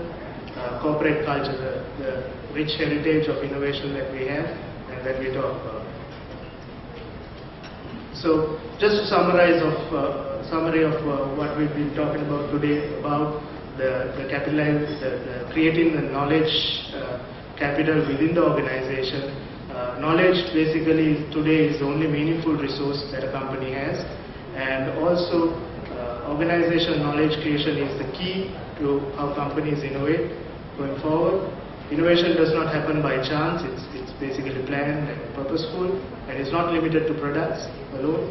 corporate culture, the rich heritage of innovation that we have and that we talk about. So just to summary of what we've been talking about today about the creating the knowledge capital within the organization. Knowledge basically today is the only meaningful resource that a company has, and also organizational knowledge creation is the key to how companies innovate going forward. Innovation does not happen by chance, it's basically planned and purposeful, and it's not limited to products alone.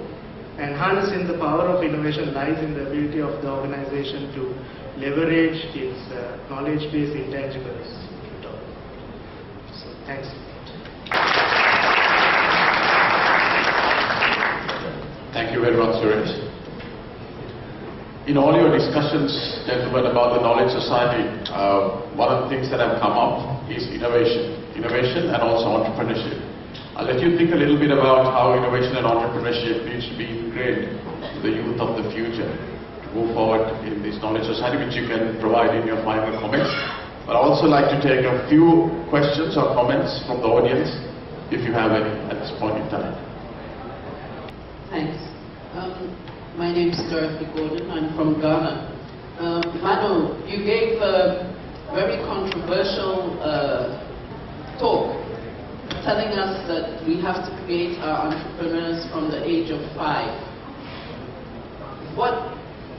And harnessing the power of innovation lies in the ability of the organization to leverage its knowledge-based intangibles. So, thanks. Thank you very much, Suresh. In all your discussions, gentlemen, about the knowledge society, one of the things that have come up is innovation and also entrepreneurship. I'll let you think a little bit about how innovation and entrepreneurship needs to be ingrained in the youth of the future to move forward in this knowledge society, which you can provide in your final comments. But I'd also like to take a few questions or comments from the audience, if you have any at this point in time. Thanks. My name is Dorothy Gordon. I'm from Ghana. Manu, you gave a very controversial talk, telling us that we have to create our entrepreneurs from the age of 5. What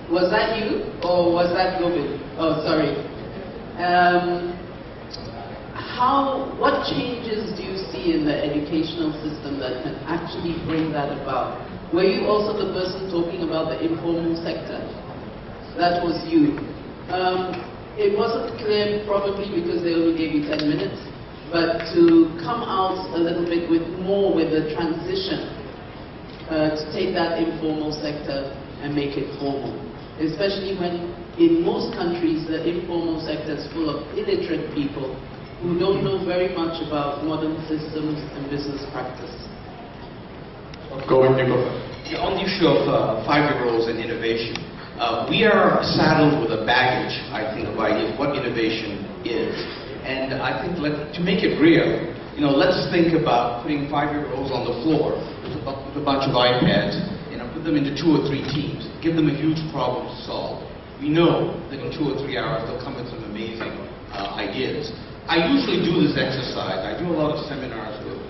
was that, you, or was that Gobin? Oh, sorry. What changes do you see in the educational system that can actually bring that about? Were you also the person talking about the informal sector? That was you. It wasn't clear, probably because they only gave you 10 minutes, but to come out a little bit with the transition, to take that informal sector and make it formal. Especially when in most countries the informal sector is full of illiterate people who don't know very much about modern systems and business practice. Go with you. On the issue of 5-year-olds and innovation, we are saddled with a baggage, I think, of ideas what innovation is. And I think to make it real, let's think about putting 5-year-olds on the floor with a bunch of iPads, put them into 2 or 3 teams, give them a huge problem to solve. We know that in 2 or 3 hours they'll come with some amazing ideas. I usually do this exercise. I do a lot of seminars with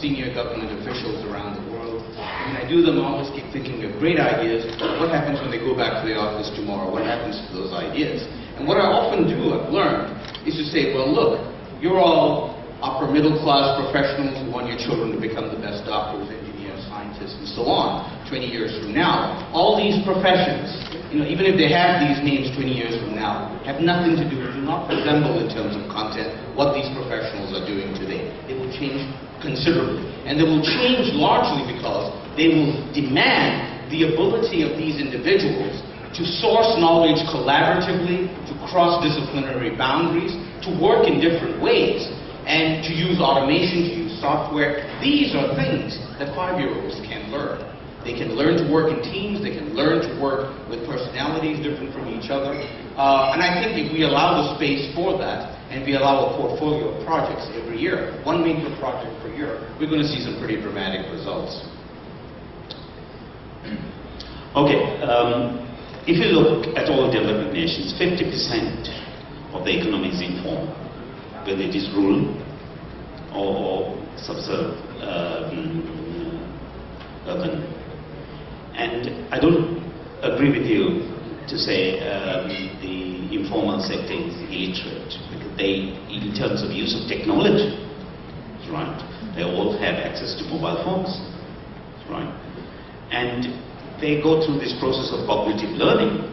senior government officials around the world. When I do them, I always keep thinking of great ideas. What happens when they go back to the office tomorrow? What happens to those ideas? And what I often do, I've learned, is to say, well, look, you're all upper middle class professionals who want your children to become the best doctors, engineers, scientists, and so on 20 years from now. All these professions, even if they have these names 20 years from now, have nothing to do not resemble in terms of content what these professionals are doing today. They will change considerably. And they will change largely because they will demand the ability of these individuals to source knowledge collaboratively, to cross disciplinary boundaries, to work in different ways, and to use automation, to use software. These are things that 5-year-olds can learn. They can learn to work in teams, they can learn to work with personalities different from each other. And I think if we allow the space for that, and we allow a portfolio of projects every year, 1 major project per year, we're going to see some pretty dramatic results. Okay, if you look at all developing nations, 50% of the economy is informal, whether it is rural or urban. And I don't agree with you to say the informal sector is illiterate, because they, in terms of use of technology, right, they all have access to mobile phones, right, and they go through this process of cognitive learning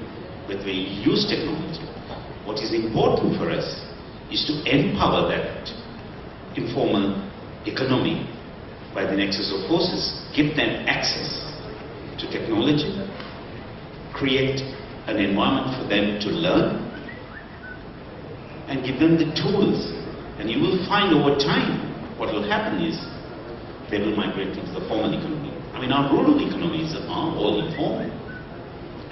when they use technology. What is important for us is to empower that informal economy by the nexus of forces, give them access to technology, create an environment for them to learn, and give them the tools. And you will find over time what will happen is they will migrate into the formal economy. I mean, our rural economies are all informal.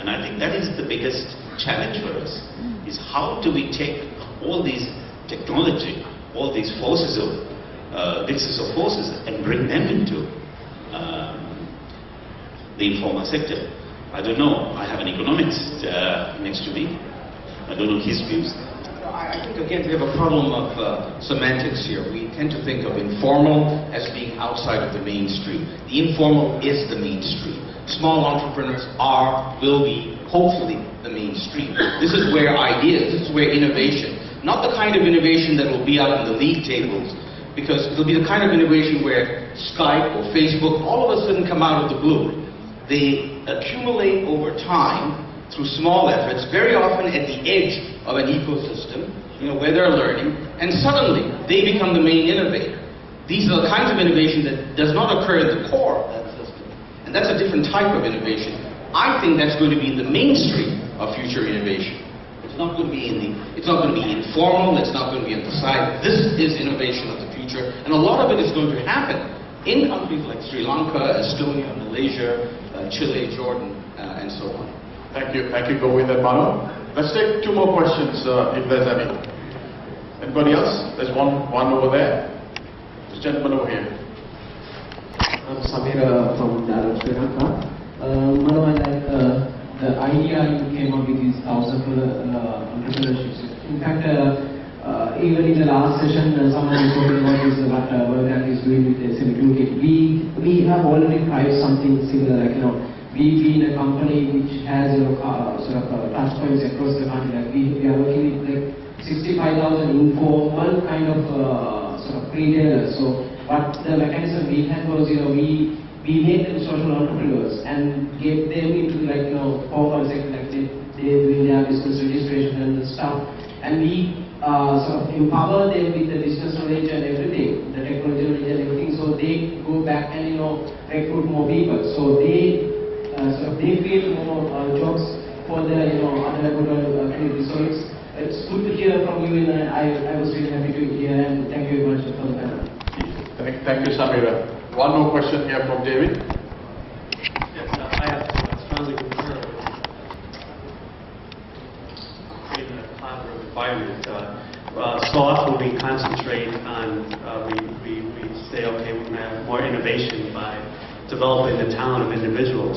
And I think that is the biggest challenge for us, is how do we take all these technology, all these forces of nexus of forces, and bring them into the informal sector. I don't know, I have an economist next to me. I don't know his views. I think, again, we have a problem of semantics here. We tend to think of informal as being outside of the mainstream. The informal is the mainstream. Small entrepreneurs will be, hopefully, the mainstream. This is where ideas, this is where innovation, not the kind of innovation that will be out in the league tables, because it'll be the kind of innovation where Skype or Facebook all of a sudden come out of the blue. They accumulate over time through small efforts, very often at the edge of an ecosystem, where they're learning, and suddenly they become the main innovator. These are the kinds of innovation that does not occur at the core of that system. And that's a different type of innovation. I think that's going to be in the mainstream of future innovation. It's not going to be informal, it's not going to be on the side. This is innovation of the future, and a lot of it is going to happen in countries like Sri Lanka, Estonia, Malaysia, Chile, Jordan, and so on. Thank you, Govind and Mano. Let's take 2 more questions if there's any. Anybody else? There's one over there. This gentleman over here. I'm Samira from Sri Lanka. Mano, I like the idea you came up with is house of entrepreneurships. In fact, even in the last session, someone was talking about this, what World is doing with SME Toolkit. We have already tried something similar, like, we've been a company which has sort of touch points across the country. Like we are working with like 65,000 informal kind of sort of retailers. So what the mechanism we had was, we made them social entrepreneurs and get them into like formal sector, like they doing their business registration and stuff, and we sort of empower them with the business knowledge and everything, the technology knowledge and everything, so they go back and recruit more people. So they create more jobs for the underdeveloped community. So it's good to hear from you, and I was really happy to hear, and thank you very much for the panel. Thank you, Samira. One more question here from David. Yes, I have to strongly concur with creating a collaborative environment. So often we concentrate on, we say, okay, we're going to have more innovation by developing the talent of individuals.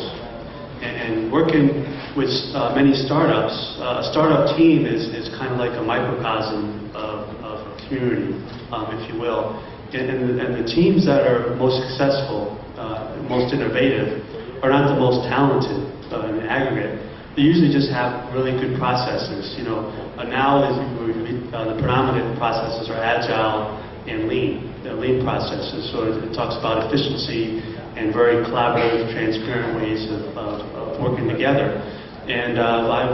And working with many startups, a startup team is kind of like a microcosm of a community, if you will. And the teams that are most successful, most innovative, are not the most talented in aggregate. They usually just have really good processes. Now the predominant processes are agile and lean. They're lean processes, so it talks about efficiency and very collaborative, transparent ways of working together. And I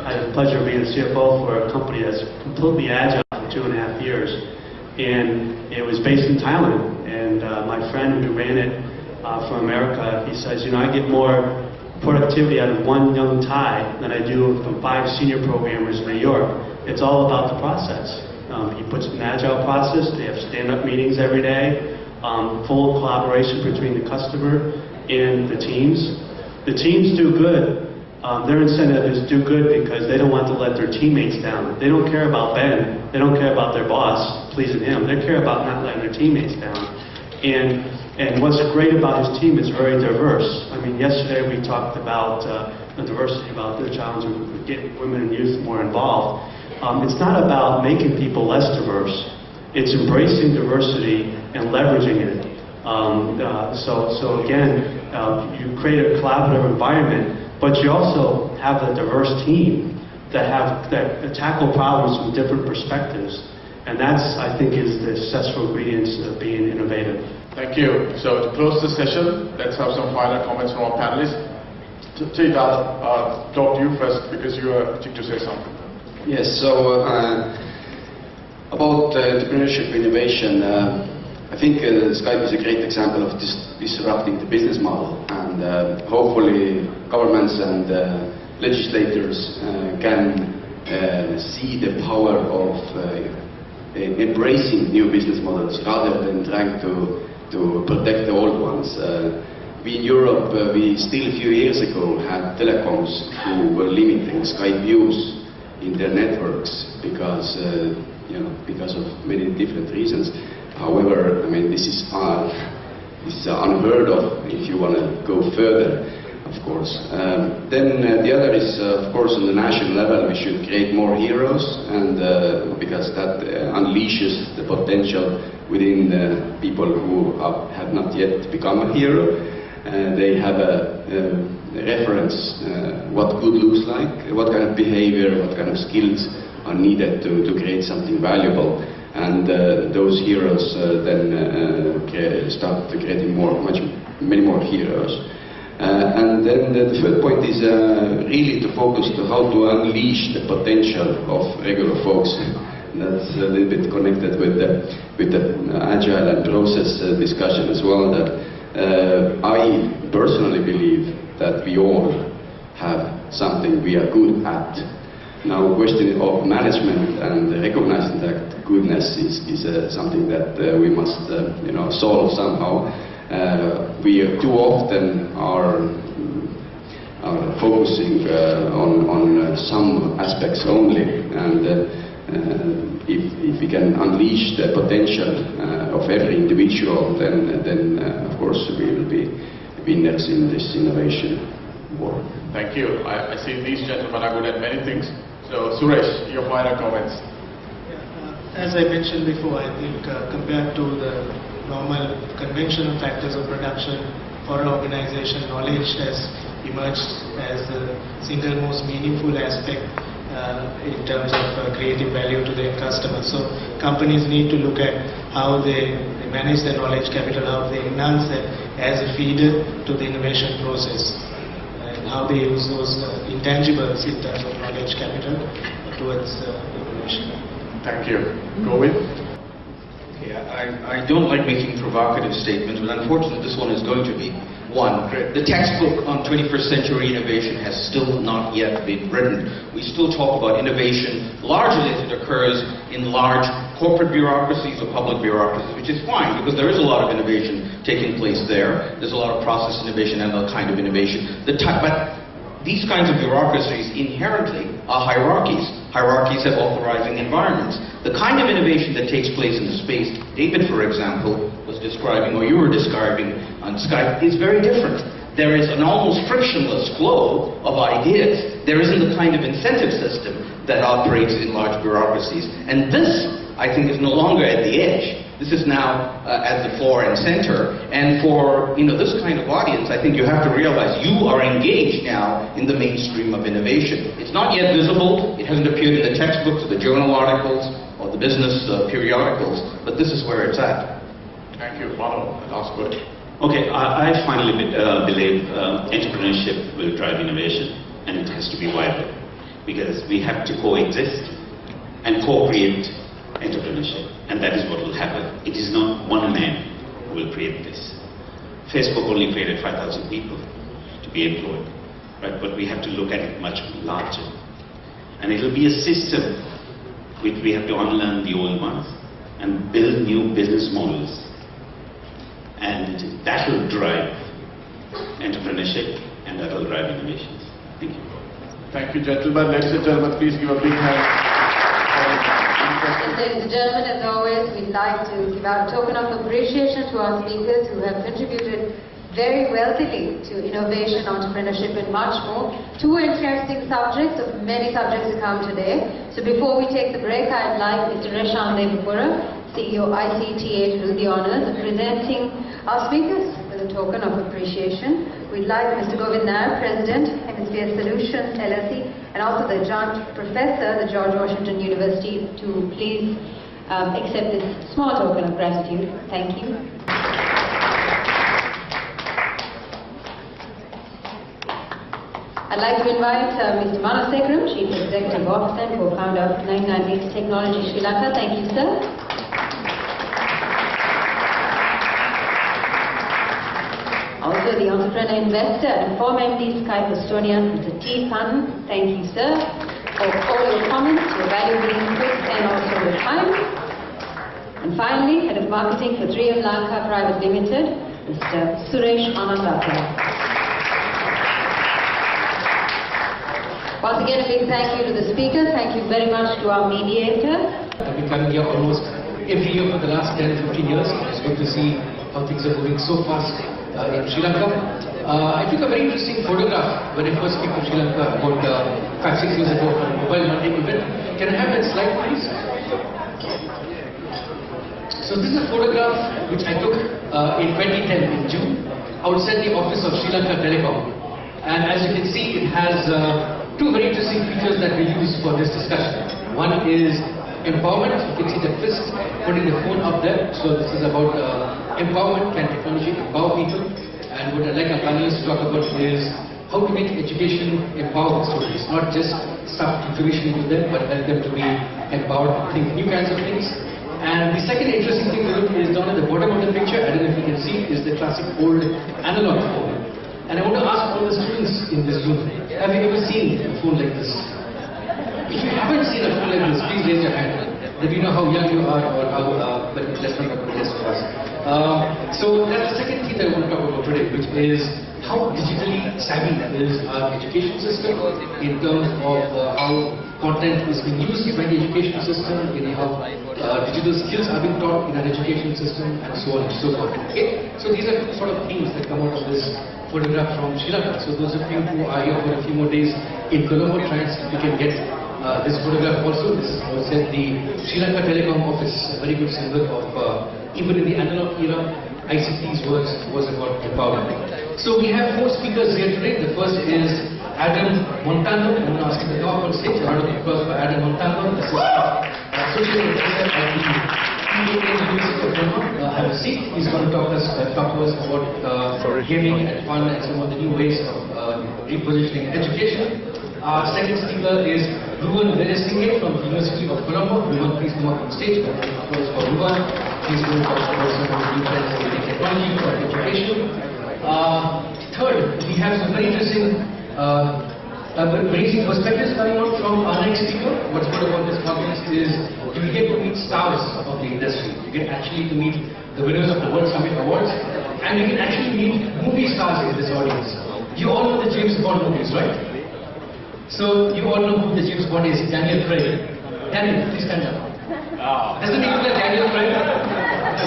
had the pleasure of being a CFO for a company that's completely agile for 2.5 years. And it was based in Thailand, and my friend who ran it from America, he says, I get more productivity out of one young Thai than I do from 5 senior programmers in New York. It's all about the process. He puts an agile process, they have stand-up meetings every day, full collaboration between the customer and the teams. The teams do good. Their incentive is do good because they don't want to let their teammates down. They don't care about Ben. They don't care about their boss pleasing him. They care about not letting their teammates down. And what's great about his team is very diverse. I mean, yesterday we talked about the diversity, about the challenge of getting women and youth more involved. It's not about making people less diverse. It's embracing diversity and leveraging it. So again, you create a collaborative environment, but you also have a diverse team that tackle problems from different perspectives. And that's, I think, is the successful ingredients of being innovative. Thank you. So to close the session, let's have some final comments from our panelists. Tate, I'll talk to you first because you are itching to say something. Yes, so about entrepreneurship innovation, I think Skype is a great example of disrupting the business model, and hopefully governments and legislators can see the power of embracing new business models rather than trying to protect the old ones. We in Europe, we still a few years ago had telecoms who were limiting Skype use in their networks because of many different reasons. However, I mean, this is unheard of if you want to go further, of course. Then the other is, of course, on the national level, we should create more heroes, and because that unleashes the potential within people who have not yet become a hero. They have a reference what good looks like, what kind of behavior, what kind of skills are needed to create something valuable. And those heroes then start creating many more heroes. And then the third point is really to focus to how to unleash the potential of regular folks. That's a little bit connected with the agile and process discussion as well. That I personally believe that we all have something we are good at. Now, question of management and recognizing that goodness is something that we must solve somehow. We too often are focusing on some aspects only, and if we can unleash the potential of every individual, then of course we will be winners in this innovation war. Thank you. I see these gentlemen are good at many things. So Suresh, your final comments. As I mentioned before, I think compared to the normal conventional factors of production for an organization, knowledge has emerged as the single most meaningful aspect in terms of creating value to their customers. So companies need to look at how they manage their knowledge capital, how they enhance it as a feeder to the innovation process, and how they use those intangibles in terms of knowledge capital towards innovation. Thank you. Govind? Okay, I don't like making provocative statements, but unfortunately this one is going to be. One, the textbook on 21st century innovation has still not yet been written. We still talk about innovation largely as it occurs in large corporate bureaucracies or public bureaucracies, which is fine because there is a lot of innovation taking place there. There's a lot of process innovation and other kind of innovation. But these kinds of bureaucracies inherently are hierarchies. Hierarchies have authorizing environments. The kind of innovation that takes place in the space David, for example, was describing, or you were describing on Skype, is very different. There is an almost frictionless flow of ideas. There isn't the kind of incentive system that operates in large bureaucracies. And this, I think, is no longer at the edge. This is now at the fore and center. And for this kind of audience, I think you have to realize you are engaged now in the mainstream of innovation. It's not yet visible. It hasn't appeared in the textbooks or the journal articles or the business periodicals, but this is where it's at. Thank you. Mano, last word. Okay, I finally believe entrepreneurship will drive innovation, and it has to be viable, because we have to coexist and co-create entrepreneurship, and that is what will happen. It is not one man who will create this. Facebook only created 5,000 people to be employed, right? But we have to look at it much larger, and it will be a system which we have to unlearn the old ones and build new business models. And that will drive entrepreneurship, and that will drive innovations. Thank you. Thank you, gentlemen. Ladies and gentlemen, please give a big hand. Ladies and gentlemen, as always, we'd like to give our token of appreciation to our speakers who have contributed very wealthily to innovation, entrepreneurship, and much more. Two interesting subjects of many subjects to come today. So before we take the break, I'd like Mr. Reshan Devapura, CEO ICTA, to do the honors of presenting our speakers with a token of appreciation. We'd like Mr. Govind Nair, President, Hemisphere Solutions LLC, and also the Adjunct Professor, the George Washington University, to please accept this small token of gratitude. Thank you. I'd like to invite Mr. Mano Sekram, Chief Executive Officer and co-founder of 998 Technology Sri Lanka. Thank you, sir. Also, the entrepreneur, investor, and former MD Skype Estonia, Mr. T. Pan. Thank you, sir, for all your comments, your valuable inputs, and also your time. And finally, Head of Marketing for 3M Lanka Private Limited, Mr. Suresh Anandata. Once again, a big thank you to the speakers. Thank you very much to our mediator. I've been coming here almost every year for the last 10-15 years. It's good to see how things are moving so fast in Sri Lanka. I took a very interesting photograph when I first came to Sri Lanka about 5-6 years ago for a Mobile Monday event. Can I have that slide, please? So this is a photograph which I took in 2010 in June outside the office of Sri Lanka Telecom. And as you can see, it has two very interesting features that we use for this discussion. One is empowerment. You can see the fist putting the phone up there. So this is about empowerment. Can technology empower people? And what I'd like our panelists to talk about is how to make education empowering stories, not just stuff information into them, but help them to be empowered to think new kinds of things. And the second interesting thing to look is down at the bottom of the picture. I don't know if you can see, is the classic old analog phone. And I want to ask all the students in this room, Have you ever seen a phone like this? If you haven't seen a phone like this, please raise your hand. That we know how young you are or how, but let's not put this for us. So that's the second thing that I want to talk about today, which is how digitally savvy is our education system in terms of how content is being used by the education system, in how digital skills are being taught in our education system, and so on and so forth. Okay? So these are two sort of themes that come out of this photograph from Sri Lanka. So those of you who are here for a few more days in Colombo, try and see if you can get this photograph also. This was at the Sri Lanka Telecom office, a very good symbol of, even in the analog era, ICT's words was about empowerment. So we have 4 speakers here today. The first is Adam Montano. I'm going to ask him to come up on stage. A round of applause for Adam Montano, Associate Professor at the University of Lanka. Have a seat. He's going to talk to us about gaming and fun and some of the new ways of repositioning education. Our second speaker is Ruben Veresinghe from the University of Colombo. Ruben, please come up on stage. A round of applause for Ruben. He's going to talk about some of the new trends in technology for education. Third, we have some very interesting perspectives coming out from our next speaker. What's good about this conference is you will get to meet stars of the industry. You get actually to meet the winners of the World Summit Awards, and you can actually meet movie stars in this audience. You all know the James Bond movies, right? So you all know who the James Bond is, Daniel Craig. Daniel, please stand up. Doesn't he look like Daniel Craig?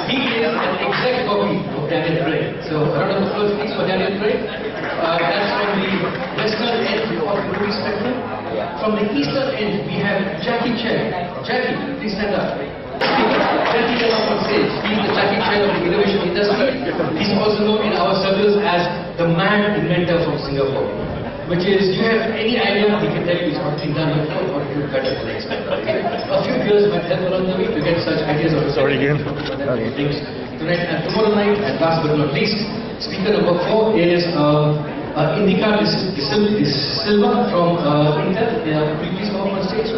He is an exact copy of Daniel Craig. So a round of applause please for Daniel Craig. That's from the western end of the movie spectrum. From the eastern end, we have Jackie Chan. Jackie, please stand up. Jackie is up on stage. He is the Jackie Chan of the innovation industry. He's also known in our circles as the mad inventor from Singapore. Which is, you have any idea, he can tell you it's not been done before or do better than expected. Okay? A few years might help along the way to get such ideas of things tonight and tomorrow night. And last but not least, speaker number 4 is Indika Silva from Intel. Will you please come up on stage?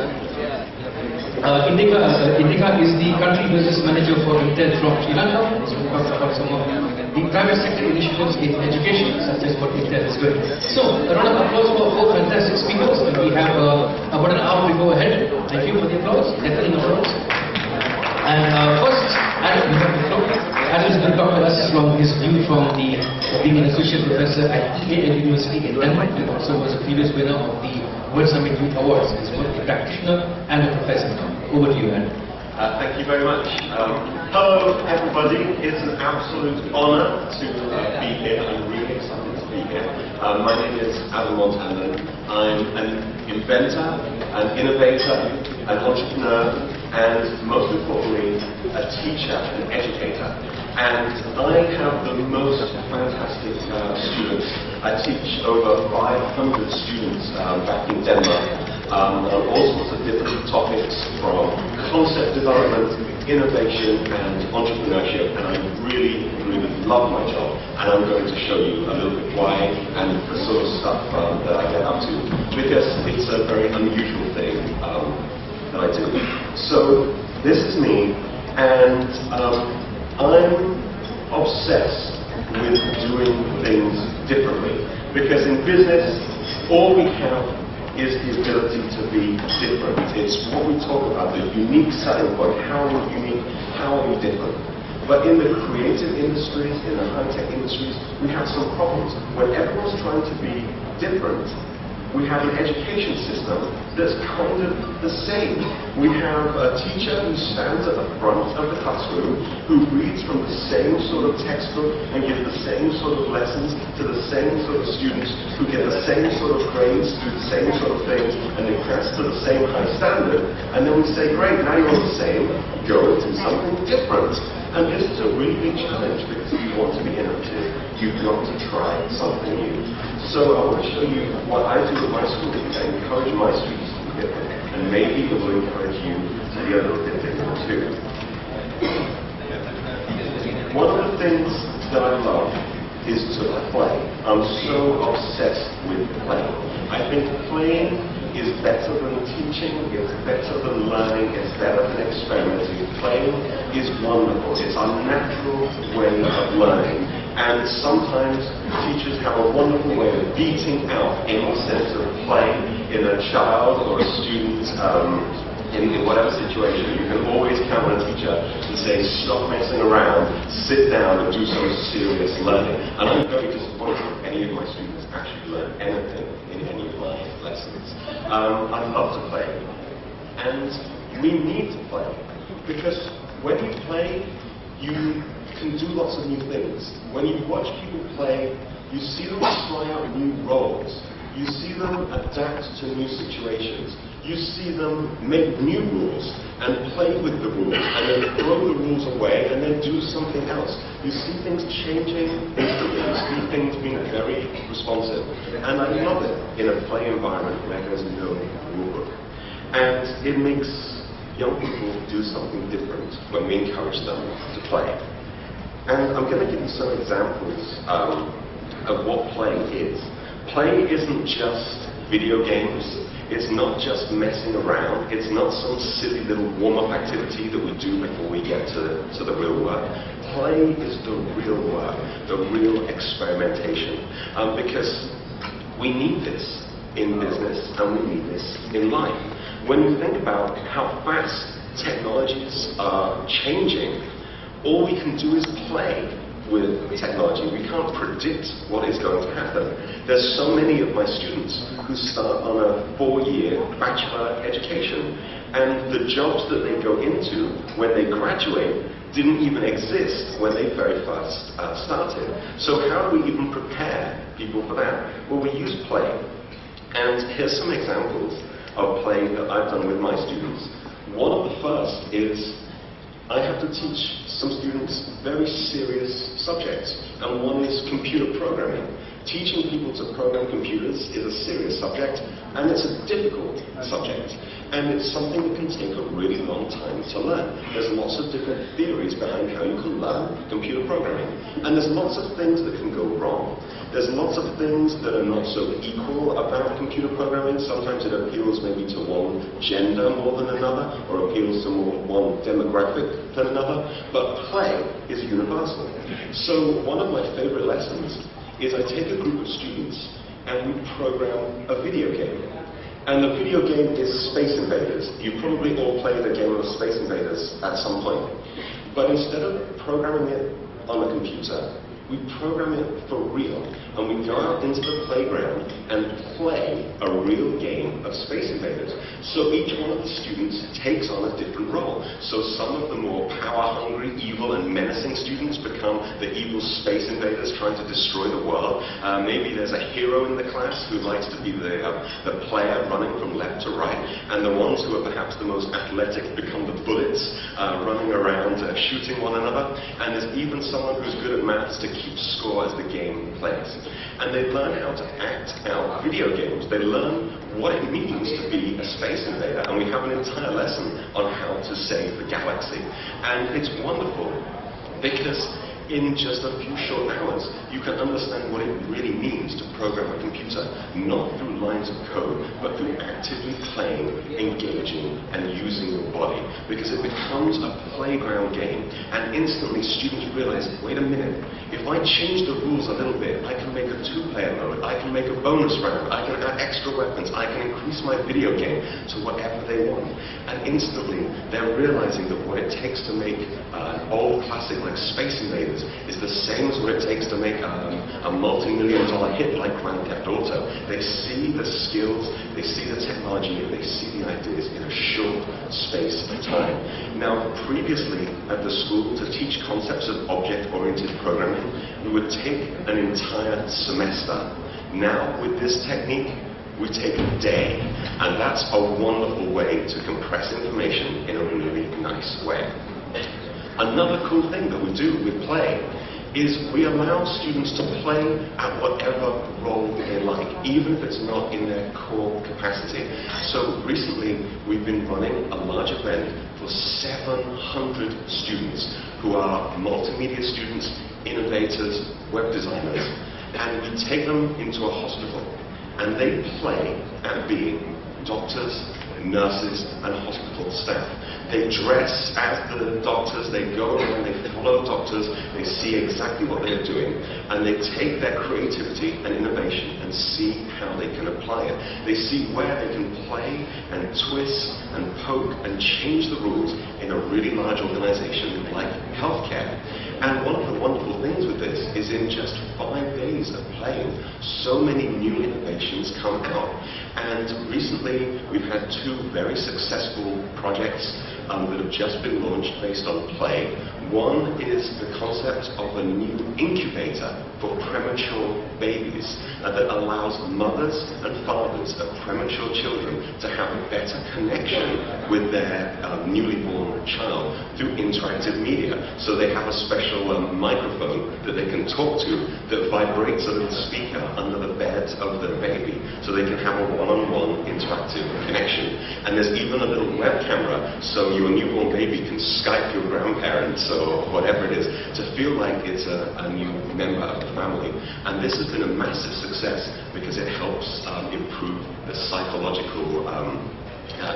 Indika is the country business manager for Intel from Sri Lanka. So we talked about some of the private sector initiatives in education, such as what Intel is doing. So, a round of applause for 4 fantastic speakers. And we have about an hour to go ahead. Thank you for the applause. Definitely applause. And first, Adam, you have the floor. Adam is going to talk to us from his view from being an associate professor at ICTA University in Denmark. He also was a previous winner of the World Summit Youth Awards. He's both a practitioner and a professor. Over to you, Adam. Thank you very much. Hello, everybody. It's an absolute honor to be here. I'm really excited to be here. My name is Adam Montano. I'm an inventor, an innovator, an entrepreneur, and most importantly, a teacher, an educator. And I have the most fantastic students. I teach over 500 students back in Denmark. On all sorts of different topics, from concept development, innovation and entrepreneurship, and I really, really love my job, and I'm going to show you a little bit why and the sort of stuff that I get up to, because it's a very unusual thing that I do. So this is me, and I'm obsessed with doing things differently, because in business, all we have is the ability to be different. It's what we talk about, the unique selling point. How are we unique? How are we different? But in the creative industries, in the high-tech industries, we have some problems. When everyone's trying to be different, we have an education system that's kind of the same. We have a teacher who stands at the front of the classroom, who reads from the same sort of textbook and gives the same sort of lessons to the same sort of students who get the same sort of grades, do the same sort of things, and they press to the same high standard. And then we say, great, now you're the same, go and do something different. And this is a really big challenge, because if you want to be innovative, you've got to try something new. So I want to show you what I do at my school. I encourage my students to be different, and maybe it will encourage you to be a little bit different too. One of the things that I love is to play. I'm so obsessed with playing. I think playing is better than teaching, it's better than learning, it's better than experimenting. Playing is wonderful. It's our natural way of learning. And sometimes teachers have a wonderful way of beating out any sense of play in a child or a student in whatever situation. You can always count on a teacher to say, stop messing around, sit down and do some serious learning. And I'm very disappointed if any of my students actually learn anything in any of my lessons. I love to play, and we need to play, because when you play, you can do lots of new things. When you watch people play, you see them try out new roles. You see them adapt to new situations. You see them make new rules and play with the rules and then throw the rules away and then do something else. You see things changing instantly. You see things being very responsive. And I love it in a play environment where there's no rulebook. And it makes young people do something different when we encourage them to play. And I'm going to give you some examples of what playing is. Play isn't just video games. It's not just messing around. It's not some silly little warm-up activity that we do before we get to the real work. Play is the real work, the real experimentation. Because we need this in business and we need this in life. When you think about how fast technologies are changing, all we can do is play with technology. We can't predict what is going to happen. There's so many of my students who start on a 4-year bachelor education, and the jobs that they go into when they graduate didn't even exist when they very first started. So how do we even prepare people for that? Well, we use play. And here's some examples of play that I've done with my students. One of the first is I have to teach some students very serious subjects, and one is computer programming. Teaching people to program computers is a serious subject, and it's a difficult subject, and it's something that can take a really long time to learn. There's lots of different theories behind how you can learn computer programming, and there's lots of things that can go wrong. There's lots of things that are not so equal about computer programming. Sometimes it appeals maybe to one gender more than another, or appeals to one demographic than another, but play is universal. So one of my favorite lessons is I take a group of students and we program a video game. And the video game is Space Invaders. You probably all played a game of Space Invaders at some point. But instead of programming it on a computer, we program it for real, and we go out into the playground and play a real game of Space Invaders. So each one of the students takes on a different role. So some of the more power-hungry, evil, and menacing students become the evil Space Invaders trying to destroy the world. Maybe there's a hero in the class who likes to be the player running from left to right, and the ones who are perhaps the most athletic become the bullets running around shooting one another. And there's even someone who's good at maths to keep score as the game plays. And they learn how to act out video games. They learn what it means to be a space invader. And we have an entire lesson on how to save the galaxy. And it's wonderful because in just a few short hours, you can understand what it really means to program a computer, not through lines of code, but through actively playing, engaging, and using your body. Because it becomes a playground game, and instantly students realize, wait a minute, if I change the rules a little bit, I can make a 2-player mode, I can make a bonus round, I can add extra weapons, I can increase my video game to whatever they want. And instantly, they're realizing that what it takes to make an old classic like Space Invaders is the same as what it takes to make a multi-million-dollar hit like Grand Theft Auto. They see the skills, they see the technology, and they see the ideas in a short space of time. Now, previously at the school, to teach concepts of object-oriented programming, we would take an entire semester. Now, with this technique, we take a day, and that's a wonderful way to compress information in a really nice way. Another cool thing that we do with play is we allow students to play at whatever role they like, even if it's not in their core capacity. So recently, we've been running a large event for 700 students who are multimedia students, innovators, web designers, and we take them into a hospital, and they play at being doctors, nurses, and hospital staff. They dress as the doctors, they go around, they follow doctors, they see exactly what they're doing, and they take their creativity and innovation and see how they can apply it. They see where they can play and twist and poke and change the rules in a really large organization like healthcare. And one of the wonderful things with this is in just 5 days of playing, so many new innovations come out. And recently we've had 2 very successful projects that have just been launched based on play. One is the concept of a new incubator for premature babies that allows mothers and fathers of premature children to have a better connection with their newly born child through interactive media. So they have a special microphone that they can talk to that vibrates a little speaker under the bed of the baby, so they can have a one-on-one interactive connection. And there's even a little web camera, so your newborn baby can Skype your grandparents or whatever it is to feel like it's a new member of the family. And this has been a massive success because it helps improve the psychological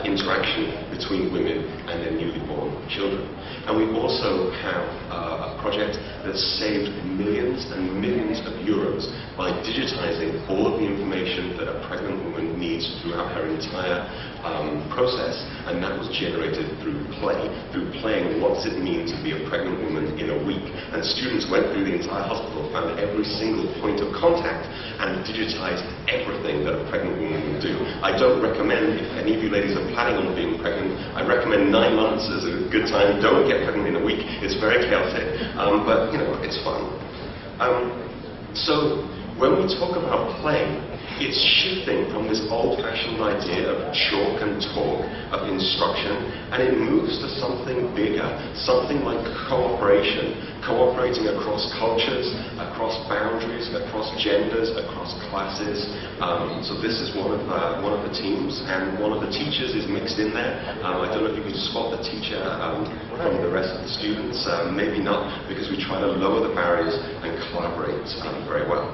interaction between women and their newly born children. And we also have a project that saved millions and millions of euros by digitizing all of the information that a pregnant woman needs throughout her entire process, and that was generated through play, through playing what's it mean to be a pregnant woman in a week. And students went through the entire hospital, found every single point of contact, and digitized everything that a pregnant woman would do. I don't recommend, if any of you ladies are planning on being pregnant, I recommend 9 months as a good time. Don't get pregnant in a week. It's very chaotic, but you know, it's fun. So when we talk about play, it's shifting from this old-fashioned idea of chalk and talk, of instruction, and it moves to something bigger, something like cooperation, cooperating across cultures, across boundaries, across genders, across classes. So this is one of the teams, and one of the teachers is mixed in there. I don't know if you can spot the teacher from the rest of the students. Maybe not, because we try to lower the barriers and collaborate very well.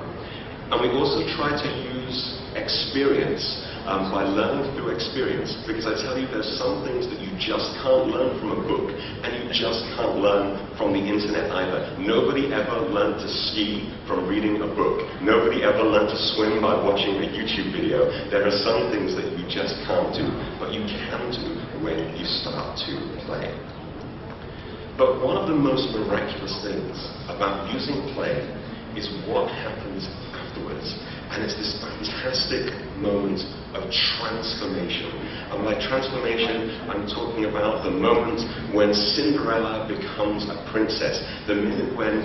And we also try to use experience by learning through experience, because I tell you, there's some things that you just can't learn from a book, and you just can't learn from the internet either. Nobody ever learned to ski from reading a book. Nobody ever learned to swim by watching a YouTube video. There are some things that you just can't do, but you can do when you start to play. But one of the most miraculous things about using play is what happens afterwards. And it's this fantastic moment of transformation. And by transformation, I'm talking about the moment when Cinderella becomes a princess. The minute when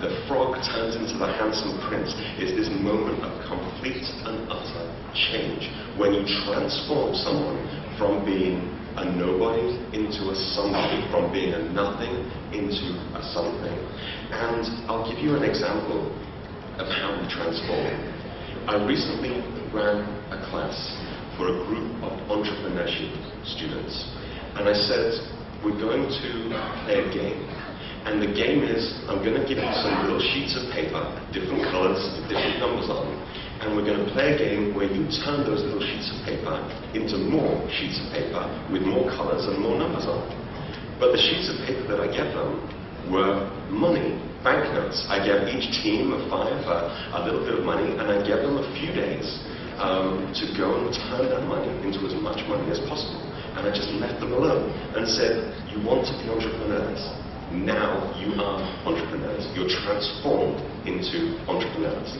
the frog turns into the handsome prince is this moment of complete and utter change. When you transform someone from being a nobody into a somebody, from being a nothing into a something. And I'll give you an example of how we transform. I recently ran a class for a group of entrepreneurship students, and I said, we're going to play a game. And the game is, I'm going to give you some little sheets of paper, different colors, different numbers on them, and we're going to play a game where you turn those little sheets of paper into more sheets of paper with more colors and more numbers on them. But the sheets of paper that I gave them were money, banknotes. I gave each team of 5 a little bit of money, and I gave them a few days to go and turn that money into as much money as possible. And I just left them alone and said, you want to be entrepreneurs. Now you are entrepreneurs. You're transformed into entrepreneurs.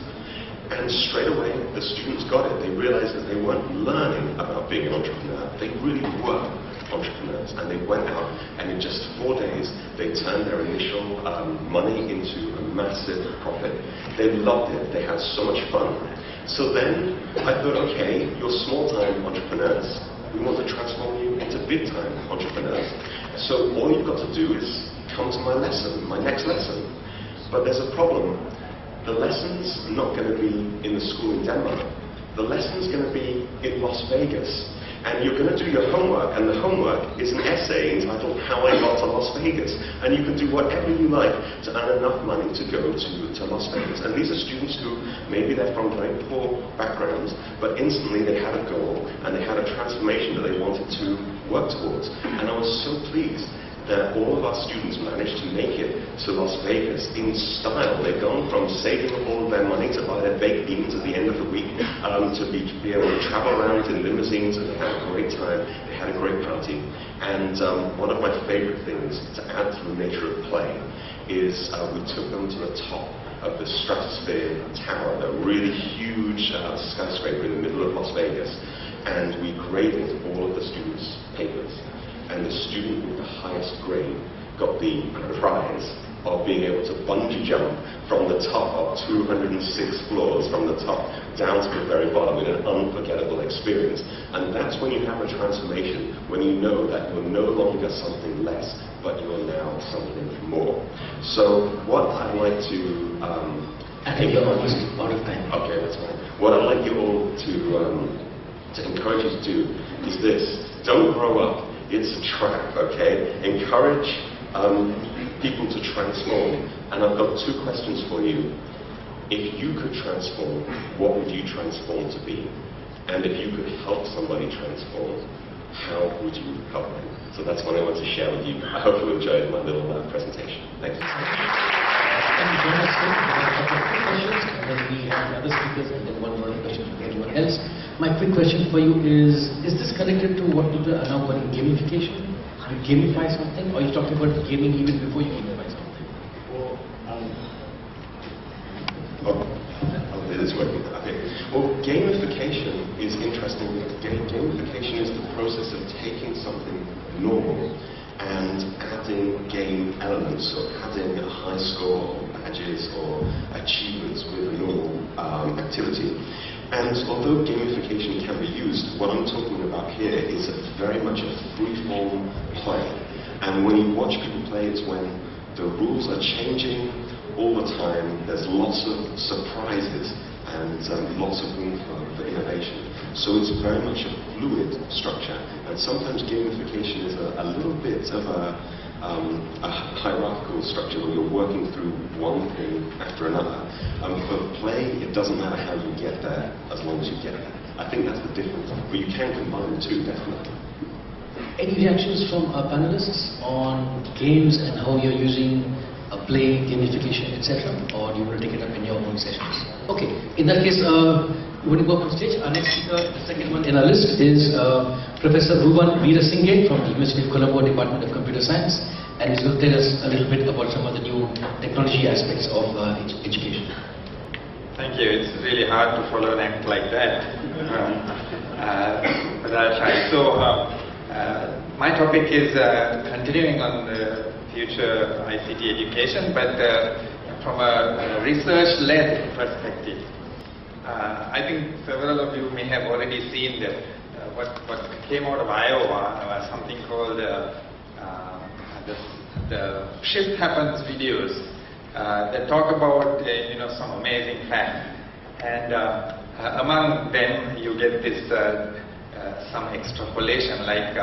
And straight away, the students got it. They realized that they weren't learning about being an entrepreneur. They really were entrepreneurs. And they went out, and in just 4 days, they turned their initial money into a massive profit. They loved it. They had so much fun. So then I thought, okay, you're small-time entrepreneurs. We want to transform you into big-time entrepreneurs. So all you've got to do is come to my lesson, my next lesson. But there's a problem. The lesson's not going to be in the school in Denmark. The lesson's going to be in Las Vegas. And you're going to do your homework, and the homework is an essay entitled How I Got to Las Vegas. And you can do whatever you like to earn enough money to go to Las Vegas. And these are students who, maybe they're from very poor backgrounds, but instantly they had a goal, and they had a transformation that they wanted to work towards. And I was so pleased that all of our students managed to make it to Las Vegas in style. They've gone from saving all of their money to buy their baked beans at the end of the week to be able to travel around in limousines and have a great time. They had a great party. And one of my favorite things to add to the nature of play is we took them to the top of the Stratosphere Tower, the really huge skyscraper in the middle of Las Vegas, and we graded all of the students' papers. And the student with the highest grade got the prize of being able to bungee jump from the top of 206 floors from the top down to the very bottom in an unforgettable experience. And that's when you have a transformation, when you know that you're no longer something less, but you're now something more. So what I'd like to... I think you're almost out of time. Okay, that's fine. What I'd like you all to encourage you to do is this. Don't grow up. It's a trap, okay? Encourage people to transform. And I've got two questions for you. If you could transform, what would you transform to be? And if you could help somebody transform, how would you help them? So that's what I want to share with you. I hope you enjoyed my little presentation. Thank you. Thank you very much, sir. We have a couple of questions, and then we have the other speakers, and then one more question for everyone else. My quick question for you is this connected to what people are now calling gamification? You gamify something, or are you talking about gaming even before you gamify something? Okay, this is working. Okay. Well, gamification is interesting. Gamification is the process of taking something normal and adding game elements, or adding a high score, or badges, or achievements with a normal activity. And although gamification can be used, what I'm talking about here is very much a free-form play. And when you watch people play, it's when the rules are changing all the time. There's lots of surprises and lots of room for innovation. So it's very much a fluid structure. And sometimes gamification is a little bit of a hierarchical structure where you're working through one thing after another. For play, it doesn't matter how you get there, as long as you get there. I think that's the difference. But you can combine the two, definitely. Any reactions from our panelists on games and how you're using play, gamification, etc.? Or do you want to take it up in your own sessions? Okay, in that case, when you go up on stage, our next speaker, the second one in our list, is Professor Ruban Veerasinghe from the University of Colombo Department of Computer Science, and he's going to tell us a little bit about some of the new technology aspects of education. Thank you. It's really hard to follow an act like that. But I'll try. So, my topic is continuing on the future ICT education, but from a research-led perspective. I think several of you may have already seen that what came out of Iowa was something called the Shift Happens videos that talk about some amazing facts, and among them you get this some extrapolation like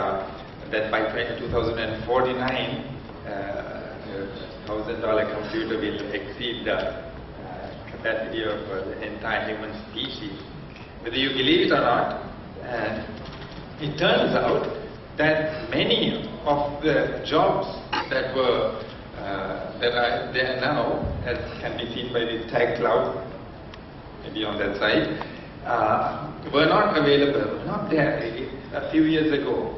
that by 2049 $1,000 computer will exceed the capacity of the entire human species. Whether you believe it or not, it turns out that many of the jobs that were that are there now, as can be seen by this tag cloud, maybe on that side, were not available, not there a few years ago.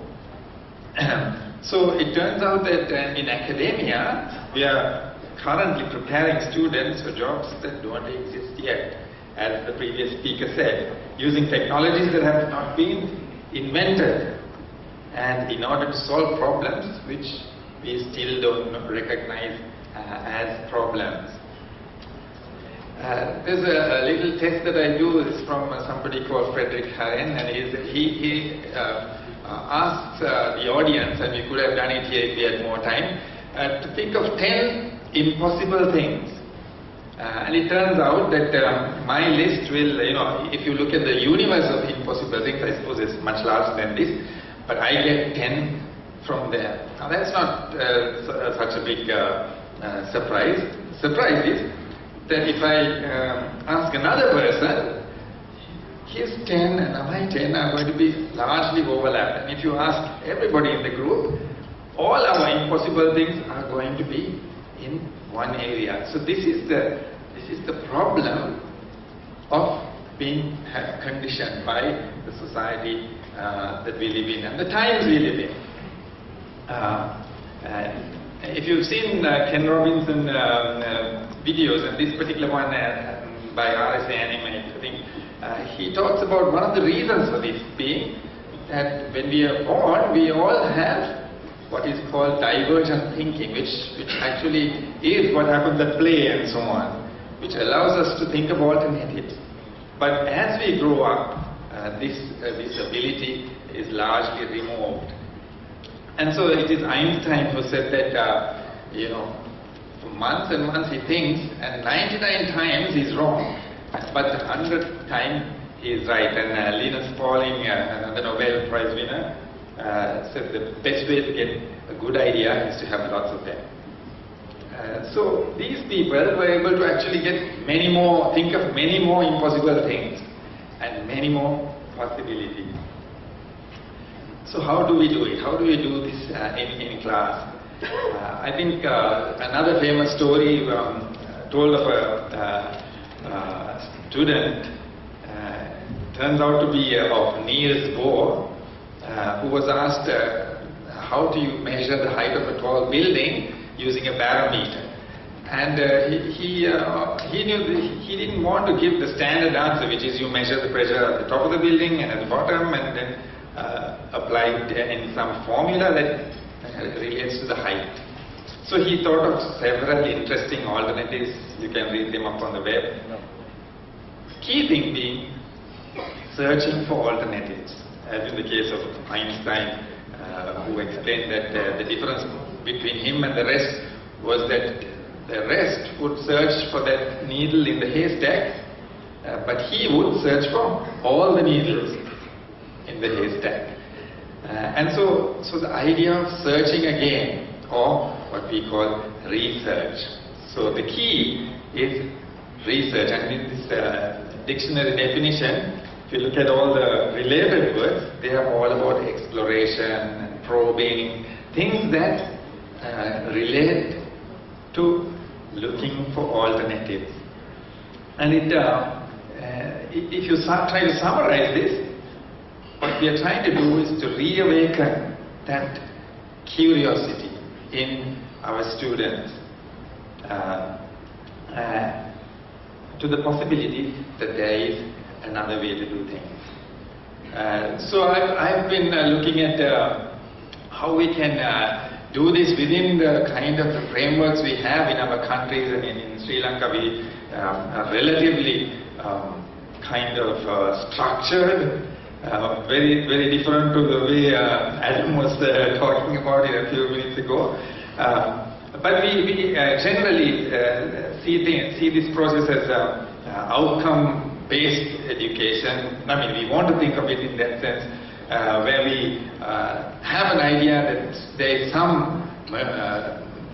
So it turns out that in academia, we are currently preparing students for jobs that don't exist yet, as the previous speaker said, using technologies that have not been invented, and in order to solve problems which we still don't recognize as problems. There's a little test that I do. It's from somebody called Frederick Harren, and he asked the audience, and we could have done it here if we had more time, to think of 10 impossible things And it turns out that my list will, if you look at the universe of impossible things, I suppose it's much larger than this, but I get 10 from there. Now that's not such a big surprise. Surprise is that if I ask another person, his 10 and my 10 are going to be largely overlapped. And if you ask everybody in the group, all our impossible things are going to be in one area. So this is the problem of being conditioned by the society that we live in and the times we live in. If you've seen Ken Robinson videos, and this particular one by RSA Animate, I think he talks about one of the reasons for this being that when we are born, we all have what is called divergent thinking, which actually is what happens at play and so on, which allows us to think of alternatives. But as we grow up, this ability is largely removed. And so it is Einstein who said that, for months and months he thinks, and 99 times he's wrong, but the 100th time he's right. And Linus Pauling, another Nobel Prize winner, said the best way to get a good idea is to have lots of them. So these people were able to actually think of many more impossible things and many more possibilities. So how do we do it? How do we do this in class? I think another famous story told of a student turns out to be of Niels Bohr, who was asked how do you measure the height of a tall building using a barometer. And he didn't want to give the standard answer, which is you measure the pressure at the top of the building and at the bottom and then apply it in some formula that relates to the height. So he thought of several interesting alternatives. You can read them up on the web. Key thing being searching for alternatives, as in the case of Einstein, who explained that the difference between him and the rest was that the rest would search for that needle in the haystack, but he would search for all the needles in the haystack. And so the idea of searching again, or what we call research. So the key is research, and in this dictionary definition, if you look at all the related words, they are all about exploration and probing, things that relate to looking for alternatives. And if you try to summarize this, what we are trying to do is to reawaken that curiosity in our students to the possibility that there is another way to do things. So I've been looking at how we can do this within the kind of frameworks we have in our countries. And in Sri Lanka we are relatively kind of structured, very, very different to the way Adam was talking about it a few minutes ago. But we generally see this process as outcome-based education. I mean, we want to think of it in that sense, where we have an idea that there is some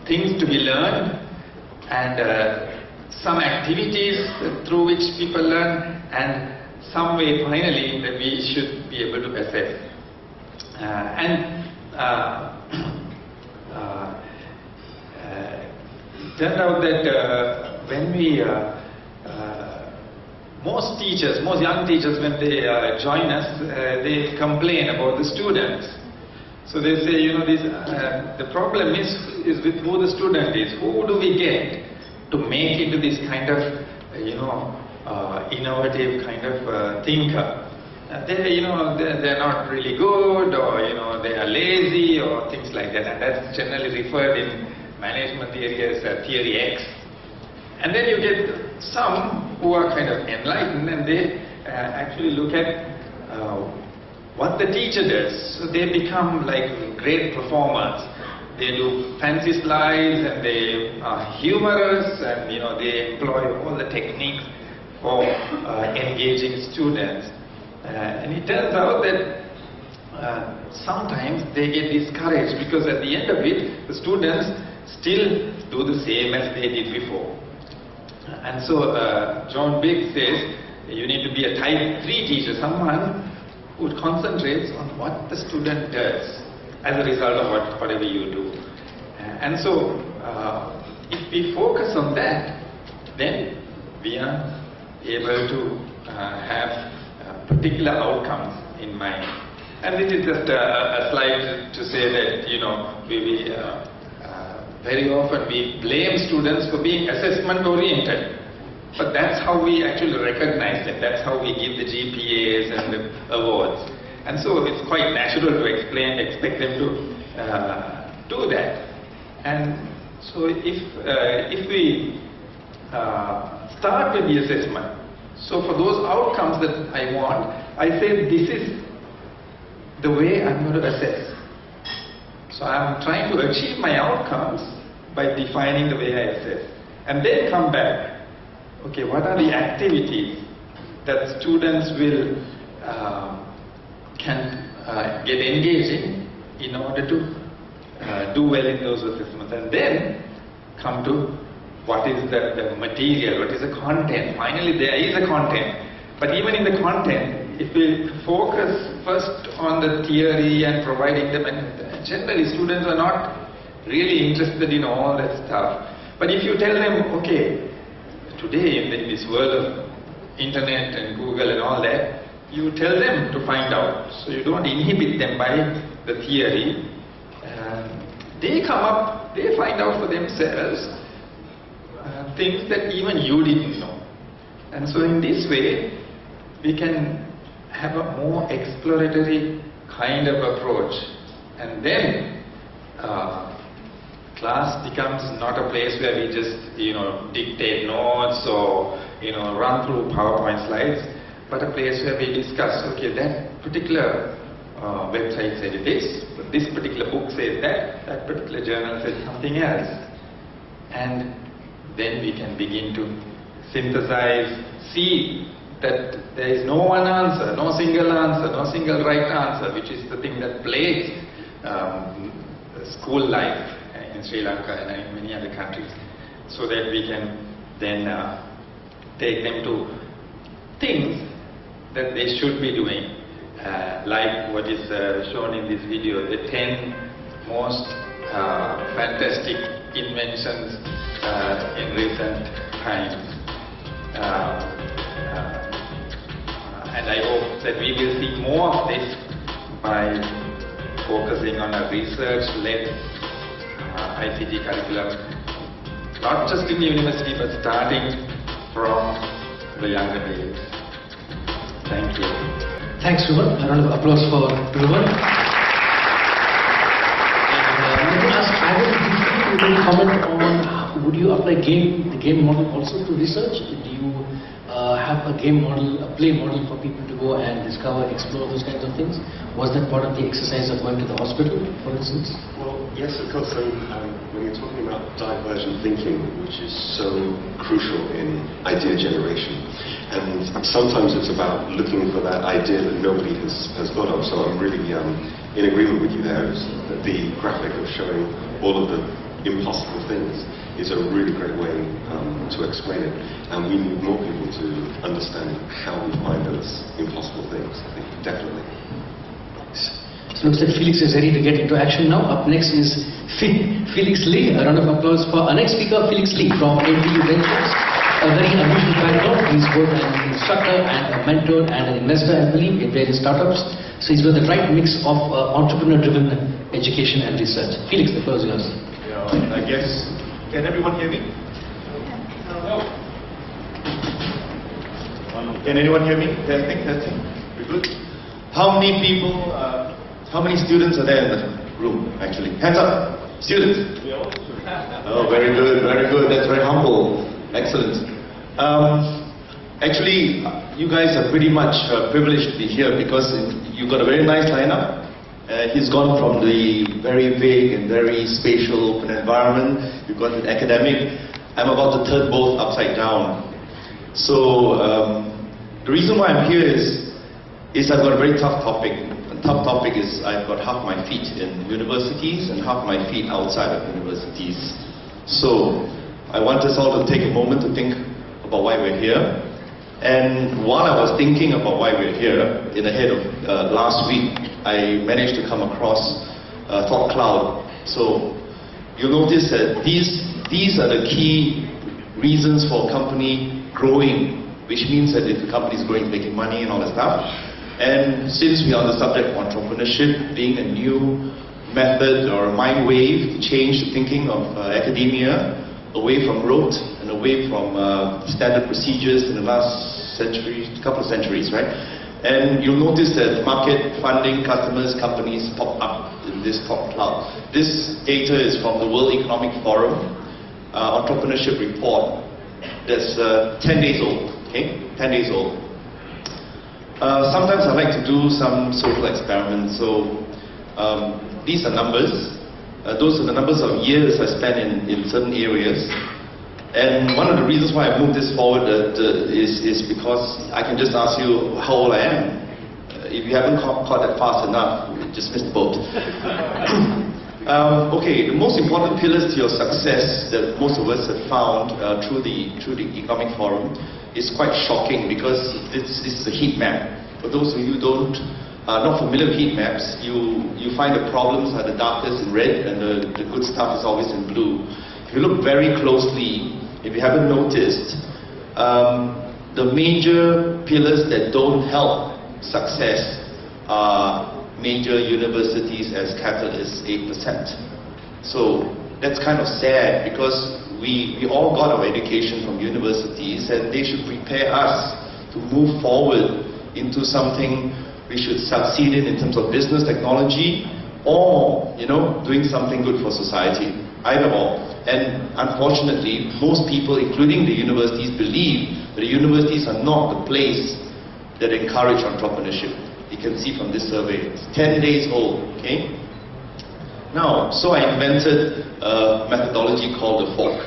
things to be learned and some activities through which people learn, and some way finally that we should be able to assess. It turned out that when we most young teachers, when they join us, they complain about the students. So they say, the problem is with who the student is. Who do we get to make into this kind of, innovative kind of thinker? They're not really good, or they are lazy, or things like that. And that's generally referred in management theory as theory X. And then you get some who are kind of enlightened, and they actually look at what the teacher does. So they become like great performers. they do fancy slides and they are humorous, and they employ all the techniques for engaging students. And it turns out that sometimes they get discouraged, because at the end of it, the students still do the same as they did before. And so John Biggs says you need to be a type 3 teacher, someone who concentrates on what the student does as a result of whatever you do. And so if we focus on that, then we are able to have particular outcomes in mind. And this is just a slide to say that, we very often we blame students for being assessment oriented. But that's how we actually recognize them. That's how we give the GPAs and the awards. And so it's quite natural to expect them to do that. And so if we start with the assessment, so for those outcomes that I want, I say this is the way I'm going to assess. So I'm trying to achieve my outcomes by defining the way I assess. And then come back. Okay, what are the activities that students will can get engaging in order to do well in those assessments, and then come to what is the material, what is the content. Finally, there is a content, but even in the content, if we focus first on the theory and providing them, and generally students are not really interested in all that stuff. But if you tell them, okay, today in this world of internet and Google and all that, you tell them to find out. So you don't inhibit them by the theory. They come up, they find out for themselves things that even you didn't know. And so in this way, we can have a more exploratory kind of approach. And then class becomes not a place where we just, dictate notes or, run through PowerPoint slides, but a place where we discuss, okay, that particular website said this, but this particular book says that particular journal says something else. And then we can begin to synthesize, see that there is no one answer, no single right answer, which is the thing that plagues school life in Sri Lanka and in many other countries, so that we can then take them to things that they should be doing, like what is shown in this video, the 10 most fantastic inventions in recent times. And I hope that we will see more of this by focusing on a research-led ICT curriculum, not just in the university, but starting from the younger days. Thank you. Thanks, Ruben. A round of applause for Ruben. Let me ask Adam, would you comment on, would you apply the game model also to research? Do you have a game model, a play model for people to go and discover, explore those kinds of things? Was that part of the exercise of going to the hospital, for instance? Well, yes, of course. When you're talking about divergent thinking, which is so crucial in idea generation, and sometimes it's about looking for that idea that nobody has thought of. So I'm really in agreement with you there. That the graphic of showing all of the impossible things is a really great way to explain it, and we need more people to understand how we find those impossible things. I think definitely. So looks like Felix is ready to get into action now. Up next is Felix Lee. A round of applause for our next speaker, Felix Lee from NTU Ventures. A very unusual background. He's both an instructor and a mentor and an investor, I believe, in various startups. So he's got the right mix of entrepreneur-driven education and research. Felix, the floor is yours. I guess, can everyone hear me? No. Can anyone hear me? Testing. We good? How many people, how many students are there in the room, actually? Hands up. Students. Oh, very good. That's very humble. Excellent. Actually, you guys are pretty much privileged to be here because you've got a very nice lineup. He's gone from the very vague and very spatial open environment, you've got an academic. I'm about to turn both upside down. So the reason why I'm here is I've got a very tough topic. The tough topic is I've got half my feet in universities and half my feet outside of universities. So I want us all to take a moment to think about why we're here. And while I was thinking about why we're here, in the head of last week, I managed to come across Thought Cloud. So you'll notice that these are the key reasons for a company growing, which means that if the company is growing, making money and all that stuff. And since we are on the subject of entrepreneurship, being a new method or a mind wave to change the thinking of academia, away from rote and away from standard procedures in the last century, couple of centuries, right? And you'll notice that market, funding, customers, companies pop up in this Thought Cloud. This data is from the World Economic Forum Entrepreneurship Report. That's 10 days old, okay? 10 days old. Sometimes I like to do some social experiments. So these are numbers. Those are the numbers of years I spent in certain areas. And one of the reasons why I moved this forward is because I can just ask you how old I am. If you haven't caught that fast enough, you just missed the boat. Okay, the most important pillars to your success that most of us have found through the Economic Forum is quite shocking, because this is a heat map. For those of you who are not familiar with heat maps, you find the problems are the darkest in red and the good stuff is always in blue. If you look very closely, if you haven't noticed, the major pillars that don't help success are major universities as catalysts, 8%. So that's kind of sad, because we all got our education from universities, and they should prepare us to move forward into something we should succeed in terms of business, technology, or doing something good for society. Either or. And unfortunately, most people, including the universities, believe that the universities are not the place that encourage entrepreneurship. You can see from this survey, it's 10 days old, okay? Now, so I invented a methodology called the fork.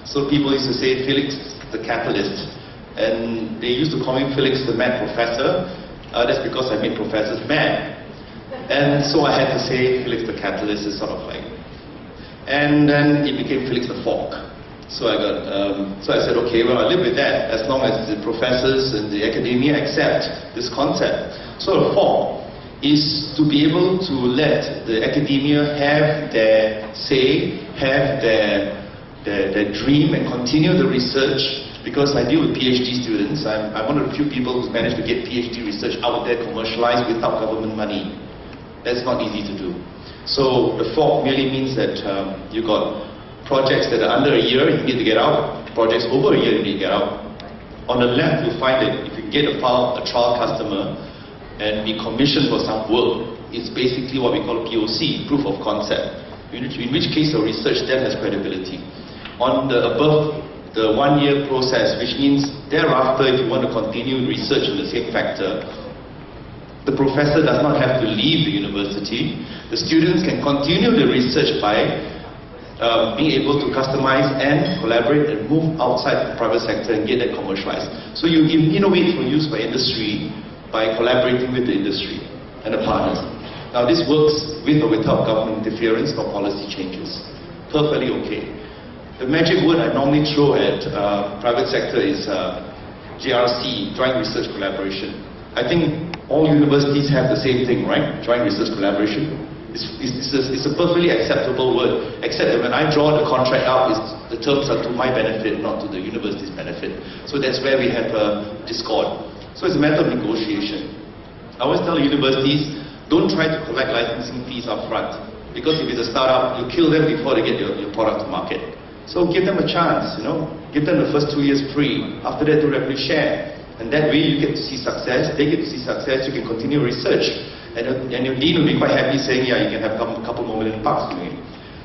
So people used to say Felix the catalyst, and they used to call me Felix the mad professor. That's because I made professors mad. And so I had to say Felix the catalyst is sort of like, and then it became Felix the fork. So I said, okay, well, I live with that as long as the professors and the academia accept this concept. So the fork is to be able to let the academia have their say, have their dream, and continue the research. Because I deal with PhD students, I'm one of the few people who's managed to get PhD research out there commercialized without government money. That's not easy to do. So the fork merely means that you've got projects that are under a year, you need to get out. Projects over a year, you need to get out. On the left, you'll find that if you get a trial customer and be commissioned for some work, it's basically what we call a POC, proof of concept, in which case the research then has credibility. On the above, the 1 year process, which means thereafter, if you want to continue research in the same factor, the professor does not have to leave the university. The students can continue the research by being able to customize and collaborate and move outside the private sector and get that commercialized. So you innovate for use by industry by collaborating with the industry and the partners. Now this works with or without government interference or policy changes. Perfectly okay. The magic word I normally throw at private sector is JRC, Joint Research Collaboration. I think all universities have the same thing, right? Joint Research Collaboration. It's a perfectly acceptable word, except that when I draw the contract out, the terms are to my benefit, not to the university's benefit. So that's where we have discord. So it's a matter of negotiation. I always tell universities, don't try to collect licensing fees up front, because if it's a startup, you kill them before they get your product to market. So give them a chance, give them the first 2 years free. After that, do revenue share. And that way you get to see success, they get to see success, you can continue research. And your dean will be quite happy saying, yeah, you can have a couple more million bucks doing it.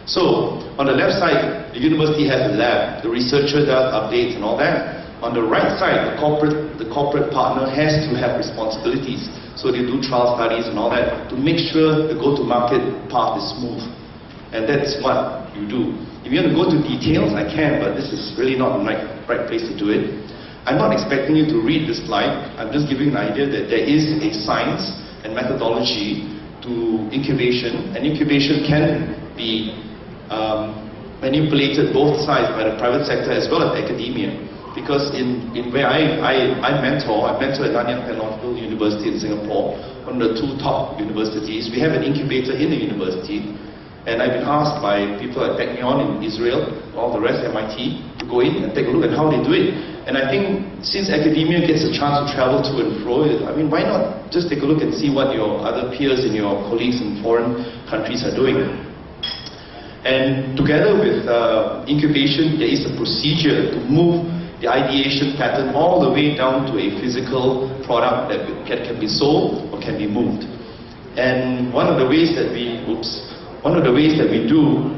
So, on the left side, the university has a lab, the researcher does updates and all that. On the right side, the corporate partner has to have responsibilities. So they do trial studies and all that to make sure the go-to-market path is smooth. And that's what you do. If you want to go to details, I can, but this is really not the right place to do it. I'm not expecting you to read this slide. I'm just giving an idea that there is a science and methodology to incubation, and incubation can be manipulated both sides by the private sector as well as academia. Because in where I mentor at Nanyang Technological University in Singapore, one of the 2 top universities, we have an incubator in the university, and I've been asked by people at Technion in Israel, all the rest MIT, to go in and take a look at how they do it. And I think since academia gets a chance to travel to and fro, I mean, why not just take a look and see what your other peers and your colleagues in foreign countries are doing. And together with incubation, there is a procedure to move the ideation pattern all the way down to a physical product that can be sold or can be moved. And one of the ways that we do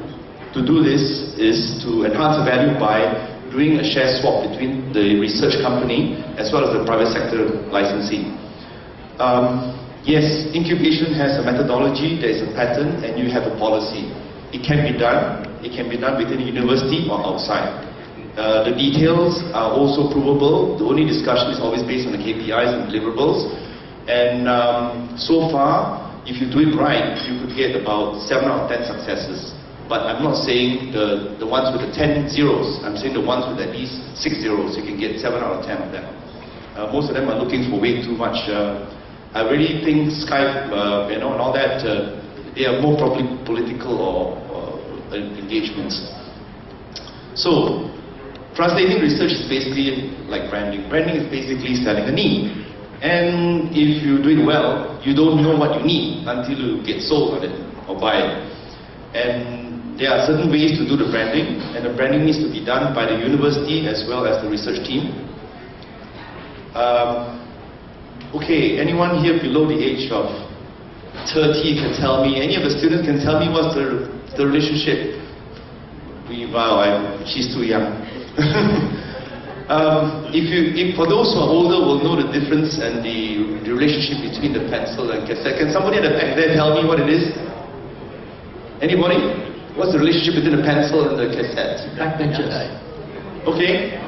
to do this is to enhance the value by doing a share swap between the research company as well as the private sector licensee. Yes, incubation has a methodology, there is a pattern, and you have a policy. It can be done. It can be done within a university or outside. The details are also provable. The only discussion is always based on the KPIs and deliverables. And so far, if you do it right, you could get about 7 out of 10 successes. But I'm not saying the ones with the 10 zeros. I'm saying the ones with at least 6 zeros. You can get 7 out of 10 of them. Most of them are looking for way too much. I really think Skype, and all that, they are more probably political or engagements. So, translating research is basically like branding. Branding is basically selling a need. And if you do it well, you don't know what you need until you get sold on it or buy it. And there are certain ways to do the branding, and the branding needs to be done by the university as well as the research team. Okay, anyone here below the age of 30 can tell me, any of the students can tell me what's the relationship? She's too young. For those who are older will know the difference and the relationship between the pencil and cassette. Can somebody at the back there tell me what it is? Anybody? What's the relationship between the pencil and the cassette? Backbenchers. Okay.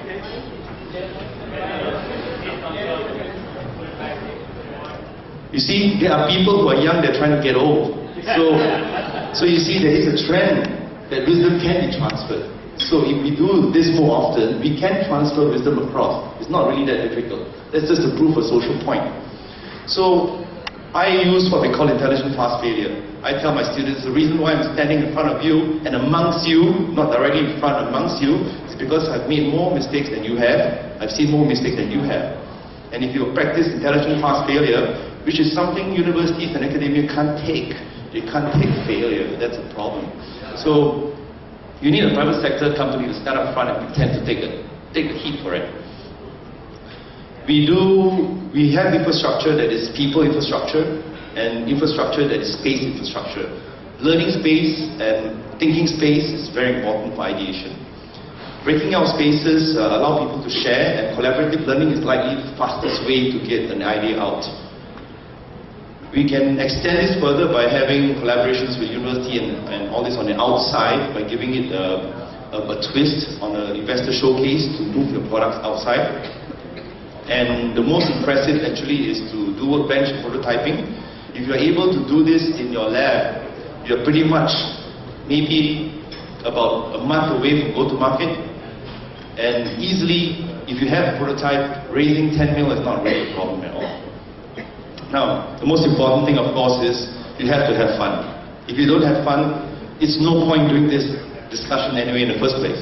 You see, there are people who are young, they're trying to get old. So you see, there is a trend that wisdom can be transferred. So if we do this more often, we can transfer wisdom across. It's not really that difficult. That's just to prove a social point. So I use what we call intelligent fast failure. I tell my students the reason why I'm standing in front of you and amongst you, not directly in front amongst you, is because I've made more mistakes than you have. I've seen more mistakes than you have. And if you practice intelligent fast failure, which is something universities and academia can't take. They can't take failure. That's a problem. So you need a private sector company to stand up front and pretend to take the heat for it. We have infrastructure that is people infrastructure and infrastructure that is space infrastructure. Learning space and thinking space is very important for ideation. Breaking out spaces allow people to share, and collaborative learning is likely the fastest way to get an idea out. We can extend this further by having collaborations with university and all this on the outside, by giving it a twist on an investor showcase to move your products outside. And the most impressive actually is to do workbench prototyping. If you're able to do this in your lab, you're pretty much maybe about a month away from go-to-market. And easily, if you have a prototype, raising 10 mil is not really a problem at all. Now, the most important thing, of course, is you have to have fun. If you don't have fun, it's no point doing this discussion anyway in the first place.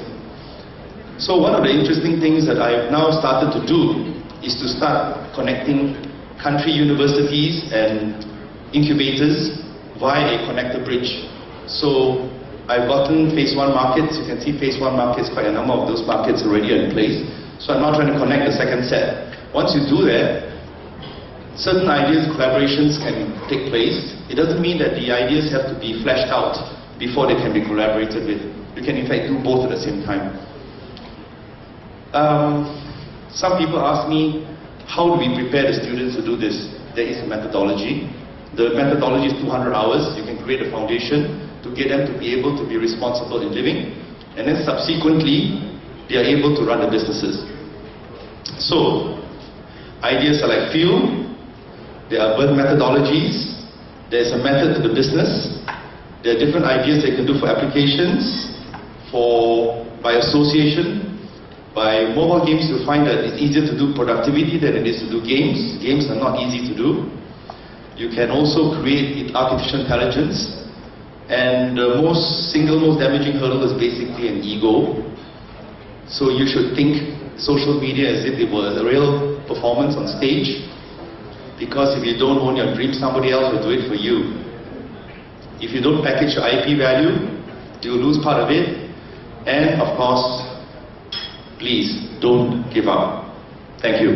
So one of the interesting things that I've now started to do is to start connecting country universities and incubators via a connector bridge. So I've gotten phase 1 markets. You can see phase 1 markets, quite a number of those markets already are in place. So I'm now trying to connect the second set. Once you do that, certain ideas, collaborations can take place. It doesn't mean that the ideas have to be fleshed out before they can be collaborated with. You can in fact do both at the same time. Some people ask me, how do we prepare the students to do this? there is a methodology. The methodology is 200 hours. You can create a foundation to get them to be able to be responsible in living, and then subsequently they are able to run the businesses. So ideas are like fuel, there are birth methodologies, there's a method to the business, there are different ideas they can do for applications, by association. By mobile games, you'll find that it's easier to do productivity than it is to do games. Games are not easy to do. You can also create artificial intelligence, and the single most damaging hurdle is basically an ego. So you should think social media as if it was a real performance on stage, because if you don't own your dream, somebody else will do it for you. If you don't package your IP value, you'll lose part of it. And of course, please don't give up. Thank you.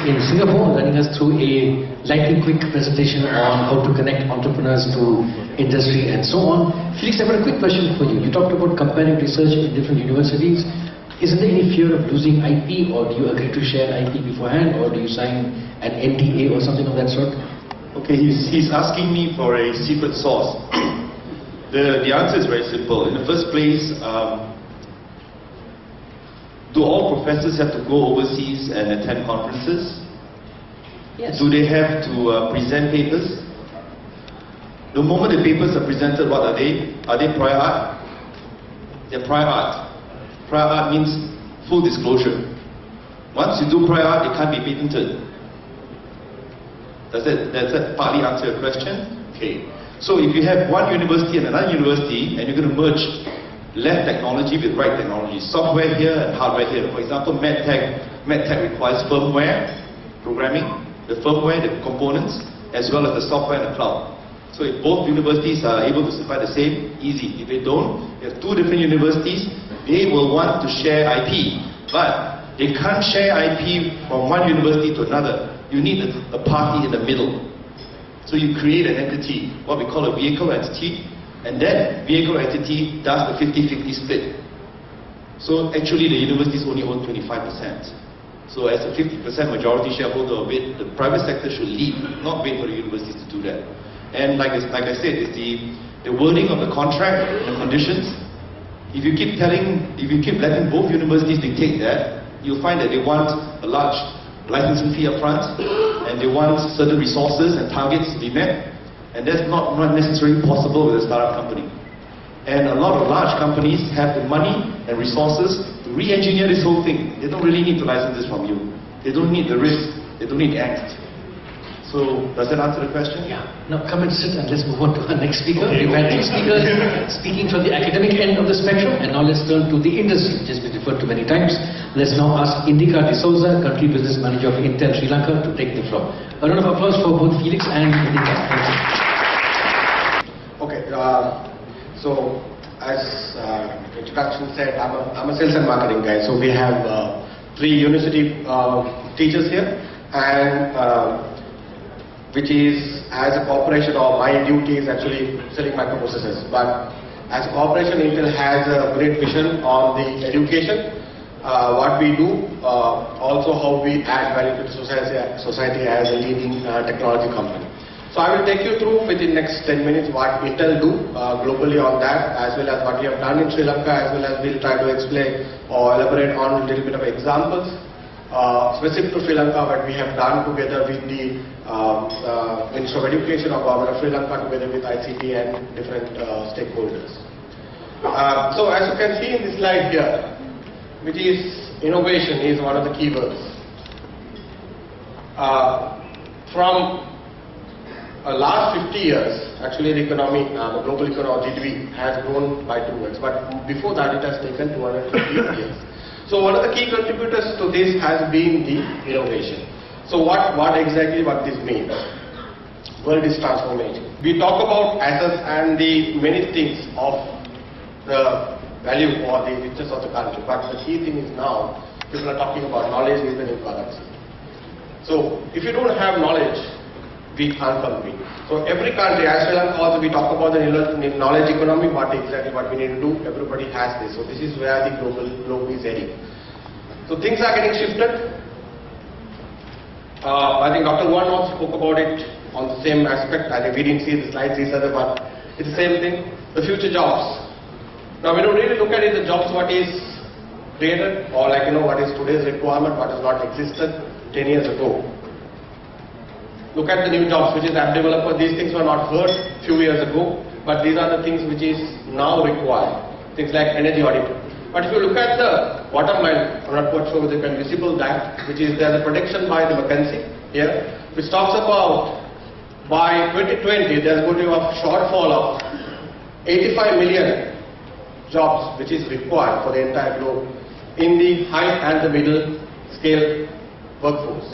In Singapore, running us through a lightning quick presentation on how to connect entrepreneurs to industry and so on. Felix, I've got a quick question for you. You talked about comparing research in different universities. Isn't there any fear of losing IP, or do you agree to share IP beforehand, or do you sign an NDA or something of that sort? Okay, he's asking me for a secret sauce. The answer is very simple. In the first place, do all professors have to go overseas and attend conferences? Yes. Do they have to present papers? The moment the papers are presented, what are they? Are they prior art? They're prior art. Prior art means full disclosure. Once you do prior art, it can't be patented. Does that partly answer your question? Okay. So if you have one university and another university, and you're going to merge left technology with right technology, software here and hardware here. For example, MedTech requires firmware, programming, the firmware, the components, as well as the software and the cloud. So if both universities are able to supply the same, easy. If they don't, you have two different universities, they will want to share IP, but they can't share IP from one university to another. You need a party in the middle. So you create an entity, what we call a vehicle entity, and that vehicle entity does the 50-50 split. So actually the universities only own 25%. So as a 50% majority shareholder of it, the private sector should lead, not wait for the universities to do that. And like I said, it's the wording of the contract, the conditions. If you keep letting both universities dictate that, you'll find that they want a large licensing fee up front, and they want certain resources and targets to be met. And that's not necessarily possible with a startup company. And a lot of large companies have the money and resources to re-engineer this whole thing. They don't really need to license this from you. They don't need the risk. They don't need angst. So, does that answer the question? Yeah. Now come and sit and let's move on to our next speaker. Okay. We've had two speakers speaking from the academic end of the spectrum, and now let's turn to the industry, which has been referred to many times. Let's now ask Indika D'Souza, Country Business Manager of Intel Sri Lanka, to take the floor. A round of applause for both Felix and Indika. Thank you. Okay, so as introduction said, I'm a sales and marketing guy. So we have 3 university teachers here, and which is, as a corporation, or my duty is actually selling microprocessors. But as a corporation, Intel has a great vision on the education, what we do, also how we add value to the society as a leading technology company. So I will take you through within next 10 minutes what Intel do globally on that, as well as what we have done in Sri Lanka, as well as we'll try to explain or elaborate on a little bit of examples specific to Sri Lanka, what we have done together with the Ministry of Education of Government of Sri Lanka, together with ICTA and different stakeholders. So as you can see in this slide here, which is innovation is one of the keywords. From last 50 years, actually the economy, the global economy GDP has grown by 2x, but before that it has taken 250 years. So one of the key contributors to this has been the innovation. So what exactly this means? World is transforming. We talk about assets and the many things of the value or the riches of the country, but the key thing is now people are talking about knowledge is the new currency. So if you don't have knowledge, we can't compete. So every country, as Sri Lanka also, we talk about the knowledge economy, what we need to do, everybody has this. So this is where the globe is heading. So things are getting shifted. I think Dr. Wan also spoke about it on the same aspect. I think we didn't see the slides either, but it's the same thing. The future jobs. Now, we don't really look at it, the jobs what is created, or like, what is today's requirement, what has not existed 10 years ago. Look at the new jobs, which is app developer. These things were not heard few years ago, but these are the things which is now required. Things like energy audit. But if you look at the bottom line, I'm not quite sure whether you can visible that, which is there's a prediction by the McKinsey here, which talks about by 2020 there's going to be a shortfall of 85 million jobs which is required for the entire globe in the high and the middle scale workforce.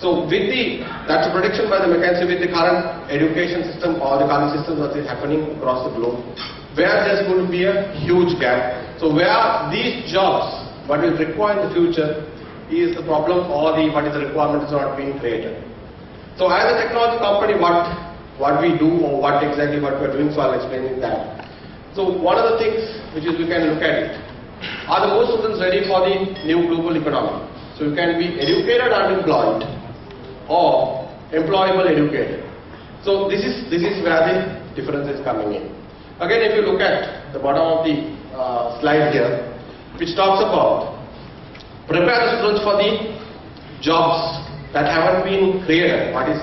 So that's a prediction by the McKinsey with the current education system or the current systems that is happening across the globe, where there's going to be a huge gap. So where these jobs, what is required in the future, is the problem or what is the requirement is not being created. So as a technology company, what we do or what exactly what we're doing, so I'll explain that. So one of the things which is we can look at it, are the most students ready for the new global economy? So you can be educated and employed, or employable educated. So this is where the difference is coming in. Again, if you look at the bottom of the slide here, which talks about prepare the students for the jobs that haven't been created, what is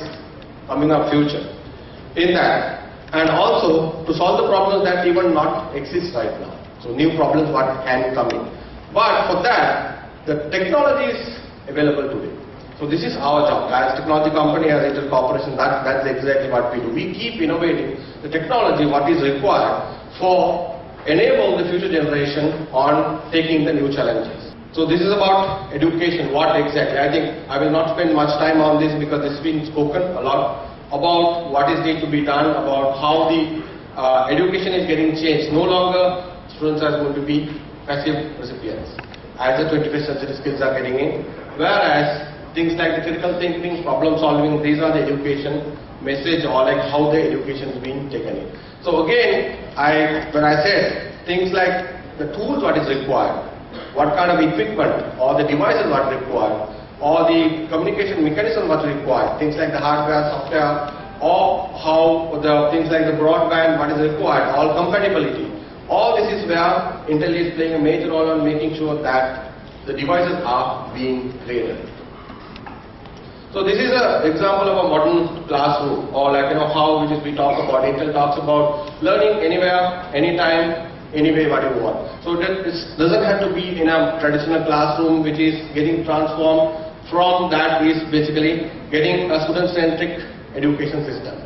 coming up future in that, and also to solve the problems that even not exist right now. So new problems what can come in. But for that, the technology is available today. So this is our job as technology company, as Intel Corporation. That's exactly what we do. We keep innovating the technology what is required for enable the future generation on taking the new challenges. So this is about education. What exactly? I think I will not spend much time on this because it's been spoken a lot about what is need to be done, about how the education is getting changed. No longer students are going to be passive recipients as the 21st century skills are getting in, whereas things like the critical thinking, problem solving, these are the education message or like how the education is being taken in. So again, when I said things like the tools what is required, what kind of equipment or the devices what required, or the communication mechanism what required, things like the hardware, software, or how the things like the broadband what is required, all compatibility. All this is where Intel is playing a major role on making sure that the devices are being created. So this is an example of a modern classroom, or like how which is we talk about. Intel talks about learning anywhere, anytime, any way what you want. So it doesn't have to be in a traditional classroom which is getting transformed from that is basically getting a student-centric education system.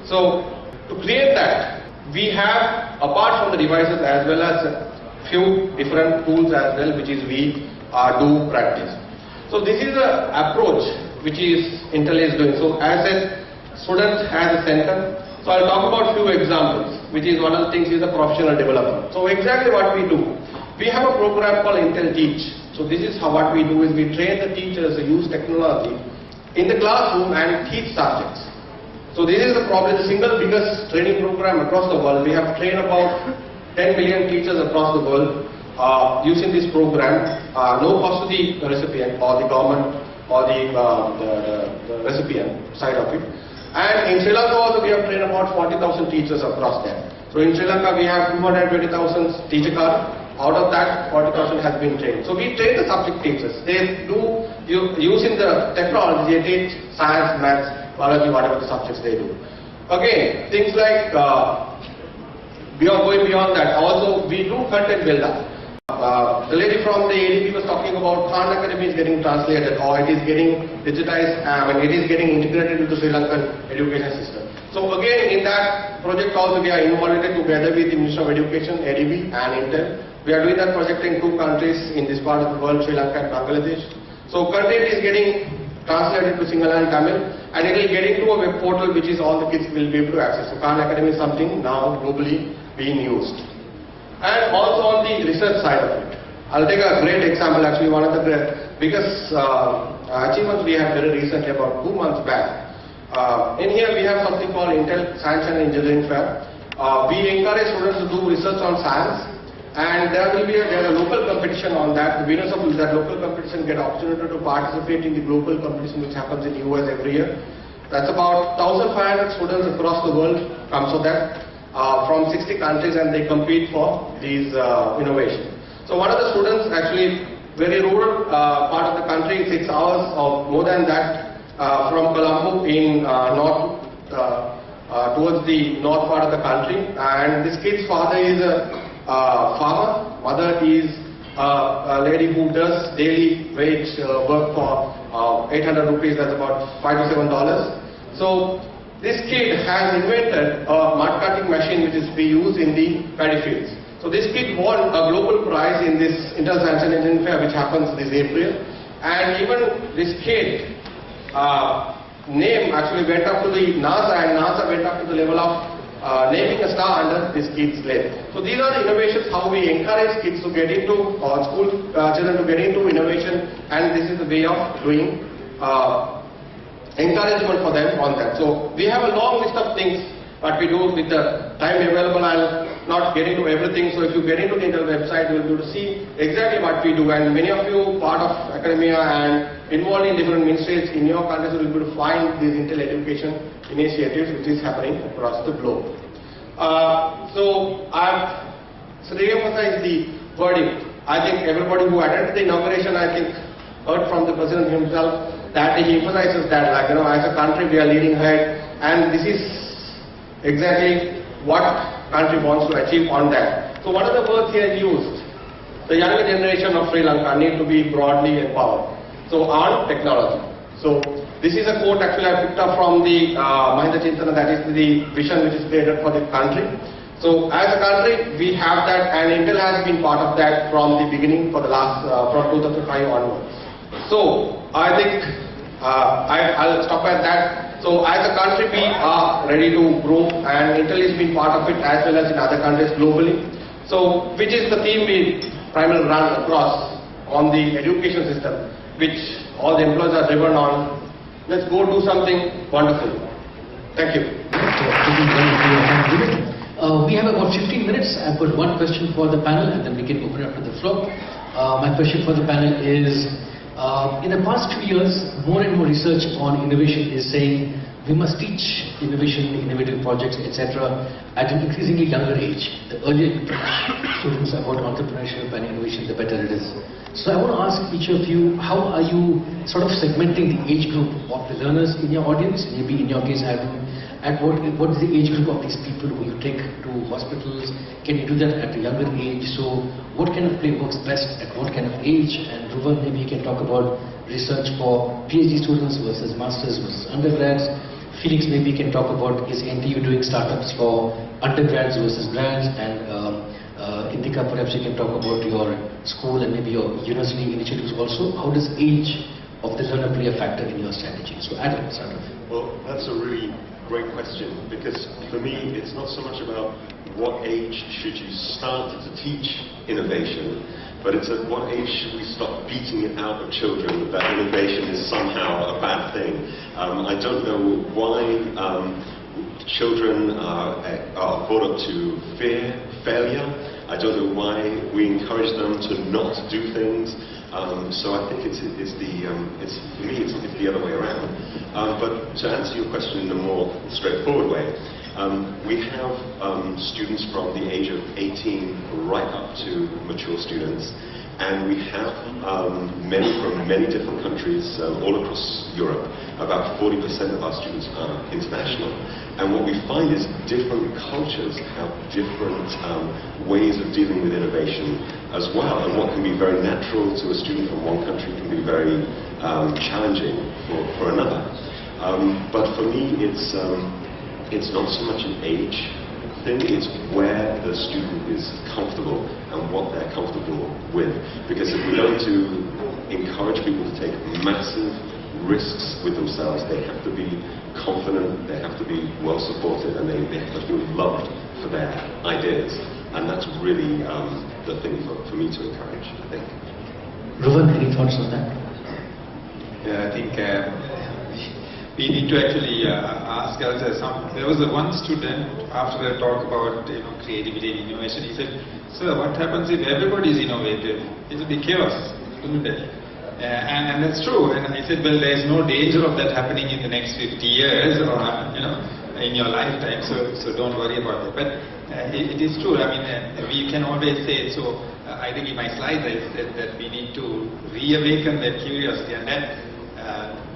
So to create that, we have apart from the devices as well as a few different tools as well which is we do practice. So this is the approach which is Intel is doing. So as a student has a center. So I'll talk about few examples, which is one of the things is the professional development. So exactly what we do, we have a program called Intel Teach. So this is how what we do is we train the teachers to use technology in the classroom and teach subjects. So this is probably the single biggest training program across the world. We have trained about 10 million teachers across the world using this program, no cost to the recipient or the government or the recipient side of it. And in Sri Lanka also we have trained about 40,000 teachers across there. So in Sri Lanka we have 220,000 teacher cards. Out of that, 40,000 has been trained. So we train the subject teachers. They do using the technology. They teach science, maths, biology, whatever the subjects they do. Again, things like going beyond that. Also, we do content builder. The lady from the ADB was talking about Khan Academy is getting translated, or it is getting digitized, and it is getting integrated into the Sri Lankan education system. So again, in that project also we are involved together with the Ministry of Education, ADB and Intel. We are doing that project in 2 countries in this part of the world, Sri Lanka and Bangladesh. So content is getting translated to Sinhala and Tamil, and it will get into a web portal which is all the kids will be able to access. So Khan Academy is something now globally being used. And also on the research side of it. I'll take a great example, actually one of the biggest achievements we have very recently, about 2 months back. In here we have something called Intel Science and Engineering Fair. We encourage students to do research on science and there will be a local competition on that. The winners of that local competition get opportunity to participate in the global competition which happens in US every year. That's about 1,500 students across the world comes for that from 60 countries, and they compete for these innovations. So one of the students, actually very rural part of the country, 6 hours or more than that, from Colombo in north towards the north part of the country, and this kid's father is a farmer, mother is a lady who does daily wage work for 800 rupees, that's about $5 to $7. So this kid has invented a mud cutting machine which is to be used in the paddy fields. So this kid won a global prize in this Intel Science and Engineering Fair which happens this April, and even this kid name actually went up to the NASA, and NASA went up to the level of naming a star under this kid's name. So these are the innovations, how we encourage kids to get into, or school children to get into innovation, and this is the way of doing encouragement for them on that. So we have a long list of things what we do. With the time available, I'll not get into everything. So if you get into the Intel website, you will be able to see exactly what we do, and many of you part of academia and involved in different ministries in your countries will be able to find these Intel education initiatives which is happening across the globe. So to re-emphasize the wording, I think everybody who attended the inauguration, I think, heard from the President himself that he emphasizes that, like, as a country we are leading ahead, and this is exactly what country wants to achieve on that. So one of the words here used, the younger generation of Sri Lanka need to be broadly empowered. So on technology. So this is a quote actually I picked up from the Mahinda Chintana, that is the vision which is created for the country. So as a country we have that, and Intel has been part of that from the beginning for the last, from 2005 onwards. So I think I'll stop at that. So as a country we are ready to grow, and Intel has been part of it as well as in other countries globally. So which is the theme we primarily run across on the education system, which all the employees are driven on. Let's go do something wonderful. Thank you. We have about 15 minutes. I've got one question for the panel, and then we can open it up to the floor. My question for the panel is, in the past 2 years, more and more research on innovation is saying we must teach innovation, innovative projects, etc. at an increasingly younger age. The earlier you teach students about entrepreneurship and innovation, the better it is. So I want to ask each of you, how are you sort of segmenting the age group of the learners in your audience? Maybe in your case, and what is the age group of these people who you take to hospitals? Can you do that at a younger age? So what kind of play works best at what kind of age? And Ruvan, maybe you can talk about research for PhD students versus masters versus undergrads. Felix, maybe you can talk about, is NTU doing startups for undergrads versus grads? And Indika, perhaps you can talk about your school and maybe your university initiatives also. How does age of the learner play a factor in your strategy? So Adam, start off. Well, that's a really great question, because for me it's not so much about what age should you start to teach innovation, but it's at what age should we stop beating it out of children that innovation is somehow a bad thing. I don't know why children are brought up to fear failure. I don't know why we encourage them to not do things. So I think for me it's the other way around. But to answer your question in a more straightforward way, we have students from the age of 18 right up to mature students, and we have many from many different countries all across Europe. About 40% of our students are international, and what we find is different cultures have different ways of dealing with innovation as well, and what can be very natural to a student from one country can be very challenging for another. But for me, it's not so much an age thing, it's where the student is comfortable and what they're comfortable with. Because if we're going to encourage people to take massive risks with themselves, they have to be confident, they have to be well supported, and they have to feel loved for their ideas. And that's really the thing for me to encourage, I think. Ruvan, any thoughts on that? Yeah, I think we need to actually ask ourselves. There was one student, after the talk about creativity and innovation, he said, "Sir, what happens if everybody is innovative? It will be chaos, isn't it?" And that's true. And I said, well, there is no danger of that happening in the next 50 years or in your lifetime, so don't worry about it. But it is true. I mean, we can always say it. So I think in my slides I said that we need to reawaken that curiosity, and that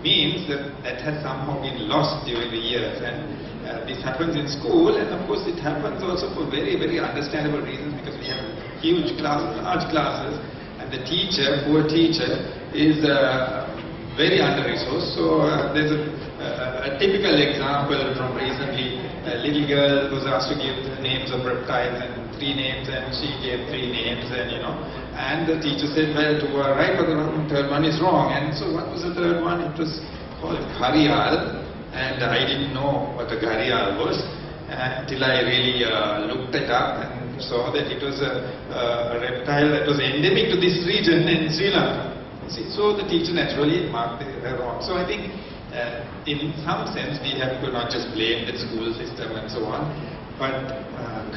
means that has somehow been lost during the years. And this happens in school, and of course it happens also for very, very understandable reasons, because we have huge classes, large classes, and the teacher, poor teacher, is very under-resourced. So there's a typical example from recently. A little girl was asked to give the names of reptiles, and 3 names, and she gave 3 names, and the teacher said, well, 2 are right, but the third one is wrong. And so what was the third one? It was called gharial, and I didn't know what a gharial was until I really looked it up and saw that it was a reptile that was endemic to this region in Sri Lanka. See, so the teacher naturally marked it wrong. So I think in some sense we have to not just blame the school system and so on, but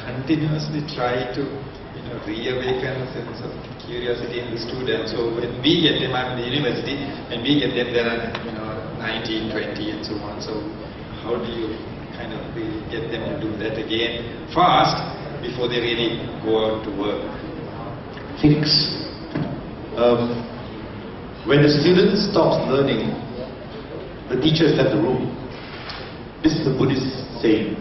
continuously try to reawaken a sense of curiosity in the students. So when we get them, I'm in the university, and we get them, there are 19, 20 and so on. So how do you kind of really get them to do that again fast before they really go out to work? Phoenix. When the student stops learning, the teacher has left the room. This is a Buddhist saying.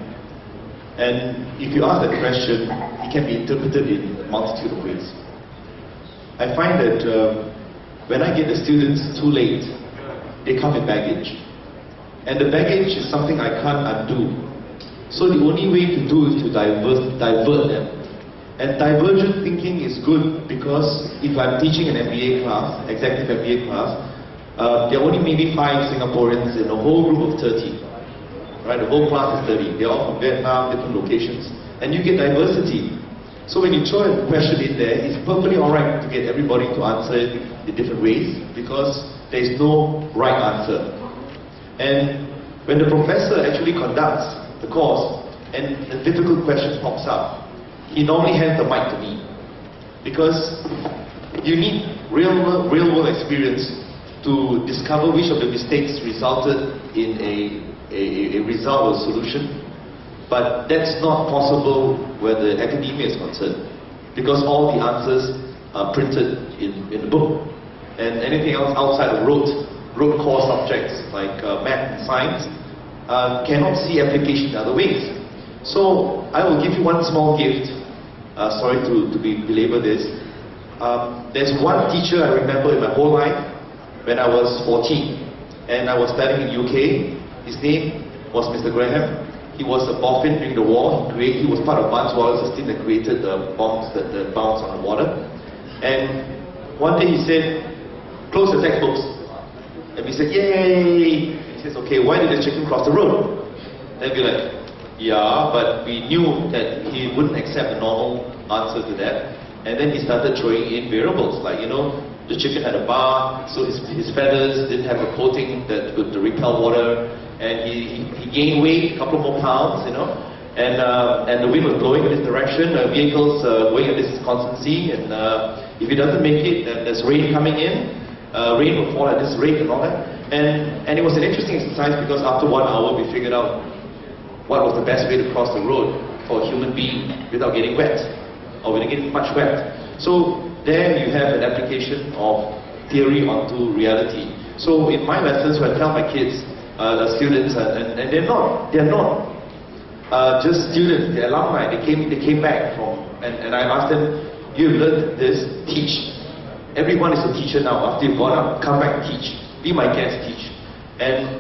And if you ask that question, it can be interpreted in a multitude of ways. I find that when I get the students too late, they come with baggage. And the baggage is something I can't undo. So the only way to do is to divert them. And divergent thinking is good, because if I'm teaching an MBA class, executive MBA class, there are only maybe 5 Singaporeans in a whole group of 30. Right, the whole class is 30. They're all from Vietnam, different locations. And you get diversity. So when you throw a question in there, it's perfectly alright to get everybody to answer it in different ways, because there is no right answer. And when the professor actually conducts the course and a difficult question pops up, he normally hands the mic to me. Because you need real world experience to discover which of the mistakes resulted in a result or solution. But that's not possible where the academia is concerned, because all the answers are printed in the book. And anything else outside of rote core subjects like math and science cannot see application in other ways. So I will give you one small gift. Sorry to belabor this. There's one teacher I remember in my whole life when I was 14, and I was studying in UK. His name was Mr. Graham. He was a boffin during the war. He was part of Barnes Waller System that created the bombs that bounce on the water. And one day he said, "Close the textbooks." And we said, "Yay!" He says, "Okay, why did the chicken cross the road?" Then we're like, "Yeah," but we knew that he wouldn't accept a normal answer to that. And then he started throwing in variables, like, the chicken had a bar, so his feathers didn't have a coating that could repel water, and he gained weight, a couple more pounds, and the wind was blowing in this direction, vehicles going at this constancy, and if he doesn't make it, then there's rain coming in, rain will fall at this rate and all that. And it was an interesting exercise, because after 1 hour we figured out what was the best way to cross the road for a human being without getting wet, or without getting much wet. So there you have an application of theory onto reality. So in my lessons, when I tell my kids, the students, and they're not just students, they're alumni. They came back from, and I asked them, "You've learned this, teach." Everyone is a teacher now. After you've gone up, come back and teach. Be my guest, teach. And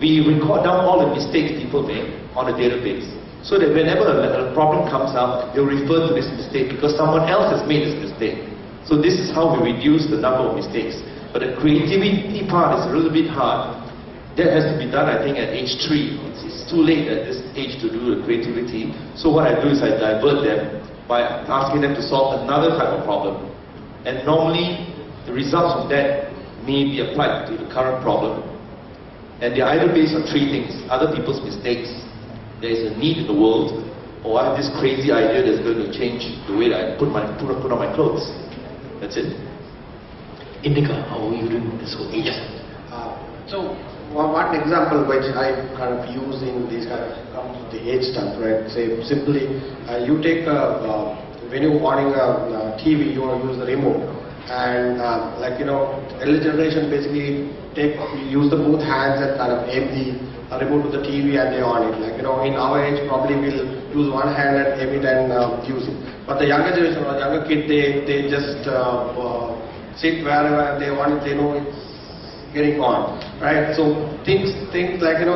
we record down all the mistakes people make on a database, so that whenever a problem comes up, they'll refer to this mistake because someone else has made this mistake. So this is how we reduce the number of mistakes. But the creativity part is a little bit hard. That has to be done, I think, at age 3. It's too late at this age to do the creativity. So what I do is I divert them by asking them to solve another type of problem. And normally, the results of that may be applied to the current problem. And they're either based on three things: other people's mistakes, there is a need in the world, or I have this crazy idea that's going to change the way that I put on my clothes. That's it. Indica, how are you doing this whole age? So one example which I kind of use in these kind of comes to the age stuff, right? Say simply, you take when you're on a TV, you want to use the remote, and like elder generation basically use the both hands and kind of aim the remote to the TV and they on it. Like in our age, probably we'll use one hand and aim it and use it. But the younger generation or younger kid, they just sit wherever they want it. They know it's getting on, right? So things like the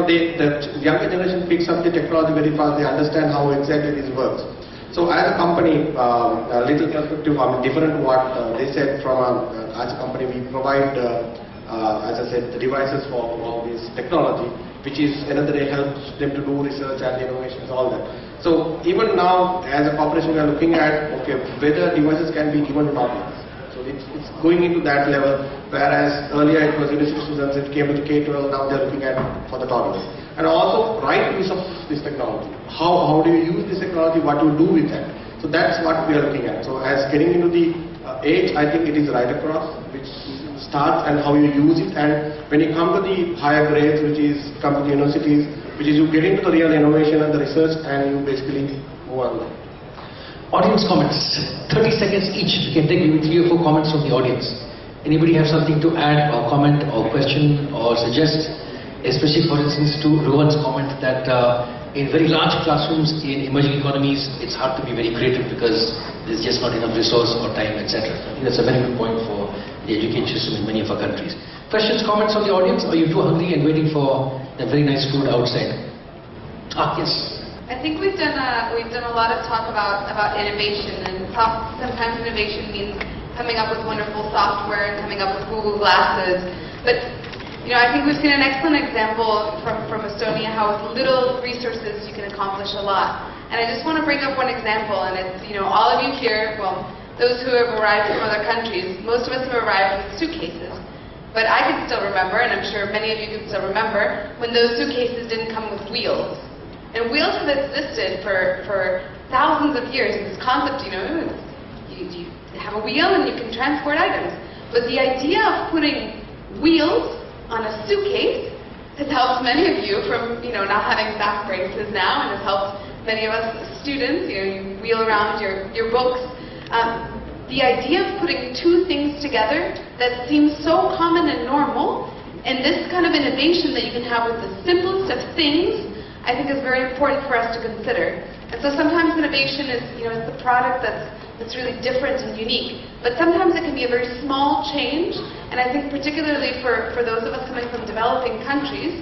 younger generation picks up the technology very fast. They understand how exactly this works. So as a company, a little perspective, different to what they said from as a company, we provide, as I said, the devices for all this technology, which is another day helps them to do research and innovations, all that. So even now, as a corporation, we are looking at, okay, whether devices can be given to toddlers. So it's going into that level, whereas earlier it was university students, it came to the K-12, now they're looking at for the toddlers. And also, right use of this technology. How do you use this technology, what you do with that? So that's what we are looking at. So as getting into the age, I think it is right across, which starts and how you use it. And when you come to the higher grades, which is come to the universities, which is you get into the real innovation and the research and you basically move on. Audience comments, 30 seconds each. We can take maybe 3 or 4 comments from the audience. Anybody have something to add or comment or question or suggest? Especially, for instance, to Rohan's comment that in very large classrooms in emerging economies, it's hard to be very creative because there's just not enough resource or time, etc. I think that's a very good point for the education system in many of our countries. Questions, comments from the audience? Or are you too hungry and waiting for the very nice food outside? Yes. I think we've done a lot of talk about innovation, and sometimes innovation means coming up with wonderful software and coming up with Google Glasses. But I think we've seen an excellent example from Estonia how with little resources you can accomplish a lot. And I just want to bring up one example, and it's all of you here, well, those who have arrived from other countries, most of us have arrived with suitcases. But I can still remember, and I'm sure many of you can still remember, when those suitcases didn't come with wheels. And wheels have existed for thousands of years. This concept, you have a wheel and you can transport items. But the idea of putting wheels on a suitcase has helped many of you from, not having back braces now, and has helped many of us students, you wheel around your books. The idea of putting two things together that seems so common and normal, and this kind of innovation that you can have with the simplest of things, I think is very important for us to consider. And so sometimes innovation is, it's the product that's really different and unique. But sometimes it can be a very small change, and I think particularly for those of us coming from developing countries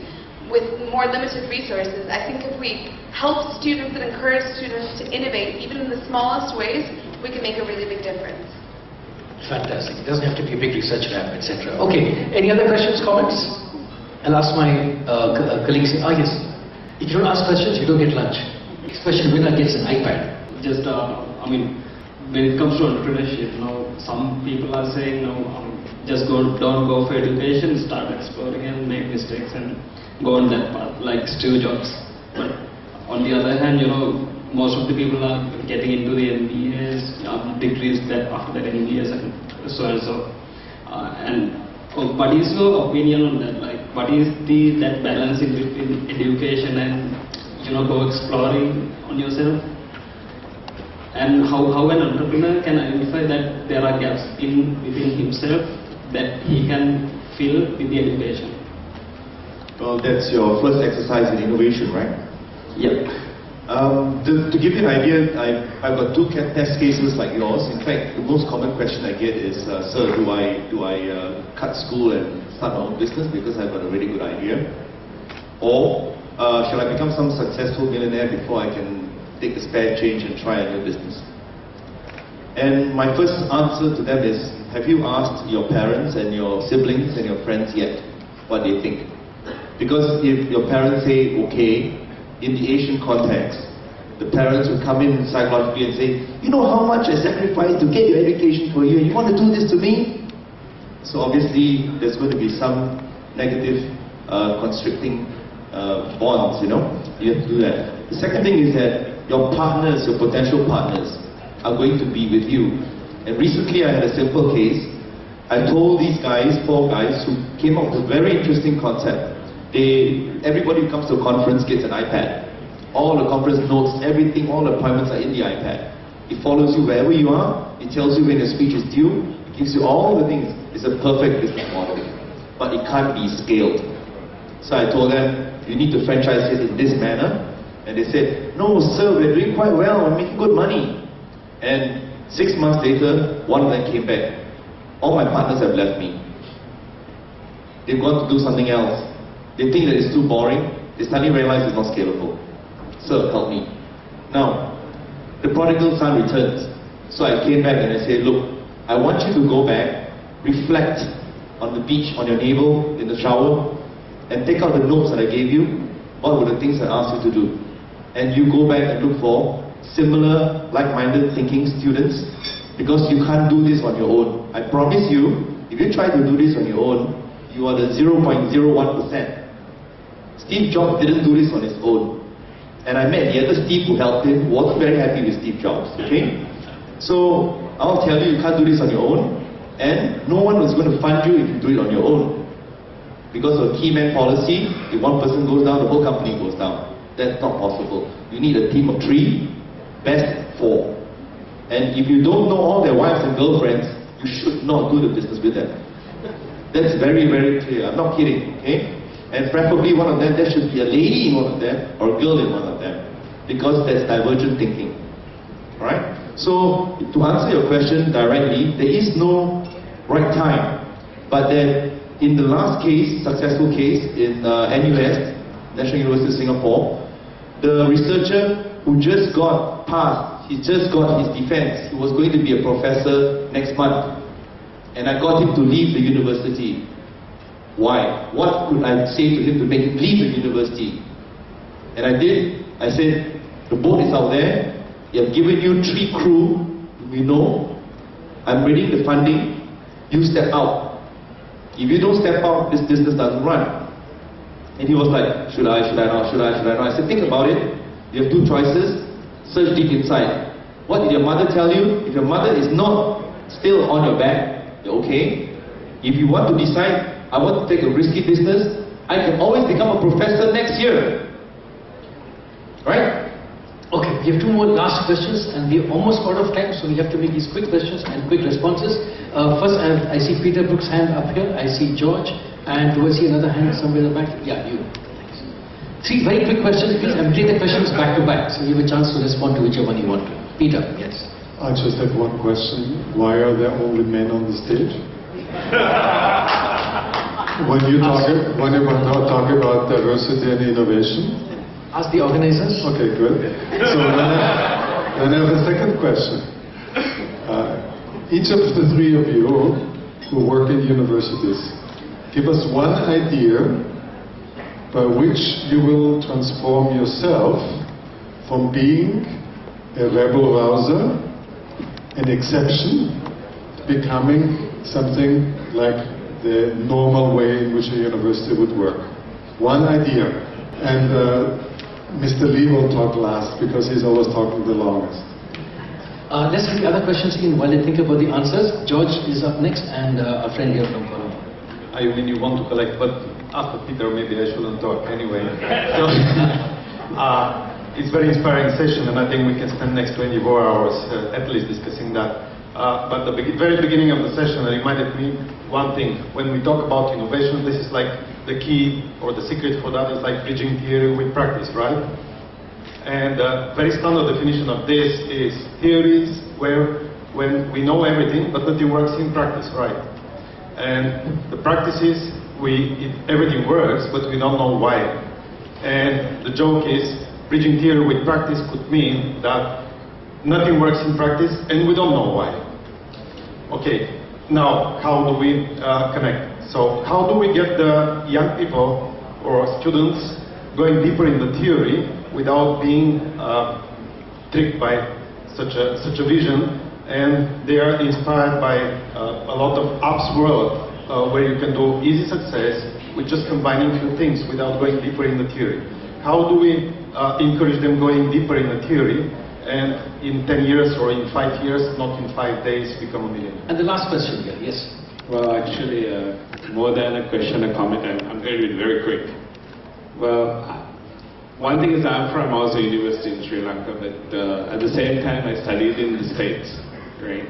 with more limited resources, I think if we help students and encourage students to innovate, even in the smallest ways, we can make a really big difference. Fantastic. It doesn't have to be a big research lab, etc. Okay, any other questions, comments? I'll ask my colleagues. Yes. If you don't ask questions, you don't get lunch. Next question, winner gets an iPad. Just, when it comes to entrepreneurship, some people are saying, just don't go for education, start exploring and make mistakes and go on that path, like Steve Jobs. But on the other hand, most of the people are getting into the MBAs, degrees that after that MBAs and so and so. What is your opinion on that? Like, what is that balance in between education and go exploring on yourself? And how an entrepreneur can identify that there are gaps within himself that he can fill with the education? Well, that's your first exercise in innovation, right? Yep. To give you an idea, I've got 2 test cases like yours. In fact, the most common question I get is, sir, do I cut school and start my own business because I've got a really good idea? Or shall I become some successful millionaire before I can take the spare change and try a new business? And my first answer to them is, have you asked your parents and your siblings and your friends yet what they think? Because if your parents say, okay, in the Asian context, the parents will come in psychologically and say, you know how much I sacrificed to get your education for you, and you want to do this to me? So obviously, there's going to be some negative constricting bonds, you know. You have to do that. The second thing is that your partners, your potential partners, are going to be with you. And recently I had a simple case. I told these guys, 4 guys, who came up with a very interesting concept. Everybody who comes to a conference gets an iPad. All the conference notes, everything, all the appointments are in the iPad. It follows you wherever you are. It tells you when your speech is due. It gives you all the things. It's a perfect business model. But it can't be scaled. So I told them, you need to franchise it in this manner. And they said, no sir, we're doing quite well, we're making good money. And 6 months later, one of them came back. All my partners have left me. They've gone to do something else. They think that it's too boring. They suddenly realize it's not scalable. Sir, help me. Now, the prodigal son returns. So I came back and I said, look, I want you to go back, reflect on the beach, on your navel, in the shower, and take out the notes that I gave you. What were the things I asked you to do? And you go back and look for similar, like-minded thinking students, because you can't do this on your own. I promise you, if you try to do this on your own, you are the 0.01%. Steve Jobs didn't do this on his own. And I met the other Steve who helped him, wasn't very happy with Steve Jobs, okay? So, I'll tell you, you can't do this on your own, and no one is going to fund you if you do it on your own. Because of key man policy, if one person goes down, the whole company goes down. That's not possible. You need a team of 3, best 4. And if you don't know all their wives and girlfriends, you should not do the business with them. That's very, very clear. I'm not kidding, okay? And preferably one of them, there should be a lady in one of them, or a girl in one of them. Because that's divergent thinking. Alright? So, to answer your question directly, there is no right time. But then, in the last case, successful case in NUS, National University of Singapore, the researcher who just got passed, he just got his defense. He was going to be a professor next month. And I got him to leave the university. Why? What could I say to him to make him leave the university? And I did. I said, the boat is out there. They have given you 3 crew. We know. I'm ready the funding. You step out. If you don't step out, this business doesn't run. And he was like, should I not? I said, think about it. You have 2 choices. Search deep inside. What did your mother tell you? If your mother is not still on your back, you're okay. If you want to decide, I want to take a risky business, I can always become a professor next year. Right? Okay, we have 2 more last questions and we're almost out of time, so we have to make these quick questions and quick responses. First, I see Peter Brook's hand up here, I see George, and do I see another hand somewhere in the back? Yeah, you. Thanks. 3 very quick questions, please, and take the questions back to back, so you have a chance to respond to whichever one you want to. Peter, yes. I just have one question. Why are there only men on the stage? When you talk about diversity and innovation? Ask the organizers. Okay, good. So then I have a second question. Each of the 3 of you who work in universities, give us one idea by which you will transform yourself from being a rebel rouser, an exception, becoming something like the normal way in which a university would work. One idea. And Mr. Lee will talk last because he's always talking the longest. Let's have the other questions in while they think about the answers. George is up next and a friend here from Colombo. I mean, you want to collect, but after Peter, maybe I shouldn't talk anyway. So, it's a very inspiring session, and I think we can spend next 24 hours at least discussing that. But the very beginning of the session reminded me one thing. When we talk about innovation, this is like the key or the secret for that is like bridging theory with practice, right? And very standard definition of this is theories where when we know everything, but nothing works in practice, right? And the practice is everything works, but we don't know why. And the joke is bridging theory with practice could mean that nothing works in practice and we don't know why. Okay, now how do we connect? So how do we get the young people or students going deeper in the theory without being tricked by such a vision, and they are inspired by a lot of apps world where you can do easy success, with just combining few things without going deeper in the theory. How do we encourage them going deeper in the theory and in 10 years or in 5 years, not in 5 days, become a millionaire? And the last question here, yes. Well, actually, more than a question, a comment, I'm going to be very quick. Well, one thing is I'm from also university in Sri Lanka, but at the same time I studied in the States, right?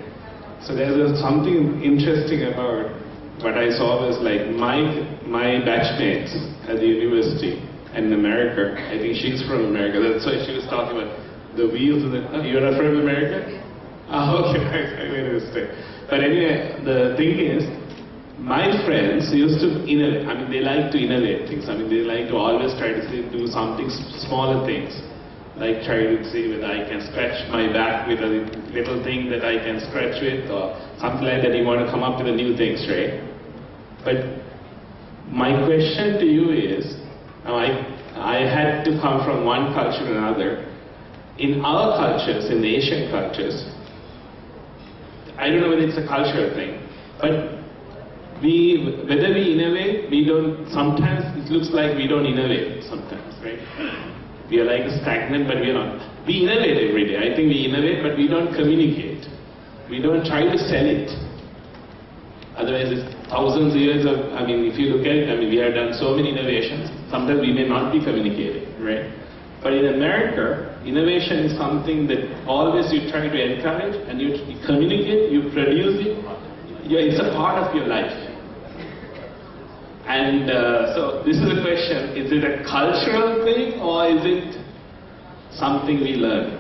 So there was something interesting about what I saw was like my batchmates at the university in America. I think she's from America. That's why she was talking about the wheels of the... Oh, you're not from America? Oh, okay, I made a mistake. But anyway, the thing is, my friends used to innovate. I mean, they like to innovate things. I mean, they like to always try to do something, smaller things. Like try to see whether I can scratch my back with a little thing that I can scratch with, or something like that. You want to come up with the new things, right? But my question to you is, I had to come from one culture to another. In our cultures, in the Asian cultures, I don't know whether it's a cultural thing, but whether we innovate, we don't, sometimes it looks like we don't innovate sometimes, right? We are like stagnant, but we are not. We innovate every day. I think we innovate, but we don't communicate. We don't try to sell it. Otherwise, it's thousands of years of, I mean, if you look at it, I mean, we have done so many innovations. Sometimes we may not be communicating, right? But in America, innovation is something that always you try to encourage, and you communicate, you produce it. It's a part of your life. And so this is a question, is it a cultural thing or is it something we learn?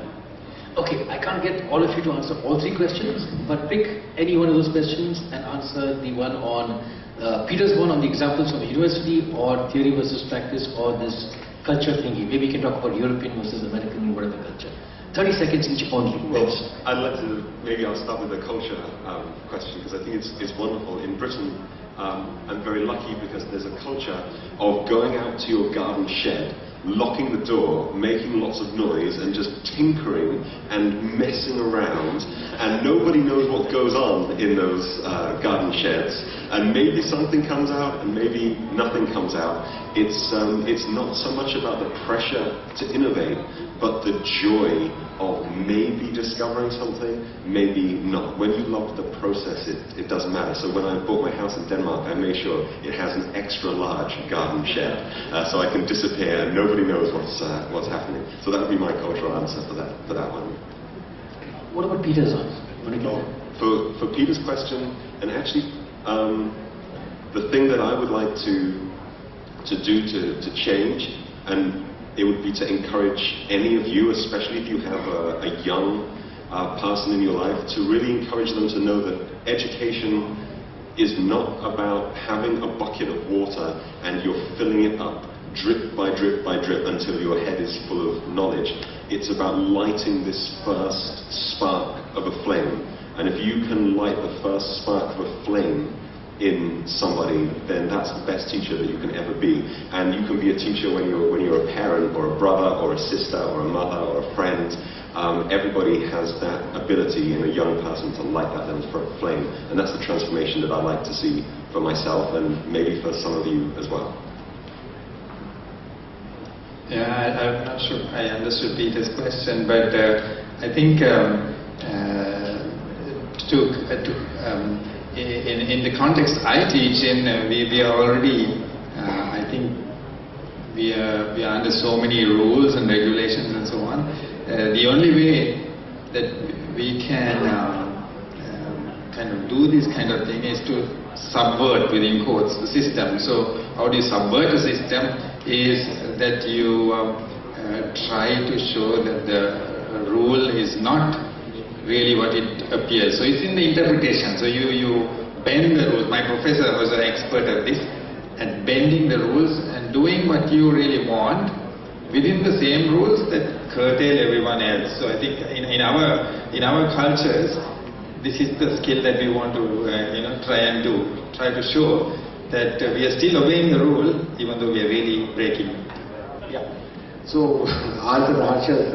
Okay, I can't get all of you to answer all three questions, but pick any one of those questions and answer the one on Peter's one on the examples from the university, or theory versus practice, or this culture thingy. Maybe we can talk about European versus American, whatever culture. 30 seconds each only. Well, I'd like to, maybe I'll start with the culture question, because I think it's wonderful. In Britain, I'm very lucky because there's a culture of going out to your garden shed, locking the door, making lots of noise, and just tinkering and messing around, and nobody knows what goes on in those garden sheds, and maybe something comes out and maybe nothing comes out. It's not so much about the pressure to innovate, but the joy of maybe discovering something, maybe not. When you love the process, it doesn't matter. So when I bought my house in Denmark, I made sure it has an extra large garden shed, so I can disappear and nobody knows what's happening. So that would be my cultural answer for that one. What about Peter's answer? For Peter's question, and actually, the thing that I would like to do to change, and it would be to encourage any of you, especially if you have a young person in your life, to really encourage them to know that education is not about having a bucket of water and you're filling it up drip by drip by drip until your head is full of knowledge. It's about lighting this first spark of a flame. And if you can light the first spark of a flame in somebody, then that's the best teacher that you can ever be. And you can be a teacher when you're a parent or a brother or a sister or a mother or a friend. Everybody has that ability in a young person to light that little flame, and that's the transformation that I'd like to see for myself and maybe for some of you as well. Yeah, I'm not sure I understood Peter's question, but I think in the context I teach in, we are already, I think we are under so many rules and regulations and so on. The only way that we can kind of do this kind of thing is to subvert, within quotes, the system. So how do you subvert a system is that you try to show that the rule is not really what it appears. So it's in the interpretation. So you bend the rules. My professor was an expert at this, at bending the rules and doing what you really want within the same rules that curtail everyone else. So I think in our cultures, this is the skill that we want to try to show that we are still obeying the rule even though we are really breaking. Yeah. So answer Harsha's.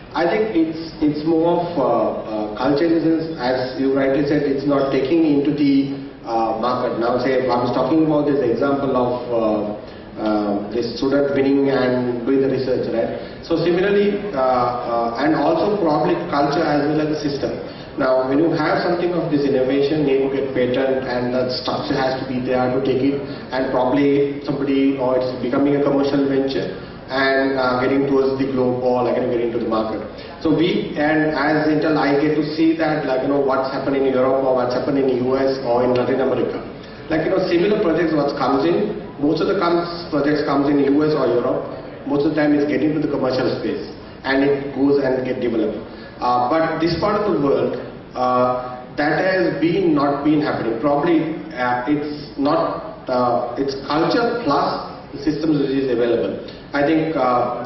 I think it's more of culture in the sense, as you rightly said, it's not taking into the market. Now say, I was talking about this example of this student winning and doing the research, right? So similarly, and also probably culture as well as the system. Now when you have something of this innovation, need to get patent and the structure has to be there to take it, and probably somebody, or it's becoming a commercial venture and getting towards the globe or getting into the market. So we, and as Intel, I get to see that what's happening in Europe or what's happening in US or in Latin America. Similar projects what comes in, most of the projects comes in US or Europe, most of the time it's getting to the commercial space and it goes and get developed. But this part of the world, that has not been happening. Probably it's not, it's culture plus the systems which is available. I think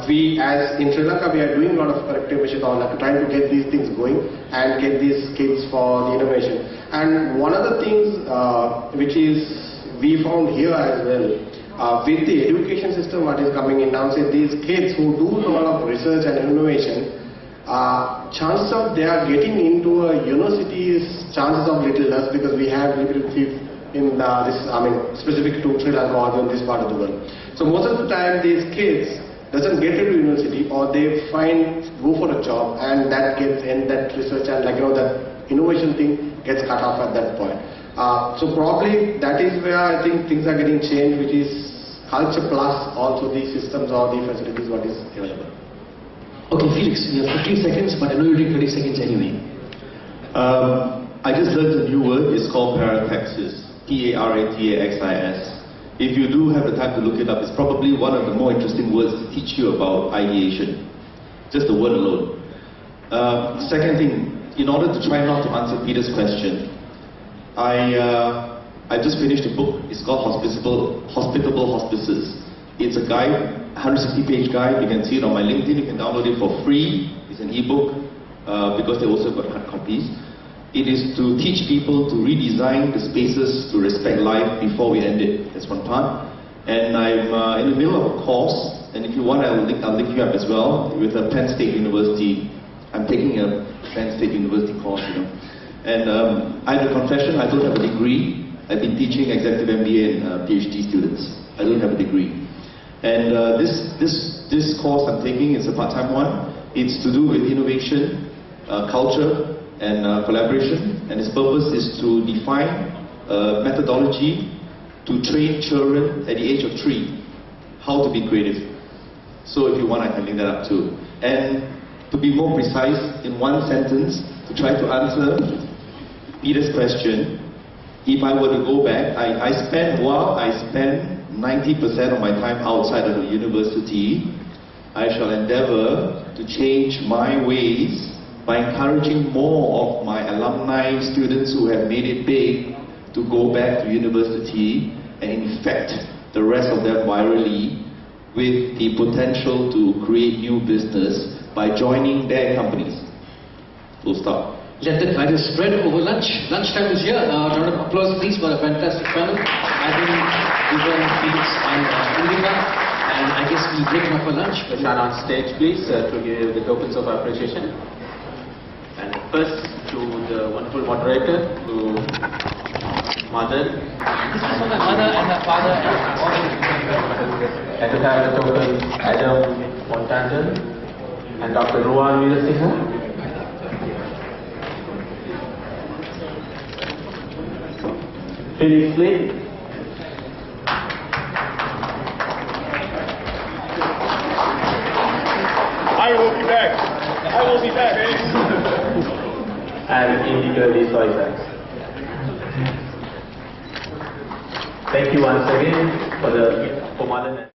we, as in Sri Lanka, we are doing a lot of corrective measures on trying to get these things going and get these kids for the innovation. And one of the things which is we found here as well, with the education system what is coming in now, say these kids who do a lot of research and innovation, chances of they are getting into a university is chances of little less, because we have little in this, specific to Sri Lanka or in this part of the world. So most of the time these kids doesn't get into university, or they go for a job, and that gets in that research and that innovation thing gets cut off at that point. So probably that is where I think things are getting changed, which is culture plus also the systems or the facilities what is available. Okay, Felix, we have 15 seconds, but I know you take 30 seconds anyway. I just learned a new word. It's called parataxis. P-A-R-A-T-A-X-I-S. If you do have the time to look it up, it's probably one of the more interesting words to teach you about ideation. Just the word alone. Second thing, in order to try not to answer Peter's question, I just finished a book. It's called Hospitable Hospices. It's a guide, 160-page guide. You can see it on my LinkedIn. You can download it for free. It's an ebook because they also got hard copies. It is to teach people to redesign the spaces to respect life before we end it. That's one part. And I'm in the middle of a course, and if you want, I'll link you up as well, with a Penn State University. I'm taking a Penn State University course, And I have a confession, I don't have a degree. I've been teaching executive MBA and PhD students. I don't have a degree. And this course I'm taking is a part-time one. It's to do with innovation, culture, and collaboration, and its purpose is to define a methodology to train children at the age of 3 how to be creative. So if you want, I can link that up too. And to be more precise, in one sentence, to try to answer Peter's question, if I were to go back, I spend 90% of my time outside of the university, I shall endeavor to change my ways by encouraging more of my alumni students who have made it big to go back to university and infect the rest of them virally with the potential to create new business by joining their companies. Full stop. Let that virus spread over lunch. Lunchtime is here. Round of applause please for a fantastic panel. Adam, Ivan, Felix and Indika. And I guess we'll break now for lunch. Stand on stage please to give the tokens of appreciation. And first to the wonderful moderator, to Mother. This is for my mother and my father and all. And to have the token Adam Montanton and Dr. Ruwan Veerasinghe. Felix Lee. I will be back. I will be back. And Indika Lee. Thank you once again for the Mother.